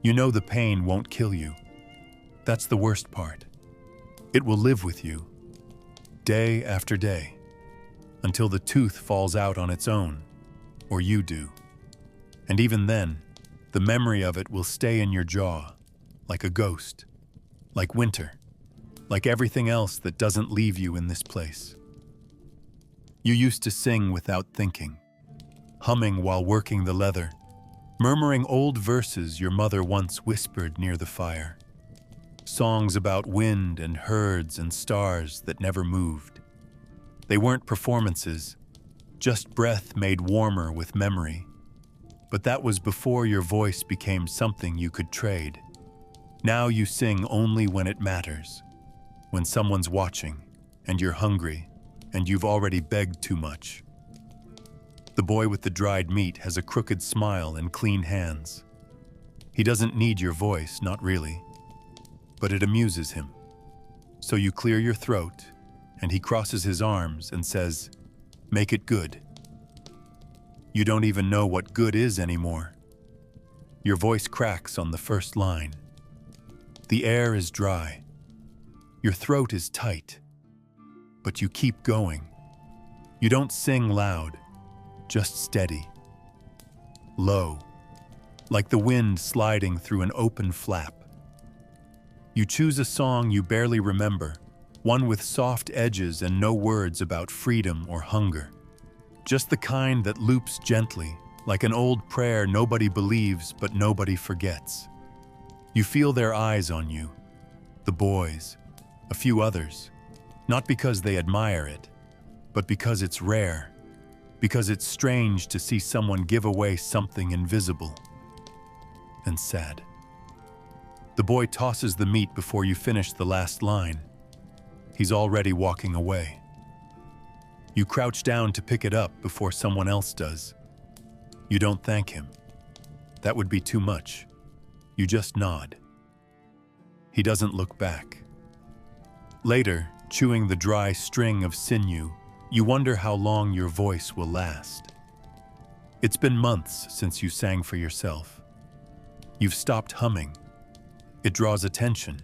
You know the pain won't kill you. That's the worst part. It will live with you, day after day, until the tooth falls out on its own, or you do. And even then, the memory of it will stay in your jaw, like a ghost, like winter, like everything else that doesn't leave you in this place. You used to sing without thinking, humming while working the leather, murmuring old verses your mother once whispered near the fire. Songs about wind and herds and stars that never moved. They weren't performances, just breath made warmer with memory. But that was before your voice became something you could trade. Now you sing only when it matters, when someone's watching, and you're hungry, and you've already begged too much. The boy with the dried meat has a crooked smile and clean hands. He doesn't need your voice, not really, but it amuses him. So you clear your throat, and he crosses his arms and says, "Make it good." You don't even know what good is anymore. Your voice cracks on the first line. The air is dry. Your throat is tight. But you keep going. You don't sing loud, just steady. Low, like the wind sliding through an open flap. You choose a song you barely remember, one with soft edges and no words about freedom or hunger. Just the kind that loops gently, like an old prayer nobody believes but nobody forgets. You feel their eyes on you, the boys, a few others, not because they admire it, but because it's rare, because it's strange to see someone give away something invisible and sad. The boy tosses the meat before you finish the last line. He's already walking away. You crouch down to pick it up before someone else does. You don't thank him. That would be too much. You just nod. He doesn't look back. Later, chewing the dry string of sinew, you wonder how long your voice will last. It's been months since you sang for yourself. You've stopped humming. It draws attention.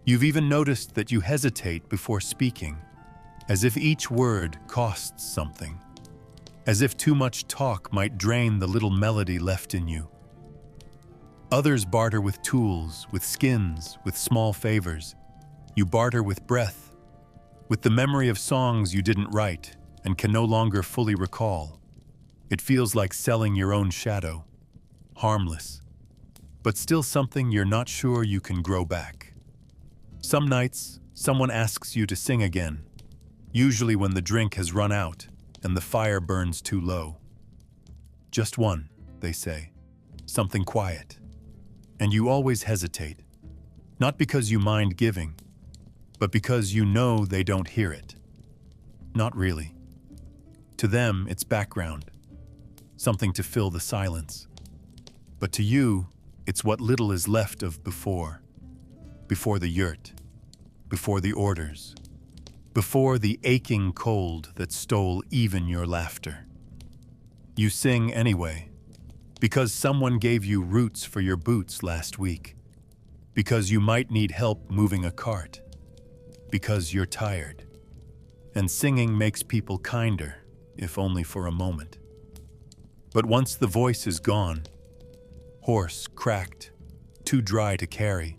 You've even noticed that you hesitate before speaking. as if each word costs something, as if too much talk might drain the little melody left in you. Others barter with tools, with skins, with small favors. You barter with breath, with the memory of songs you didn't write and can no longer fully recall. It feels like selling your own shadow, harmless, but still something you're not sure you can grow back. Some nights, someone asks you to sing again, usually when the drink has run out and the fire burns too low. Just one, they say, something quiet. And you always hesitate, not because you mind giving, but because you know they don't hear it. Not really. To them, it's background, something to fill the silence. But to you, it's what little is left of before the yurt, before the orders, before the aching cold that stole even your laughter. You sing anyway, because someone gave you roots for your boots last week, because you might need help moving a cart, because you're tired. And singing makes people kinder, if only for a moment. But once the voice is gone, hoarse, cracked, too dry to carry,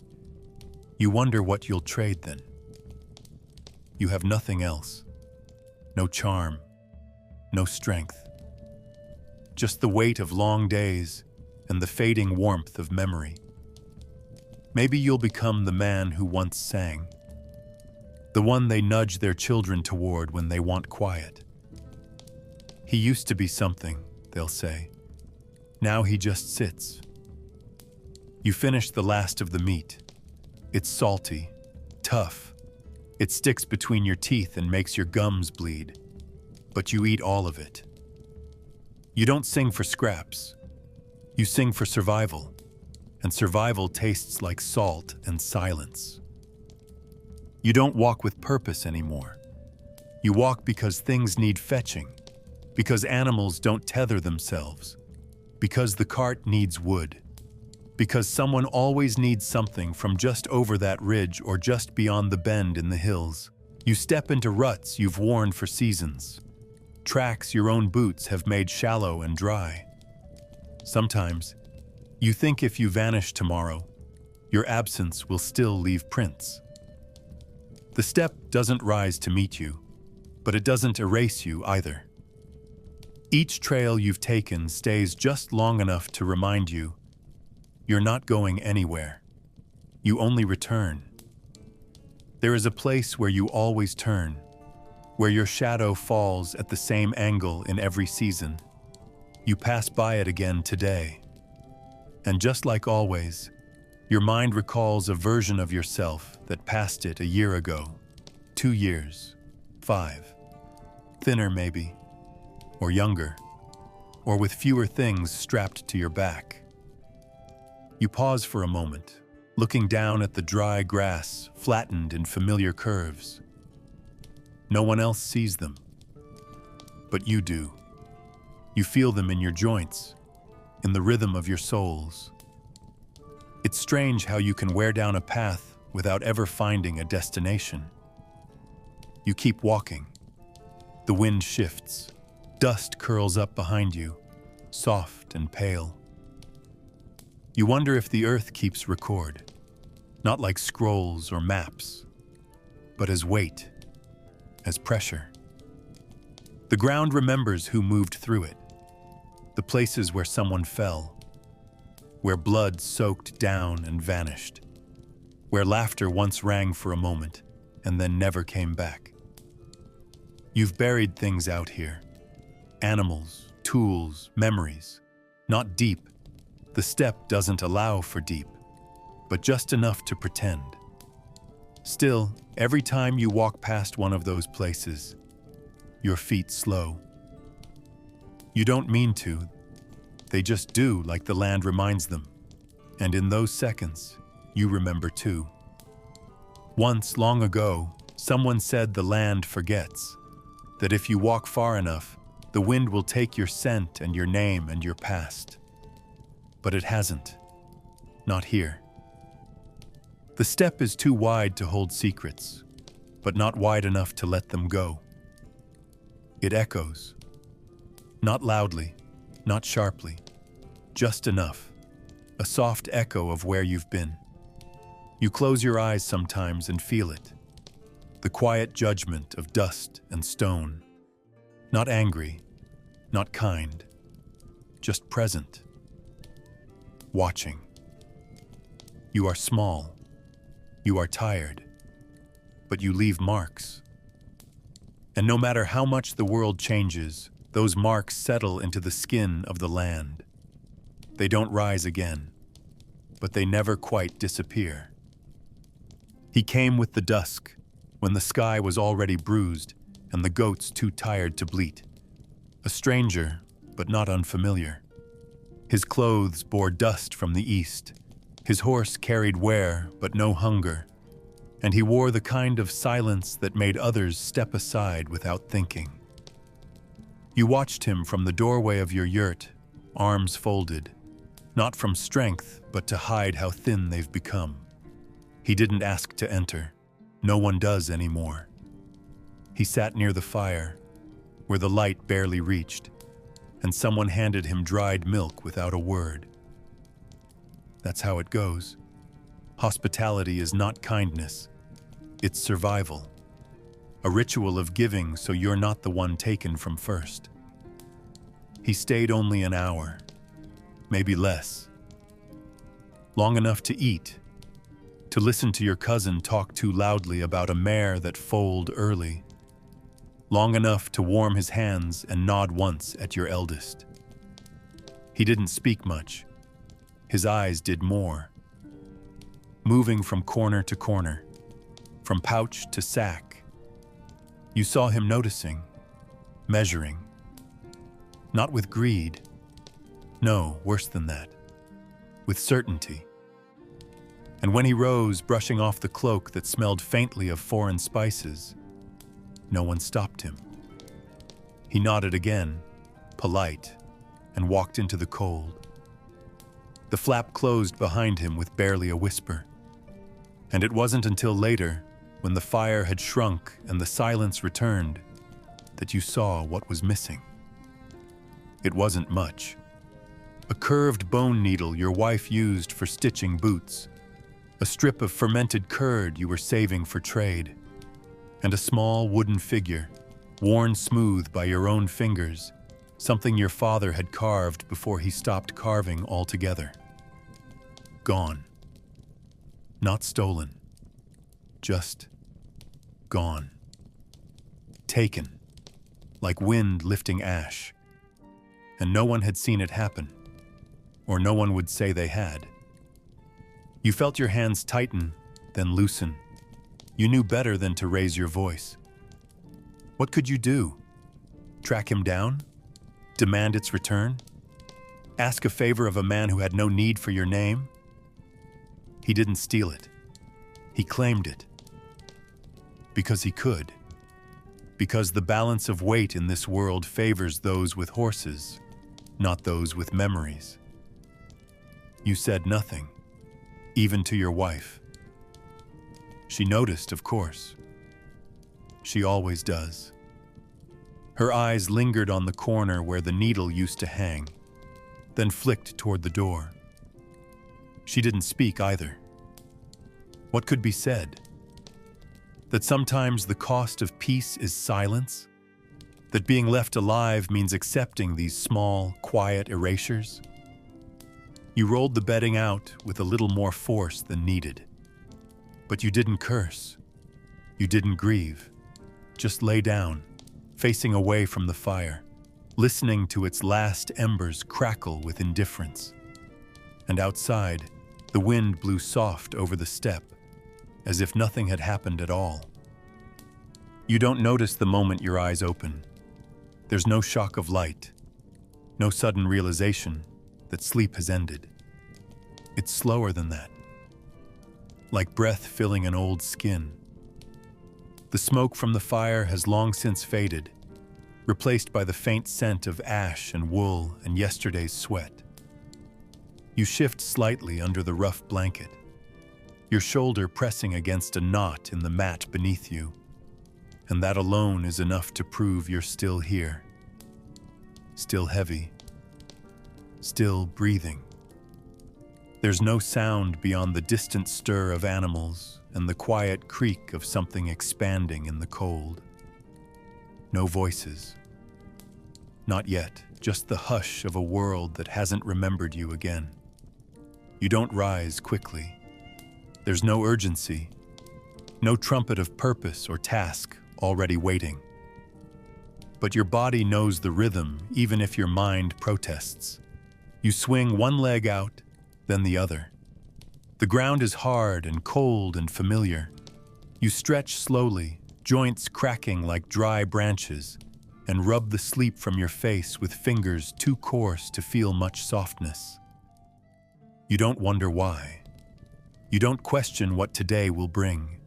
you wonder what you'll trade then. You have nothing else. No charm, no strength. Just the weight of long days and the fading warmth of memory. Maybe you'll become the man who once sang, the one they nudge their children toward when they want quiet. He used to be something, they'll say. Now he just sits. You finish the last of the meat. It's salty, tough. It sticks between your teeth and makes your gums bleed. But you eat all of it. You don't sing for scraps. You sing for survival. And survival tastes like salt and silence. You don't walk with purpose anymore. You walk because things need fetching, because animals don't tether themselves, because the cart needs wood, because someone always needs something from just over that ridge or just beyond the bend in the hills. You step into ruts you've worn for seasons, tracks your own boots have made shallow and dry. Sometimes, you think if you vanish tomorrow, your absence will still leave prints. The step doesn't rise to meet you, but it doesn't erase you either. Each trail you've taken stays just long enough to remind you you're not going anywhere. You only return. There is a place where you always turn, where your shadow falls at the same angle in every season. You pass by it again today. And just like always, your mind recalls a version of yourself that passed it a year ago, 2 years, 5. Thinner maybe, or younger, or with fewer things strapped to your back. You pause for a moment, looking down at the dry grass flattened in familiar curves. No one else sees them, but you do. You feel them in your joints, in the rhythm of your soles. It's strange how you can wear down a path without ever finding a destination. You keep walking. The wind shifts. Dust curls up behind you, soft and pale. You wonder if the earth keeps record, not like scrolls or maps, but as weight, as pressure. The ground remembers who moved through it, the places where someone fell, where blood soaked down and vanished, where laughter once rang for a moment and then never came back. You've buried things out here, animals, tools, memories, not deep. The step doesn't allow for deep, but just enough to pretend. Still, every time you walk past one of those places, your feet slow. You don't mean to. They just do, like the land reminds them. And in those seconds, you remember too. Once, long ago, someone said the land forgets, that if you walk far enough, the wind will take your scent and your name and your past. But it hasn't. Not here. The step is too wide to hold secrets, but not wide enough to let them go. It echoes. Not loudly, not sharply, just enough. A soft echo of where you've been. You close your eyes sometimes and feel it. The quiet judgment of dust and stone. Not angry, not kind, just present. Watching. You are small. You are tired. But you leave marks. And no matter how much the world changes, those marks settle into the skin of the land. They don't rise again, but they never quite disappear. He came with the dusk, when the sky was already bruised and the goats too tired to bleat. A stranger, but not unfamiliar. His clothes bore dust from the east. His horse carried wear, but no hunger. And he wore the kind of silence that made others step aside without thinking. You watched him from the doorway of your yurt, arms folded, not from strength, but to hide how thin they've become. He didn't ask to enter. No one does anymore. He sat near the fire, where the light barely reached, and someone handed him dried milk without a word. That's how it goes. Hospitality is not kindness. It's survival. A ritual of giving so you're not the one taken from first. He stayed only an hour, maybe less. Long enough to eat, to listen to your cousin talk too loudly about a mare that foaled early. Long enough to warm his hands and nod once at your eldest. He didn't speak much. His eyes did more. Moving from corner to corner, from pouch to sack. You saw him noticing, measuring. Not with greed. No, worse than that. With certainty. And when he rose, brushing off the cloak that smelled faintly of foreign spices, no one stopped him. He nodded again, polite, and walked into the cold. The flap closed behind him with barely a whisper. And it wasn't until later, when the fire had shrunk and the silence returned, that you saw what was missing. It wasn't much. A curved bone needle your wife used for stitching boots, a strip of fermented curd you were saving for trade, and a small wooden figure, worn smooth by your own fingers, something your father had carved before he stopped carving altogether. Gone. Not stolen. Just gone. Taken, like wind lifting ash. And no one had seen it happen, or no one would say they had. You felt your hands tighten, then loosen. You knew better than to raise your voice. What could you do? Track him down? Demand its return? Ask a favor of a man who had no need for your name? He didn't steal it. He claimed it. Because he could. Because the balance of weight in this world favors those with horses, not those with memories. You said nothing, even to your wife. She noticed, of course. She always does. Her eyes lingered on the corner where the needle used to hang, then flicked toward the door. She didn't speak either. What could be said? That sometimes the cost of peace is silence? That being left alive means accepting these small, quiet erasures? You rolled the bedding out with a little more force than needed. But you didn't curse. You didn't grieve. Just lay down, facing away from the fire, listening to its last embers crackle with indifference. And outside, the wind blew soft over the step, as if nothing had happened at all. You don't notice the moment your eyes open. There's no shock of light, no sudden realization that sleep has ended. It's slower than that, like breath filling an old skin. The smoke from the fire has long since faded, replaced by the faint scent of ash and wool and yesterday's sweat. You shift slightly under the rough blanket, your shoulder pressing against a knot in the mat beneath you, And that alone is enough to prove you're still here. Still heavy. Still breathing. There's no sound beyond the distant stir of animals and the quiet creak of something expanding in the cold. No voices. Not yet, just the hush of a world that hasn't remembered you again. You don't rise quickly. There's no urgency, no trumpet of purpose or task already waiting. But your body knows the rhythm even if your mind protests. You swing one leg out, then the other. The ground is hard and cold and familiar. You stretch slowly, joints cracking like dry branches, and rub the sleep from your face with fingers too coarse to feel much softness. You don't wonder why. You don't question what today will bring.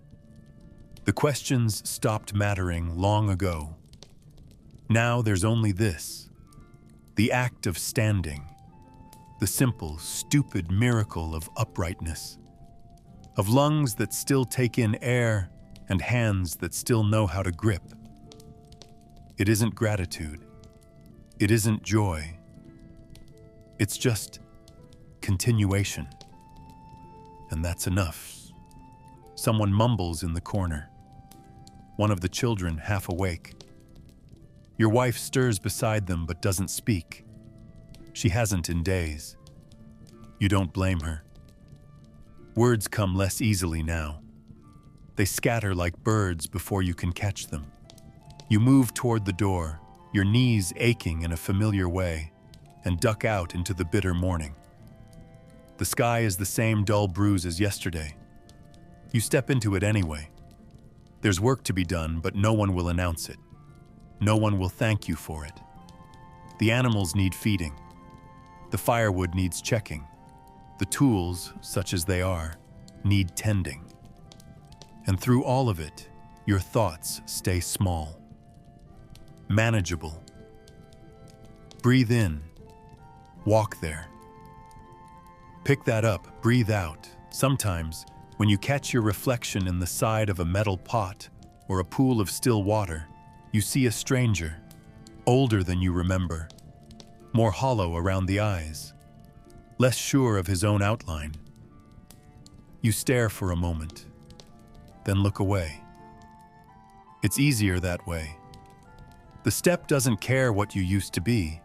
The questions stopped mattering long ago. Now there's only this, the act of standing, the simple, stupid miracle of uprightness, of lungs that still take in air and hands that still know how to grip. It isn't gratitude. It isn't joy. It's just continuation. And that's enough. Someone mumbles in the corner. One of the children half awake. Your wife stirs beside them but doesn't speak. She hasn't in days. You don't blame her. Words come less easily now. They scatter like birds before you can catch them. You move toward the door, your knees aching in a familiar way, and duck out into the bitter morning. The sky is the same dull bruise as yesterday. You step into it anyway. There's work to be done, but no one will announce it. No one will thank you for it. The animals need feeding. The firewood needs checking. The tools, such as they are, need tending. And through all of it, your thoughts stay small. Manageable. Breathe in. Walk there. Pick that up, breathe out. Sometimes, when you catch your reflection in the side of a metal pot or a pool of still water, you see a stranger, older than you remember, more hollow around the eyes, less sure of his own outline. You stare for a moment, then look away. It's easier that way. The step doesn't care what you used to be.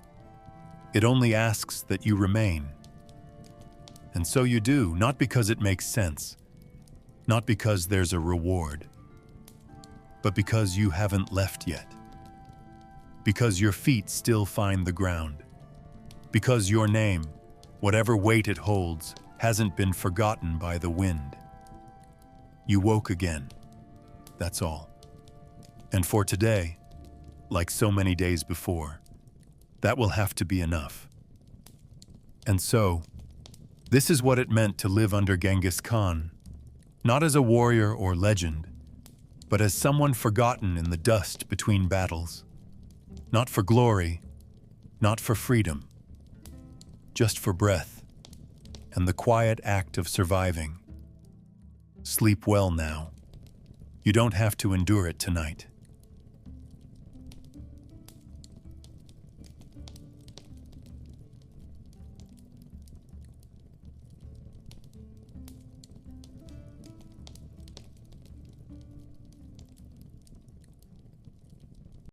It only asks that you remain. And so you do, not because it makes sense, not because there's a reward, but because you haven't left yet. Because your feet still find the ground. Because your name, whatever weight it holds, hasn't been forgotten by the wind. You woke again, that's all. And for today, like so many days before, that will have to be enough. And so, this is what it meant to live under Genghis Khan, not as a warrior or legend, but as someone forgotten in the dust between battles. Not for glory, not for freedom, just for breath and the quiet act of surviving. Sleep well now. You don't have to endure it tonight.